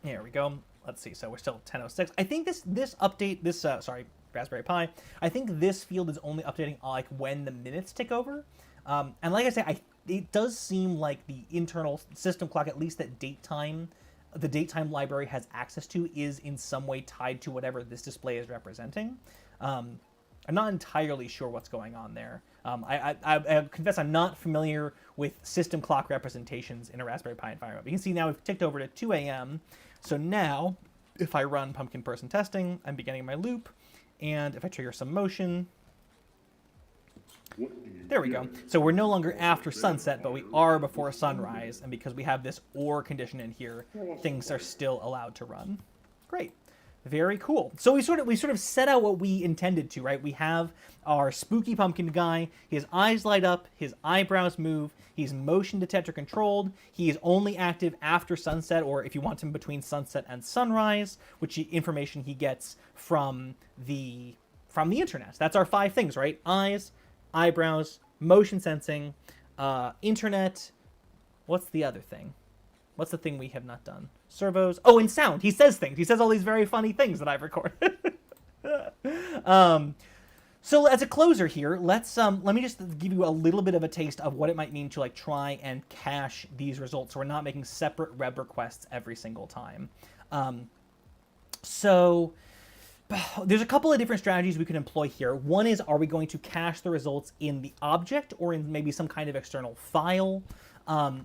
There we go. Let's see. So we're still 10:06. I think this update, sorry, Raspberry Pi. I think this field is only updating like when the minutes tick over. And like I say, it does seem like the internal system clock, at least that the datetime library has access to, is in some way tied to whatever this display is representing. I'm not entirely sure what's going on there. I confess I'm not familiar with system clock representations in a Raspberry Pi environment. But you can see now we've ticked over to 2 a.m. So now, if I run pumpkin person testing, I'm beginning my loop. And if I trigger some motion, there we go. So we're no longer after sunset, but we are before sunrise. And because we have this or condition in here, things are still allowed to run. Great. Very cool. So we sort of set out what we intended to, right? We have our spooky pumpkin guy. His eyes light up. His eyebrows move. He's motion detector controlled. He is only active after sunset, or if you want him between sunset and sunrise, which information he gets from the internet. That's our 5 things, right? Eyes, eyebrows, motion sensing, internet. What's the other thing? What's the thing we have not done? Servos. Oh, and sound. He says things. He says all these very funny things that I've recorded. So as a closer here, let me just give you a little bit of a taste of what it might mean to like try and cache these results, so we're not making separate web requests every single time. So there's a couple of different strategies we could employ here. One is, are we going to cache the results in the object or in maybe some kind of external file?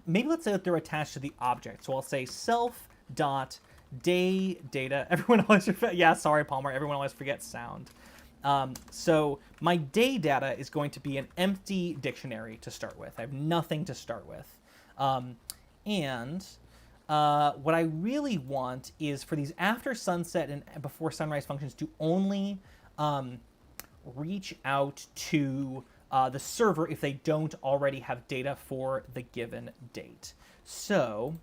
Maybe let's say that they're attached to the object. So I'll say self.day data. Everyone always forgets. Yeah, sorry, Palmer. Everyone always forgets sound. So my day data is going to be an empty dictionary to start with. I have nothing to start with. What I really want is for these after sunset and before sunrise functions to only reach out to the server if they don't already have data for the given date. So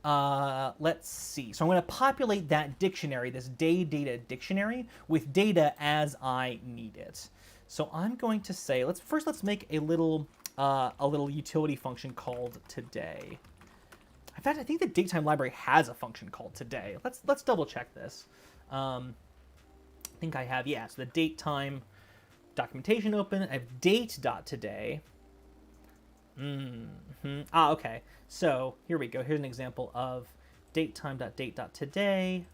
let's see. So I'm going to populate that dictionary, this day data dictionary, with data as I need it. So I'm going to say, let's make a little utility function called today. In fact, I think the datetime library has a function called today. Let's double check this. I think I have, yeah. So the datetime documentation open. I have date.today. Okay. So here we go. Here's an example of datetime.date.today.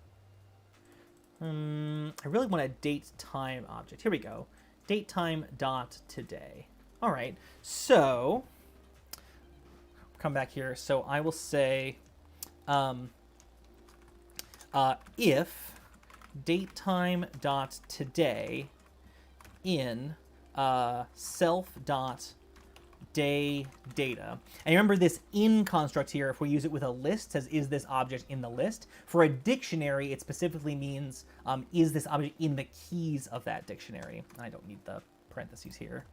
I really want a datetime object. Here we go. Datetime.today. All right. So come back here. So I will say if datetime.today in self.day data. And remember this in construct here, if we use it with a list, says is this object in the list. For a dictionary, it specifically means is this object in the keys of that dictionary. I don't need the parentheses here.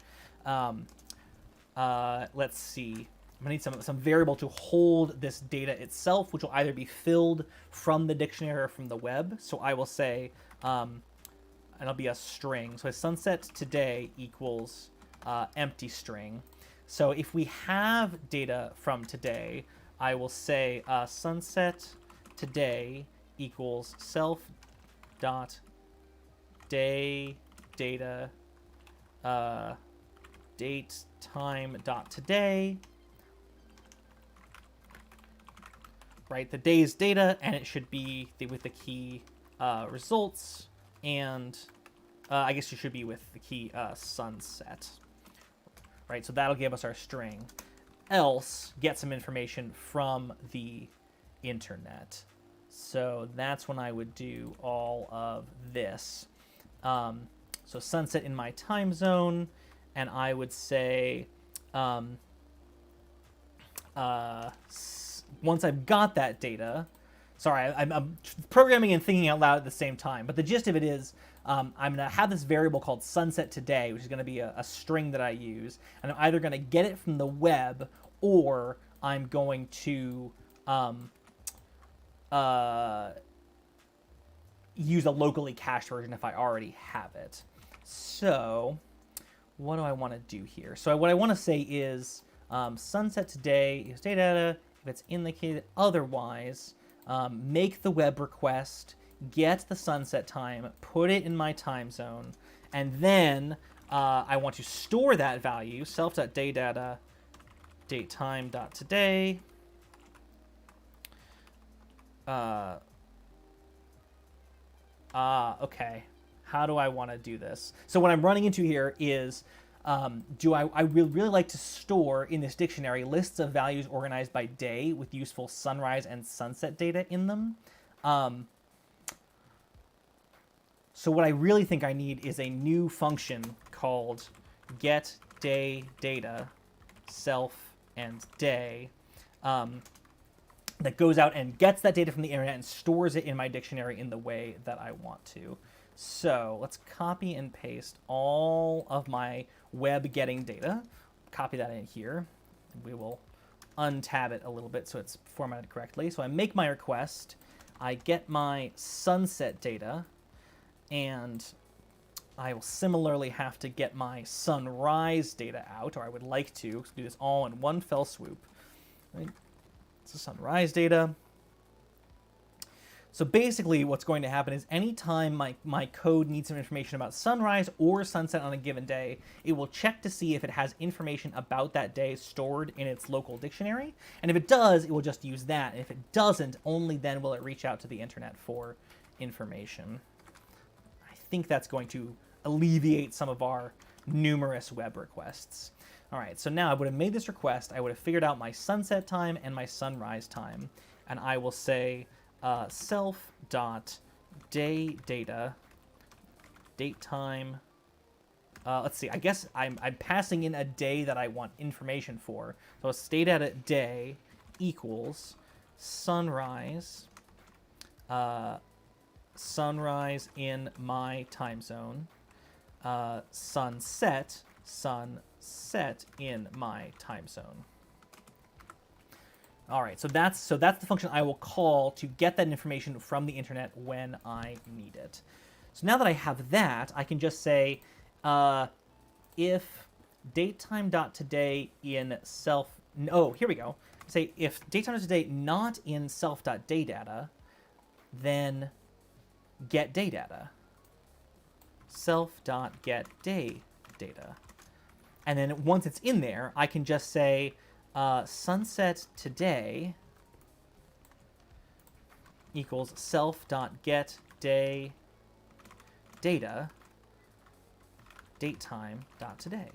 Let's see. I'm gonna need some variable to hold this data itself, which will either be filled from the dictionary or from the web. So I will say, and it'll be a string. So sunset today equals empty string. So if we have data from today, I will say sunset today equals self dot day data date time dot today right? The day's data, and it should be with the key results, and I guess it should be with the key sunset, right? So that'll give us our string. Else, get some information from the internet. So that's when I would do all of this. So sunset in my time zone, and I would say, once I've got that data, sorry, I'm programming and thinking out loud at the same time, but the gist of it is, I'm going to have this variable called sunset today, which is going to be a string that I use, and I'm either going to get it from the web, or I'm going to use a locally cached version if I already have it. So what do I want to do here? So what I want to say is sunset today is data. If it's indicated otherwise, make the web request, get the sunset time, put it in my time zone, and then I want to store that value, self.daydata, datetime.today. Okay. How do I want to do this? So what I'm running into here is, I would really like to store in this dictionary lists of values organized by day with useful sunrise and sunset data in them. So what I really think I need is a new function called get day data, self and day, that goes out and gets that data from the internet and stores it in my dictionary in the way that I want to. So let's copy and paste all of my web getting data. Copy that in here. We will untab it a little bit so it's formatted correctly. So I make my request. I get my sunset data, and I will similarly have to get my sunrise data out, or I would like to do this all in one fell swoop. Right? It's the sunrise data. So basically what's going to happen is anytime my code needs some information about sunrise or sunset on a given day, it will check to see if it has information about that day stored in its local dictionary. And if it does, it will just use that. And if it doesn't, only then will it reach out to the internet for information. I think that's going to alleviate some of our numerous web requests. All right, so now I would have made this request. I would have figured out my sunset time and my sunrise time. And I will say, self.daydata, date time. Let's see, I guess I'm passing in a day that I want information for. So state at a day equals sunrise, sunrise in my time zone, sunset in my time zone. All right, so that's the function I will call to get that information from the internet when I need it. So now that I have that, I can just say if datetime.today in self. Oh, here we go. Say if datetime.today not in self.daydata, then get daydata. Self.getDaydata. And then once it's in there, I can just say sunset today equals self.getDaydata, datetime.today.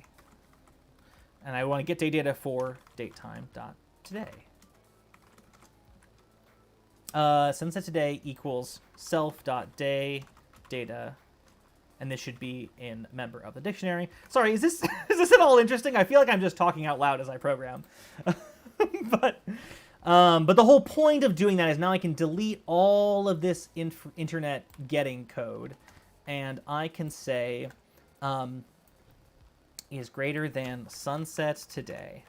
And I want to get day data for datetime.today. Sunset today equals self.daydata, and this should be in member of the dictionary. Sorry, is this at all interesting? I feel like I'm just talking out loud as I program. But the whole point of doing that is now I can delete all of this internet getting code, and I can say is greater than sunset today.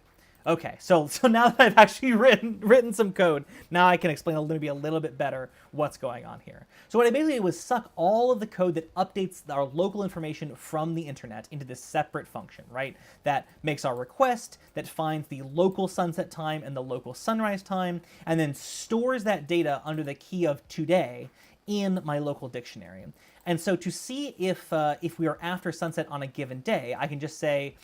Okay, so now that I've actually written some code, now I can explain maybe a little bit better what's going on here. So what I basically did was suck all of the code that updates our local information from the internet into this separate function, right? That makes our request, that finds the local sunset time and the local sunrise time, and then stores that data under the key of today in my local dictionary. And so to see if we are after sunset on a given day, I can just say,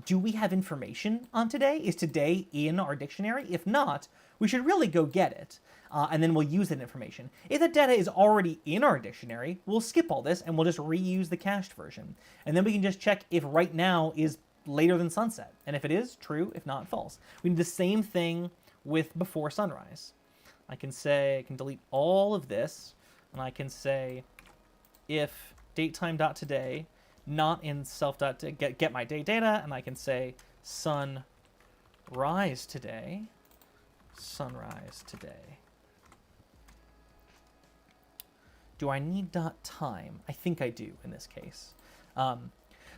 do we have information on today? Is today in our dictionary? If not, we should really go get it. And then we'll use that information. If that data is already in our dictionary, we'll skip all this and we'll just reuse the cached version. And then we can just check if right now is later than sunset. And if it is, true. If not, false. We do the same thing with before sunrise. I can delete all of this, and I can say if datetime.today not in get my day data, and I can say sunrise today. Do I need .time? I think I do in this case.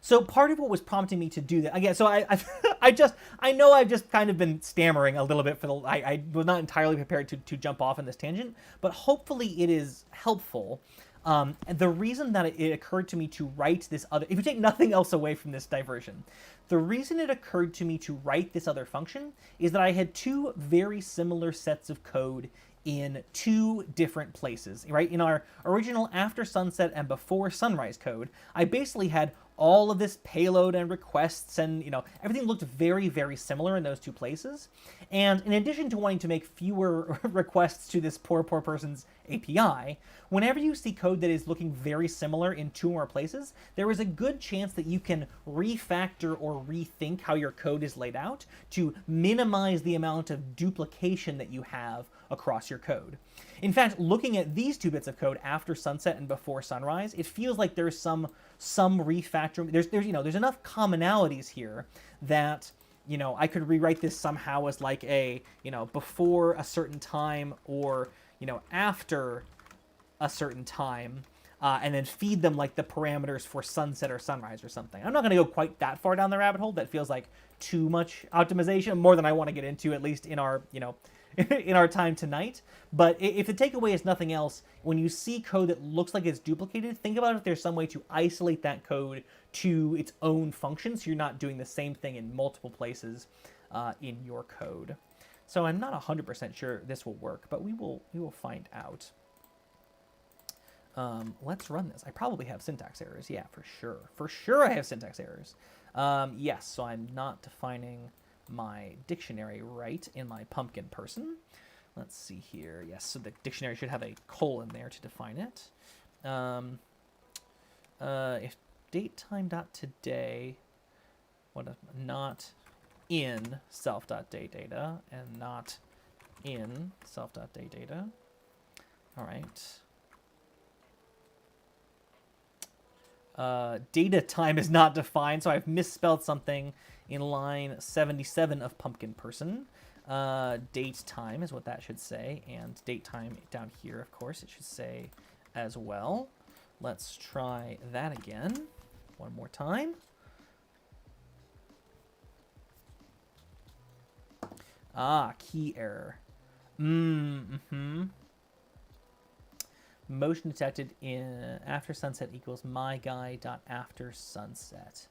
So part of what was prompting me to do that, again, so I know I've just kind of been stammering a little bit I was not entirely prepared to jump off on this tangent, but hopefully it is helpful. And the reason that it occurred to me to write this other, if you take nothing else away from this diversion, the reason it occurred to me to write this other function is that I had two very similar sets of code in two different places, right? In our original after sunset and before sunrise code, I basically had all of this payload and requests and, everything looked very, very similar in those two places. And in addition to wanting to make fewer requests to this poor person's API, whenever you see code that is looking very similar in two more places, there is a good chance that you can refactor or rethink how your code is laid out to minimize the amount of duplication that you have across your code. In fact, looking at these two bits of code after sunset and before sunrise, it feels like there's some refactoring. There's enough commonalities here that I could rewrite this somehow as like a before a certain time or after a certain time, and then feed them like the parameters for sunset or sunrise or something. I'm not going to go quite that far down the rabbit hole. That feels like too much optimization, more than I want to get into, at least in our in our time tonight. But if the takeaway is nothing else, when you see code that looks like it's duplicated, think about if there's some way to isolate that code to its own function so you're not doing the same thing in multiple places in your code. So I'm not 100% sure this will work, but we will find out. Let's run this. I probably have syntax errors. Yeah, for sure. For sure I have syntax errors. Yes, so I'm not defining my dictionary right in my pumpkin person. Let's see here. Yes, so the dictionary should have a colon there to define it. If datetime.today, not in self.daydata and not in self.daydata. All right. Data time is not defined, so I've misspelled something in line 77 of pumpkin person. Date time is what that should say, and date time down here, of course, it should say as well. Let's try that again one more time. Key error. Motion detected in after sunset equals my guy dot after sunset.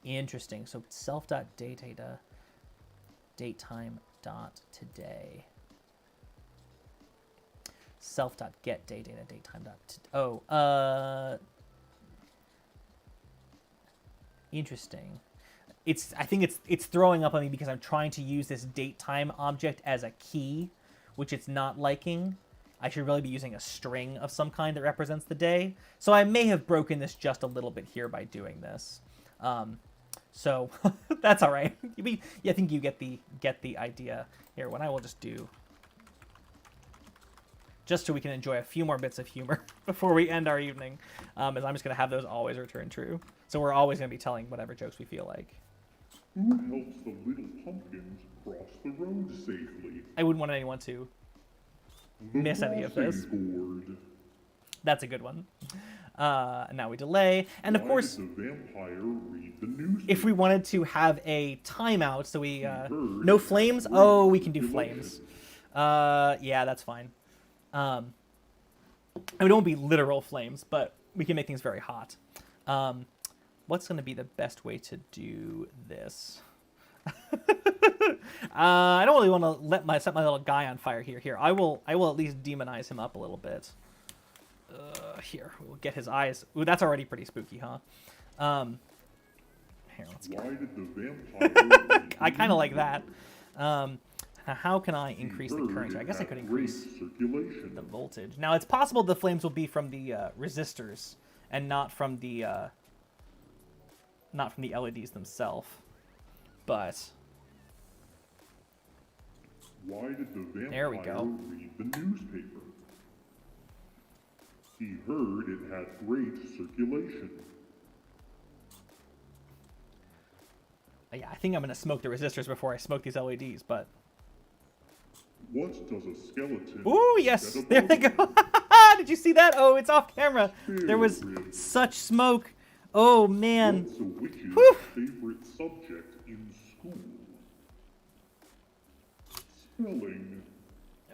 Interesting. So self.daydata datetime dot today. Self.get daydata datetime dot interesting. I think it's throwing up on me because I'm trying to use this datetime object as a key, which it's not liking. I should really be using a string of some kind that represents the day. So I may have broken this just a little bit here by doing this. So that's all right. I think you get the idea here. What I will just do, just so we can enjoy a few more bits of humor before we end our evening, is I'm just going to have those always return true. So we're always going to be telling whatever jokes we feel like. Who helps the little pumpkins cross the road safely? I wouldn't want anyone to miss any of this. Board. That's a good one. Now we delay, and of course, did the vampire read the newspaper? If we wanted to have a timeout, so we no flames. Oh, we can do flames. Yeah, that's fine. I mean, it won't be literal flames, but we can make things very hot. What's going to be the best way to do this? I don't really want to set my little guy on fire here. Here, I will at least demonize him up a little bit. Here, we'll get his eyes. Ooh, that's already pretty spooky, huh? Here, let's get. Why did the vampire I kind of like that. Now, how can I increase the current? I guess I could increase circulation. the voltage. Now, it's possible the flames will be from the resistors and not from the LEDs themselves. But why did the vampire there we go. read the newspaper? He heard it had great circulation. Yeah, I think I'm going to smoke the resistors before I smoke these LEDs, but... What does a skeleton... Ooh, yes! There they go! Did you see that? Oh, it's off camera. There was such smoke. Oh, man. What's a witch's Whew. favorite subject in school? Spelling.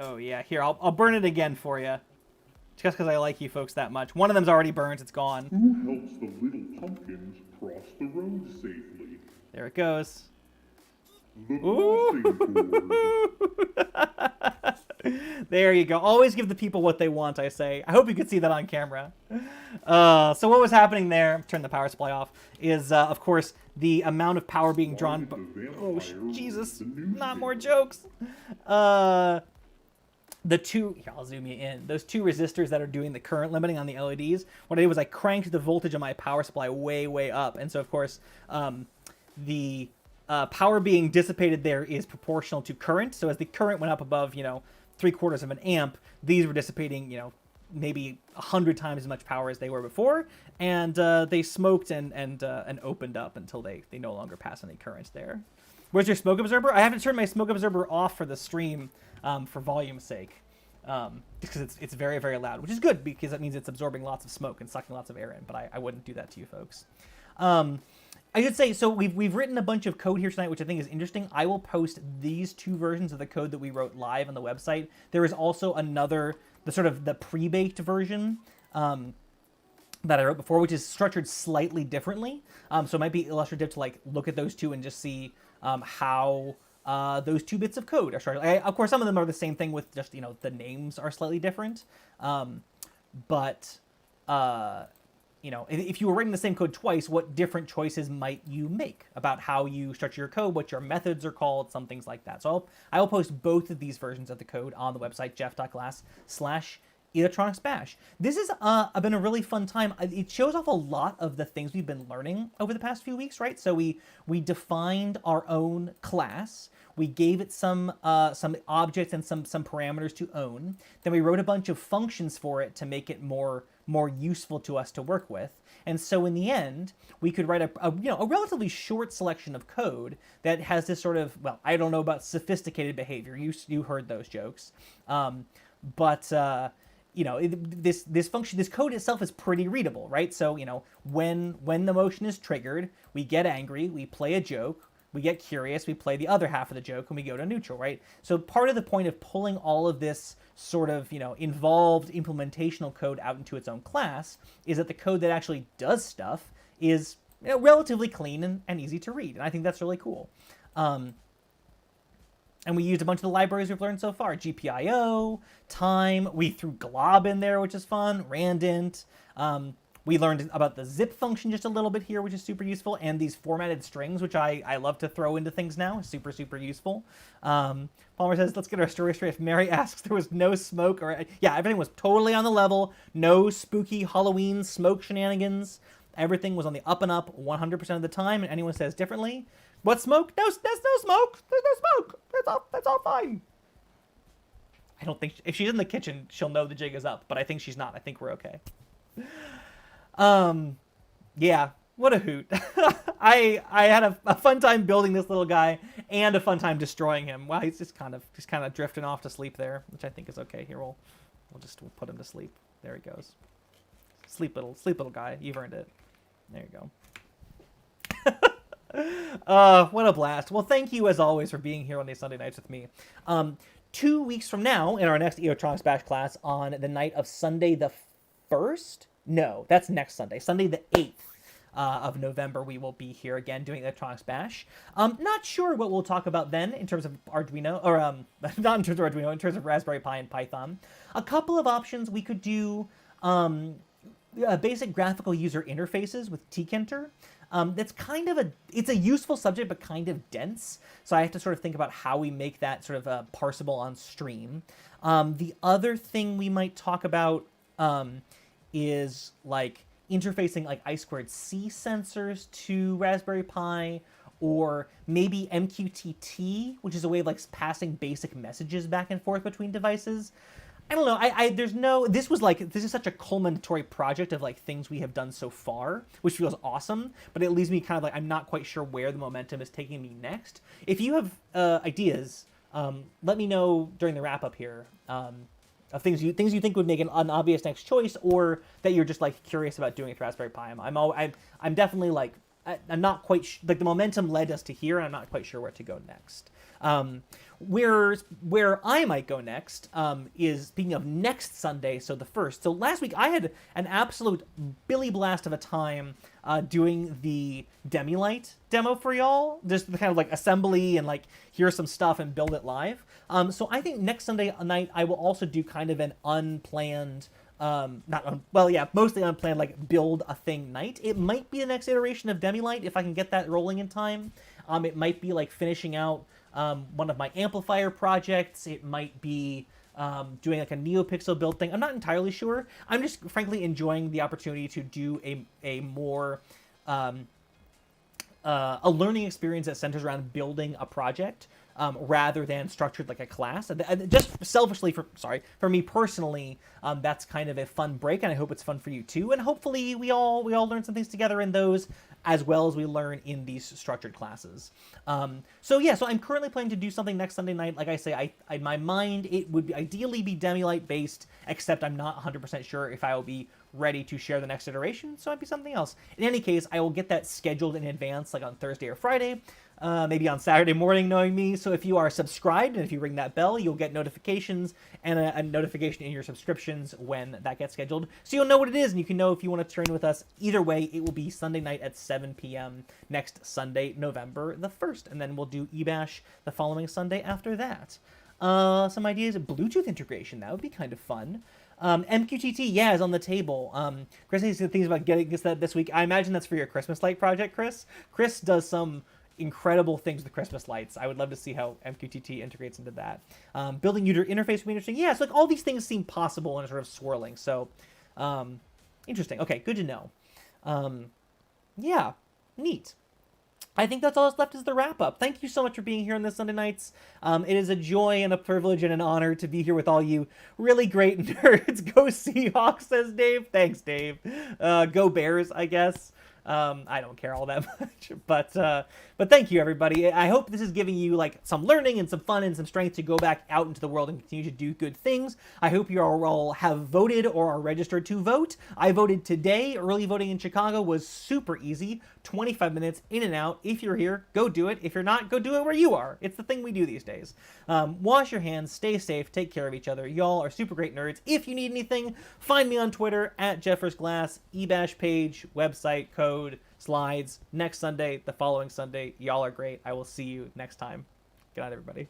Oh, yeah. Here, I'll burn it again for you. Just because I like you folks that much. One of them's already burned. It's gone. Who helps the little pumpkins cross the road safely? There it goes. The crossing board. There you go. Always give the people what they want, I say. I hope you could see that on camera. So what was happening there, turn the power supply off, is, of course, the amount of power being drawn... Oh, Jesus. Not more jokes. The two... Here, I'll zoom you in. Those two resistors that are doing the current limiting on the LEDs, what I did was I cranked the voltage on my power supply way, way up. And so, of course, the power being dissipated there is proportional to current. So as the current went up above, 3/4 of an amp, these were dissipating, maybe 100 times as much power as they were before, and they smoked and opened up until they no longer pass any current there. Where's your smoke absorber? I haven't turned my smoke absorber off for the stream for volume's sake, because it's very, very loud, which is good because that means it's absorbing lots of smoke and sucking lots of air in, but I wouldn't do that to you folks. I should say, so we've written a bunch of code here tonight, which I think is interesting. I will post these two versions of the code that we wrote live on the website. There is also another, the pre-baked version that I wrote before, which is structured slightly differently. So it might be illustrative to look at those two and just see how those two bits of code are structured. Of course, some of them are the same thing with just, the names are slightly different. If you were writing the same code twice, what different choices might you make about how you structure your code, what your methods are called, some things like that. So I will post both of these versions of the code on the website, jeff.glass/electronicsbash. This has been a really fun time. It shows off a lot of the things we've been learning over the past few weeks, right? So we defined our own class. We gave it some objects and some parameters to own. Then we wrote a bunch of functions for it to make it more useful to us to work with. And so in the end, we could write a relatively short selection of code that has this sort of, well, I don't know about sophisticated behavior. You heard those jokes. This function, this code itself is pretty readable, right? So, when the motion is triggered, we get angry, we play a joke, we get curious, we play the other half of the joke, and we go to neutral, right? So part of the point of pulling all of this sort of, involved implementational code out into its own class is that the code that actually does stuff is relatively clean and easy to read. And I think that's really cool. And we used a bunch of the libraries we've learned so far. GPIO, Time, we threw glob in there, which is fun, randint. We learned about the zip function just a little bit here, which is super useful, and these formatted strings, which I love to throw into things now. Super, super useful. Palmer says, let's get our story straight. If Mary asks, there was no smoke, yeah, everything was totally on the level. No spooky Halloween smoke shenanigans. Everything was on the up and up 100% of the time, and anyone says differently, what smoke? No, there's no smoke. There's no smoke. That's all fine. I don't think, if she's in the kitchen, she'll know the jig is up, but I think she's not. I think we're okay. Yeah, what a hoot. I had a fun time building this little guy and a fun time destroying him. Well, he's just kind of drifting off to sleep there, which I think is okay. Here, we'll put him to sleep. There he goes. Sleep little guy. You've earned it. There you go. What a blast. Well, thank you as always for being here on these Sunday nights with me. 2 weeks from now, in our next Electronics Bash class on the night of Sunday the 1st, no, that's next Sunday. Sunday the 8th of November, we will be here again doing Electronics Bash. Not sure what we'll talk about then in terms of Arduino, or not in terms of Arduino, in terms of Raspberry Pi and Python. A couple of options. We could do basic graphical user interfaces with tkinter. That's kind of it's a useful subject, but kind of dense. So I have to sort of think about how we make that sort of parsable on stream. The other thing we might talk about is like interfacing like I2C sensors to Raspberry Pi, or maybe MQTT, which is a way of like passing basic messages back and forth between devices. I don't know. This is such a culminatory project of like things we have done so far, which feels awesome, but it leaves me kind of like, I'm not quite sure where the momentum is taking me next. If you have ideas, let me know during the wrap up here, of things you think would make an obvious next choice, or that you're just like curious about doing with Raspberry Pi. I'm definitely like, I'm not quite like the momentum led us to here, and I'm not quite sure where to go next. Where I might go next is, speaking of next Sunday, so the 1st. So last week I had an absolute Billy Blast of a time doing the Demilight demo for y'all. Just the kind of like assembly and like here's some stuff and build it live. So I think next Sunday night I will also do kind of an unplanned, mostly unplanned, like build a thing night. It might be the next iteration of Demilight if I can get that rolling in time. It might be like finishing out one of my amplifier projects. It might be doing like a NeoPixel build thing. I'm not entirely sure. I'm just frankly enjoying the opportunity to do a more a learning experience that centers around building a project rather than structured like a class. Just selfishly, for me personally, that's kind of a fun break, and I hope it's fun for you too. And hopefully we all learn some things together in those, as well as we learn in these structured classes. So I'm currently planning to do something next Sunday night. Like I say, in my mind, it would ideally be Demilight based, except I'm not 100% sure if I will be ready to share the next iteration, so it might be something else. In any case, I will get that scheduled in advance, like on Thursday or Friday, maybe on Saturday morning, knowing me. So if you are subscribed and if you ring that bell, you'll get notifications and a notification in your subscriptions when that gets scheduled. So you'll know what it is, and you can know if you want to turn with us. Either way, it will be Sunday night at 7 p.m. next Sunday, November the 1st. And then we'll do eBash the following Sunday after that. Some ideas of Bluetooth integration. That would be kind of fun. MQTT, is on the table. Chris has things about getting this week. I imagine that's for your Christmas light project, Chris. Chris does some incredible things with Christmas lights. I would love to see how MQTT integrates into that. Building user interface would be interesting. Yeah, so like all these things seem possible and sort of swirling. So, interesting. Okay, good to know. Neat. I think that's all that's left is the wrap-up. Thank you so much for being here on this Sunday nights. It is a joy and a privilege and an honor to be here with all you really great nerds. Go Seahawks, says Dave. Thanks, Dave. Go Bears, I guess. I don't care all that much, but thank you, everybody. I hope this is giving you like some learning and some fun and some strength to go back out into the world and continue to do good things. I hope you all have voted or are registered to vote. I voted today. Early voting in Chicago was super easy. 25 minutes in and out. If you're here, go do it. If you're not, go do it where you are. It's the thing we do these days. Wash your hands, stay safe, take care of each other. Y'all are super great nerds. If you need anything, find me on Twitter at JeffersGlass, eBash page, website, code, slides. Next Sunday, the following Sunday. Y'all are great. I will see you next time. Good night, everybody.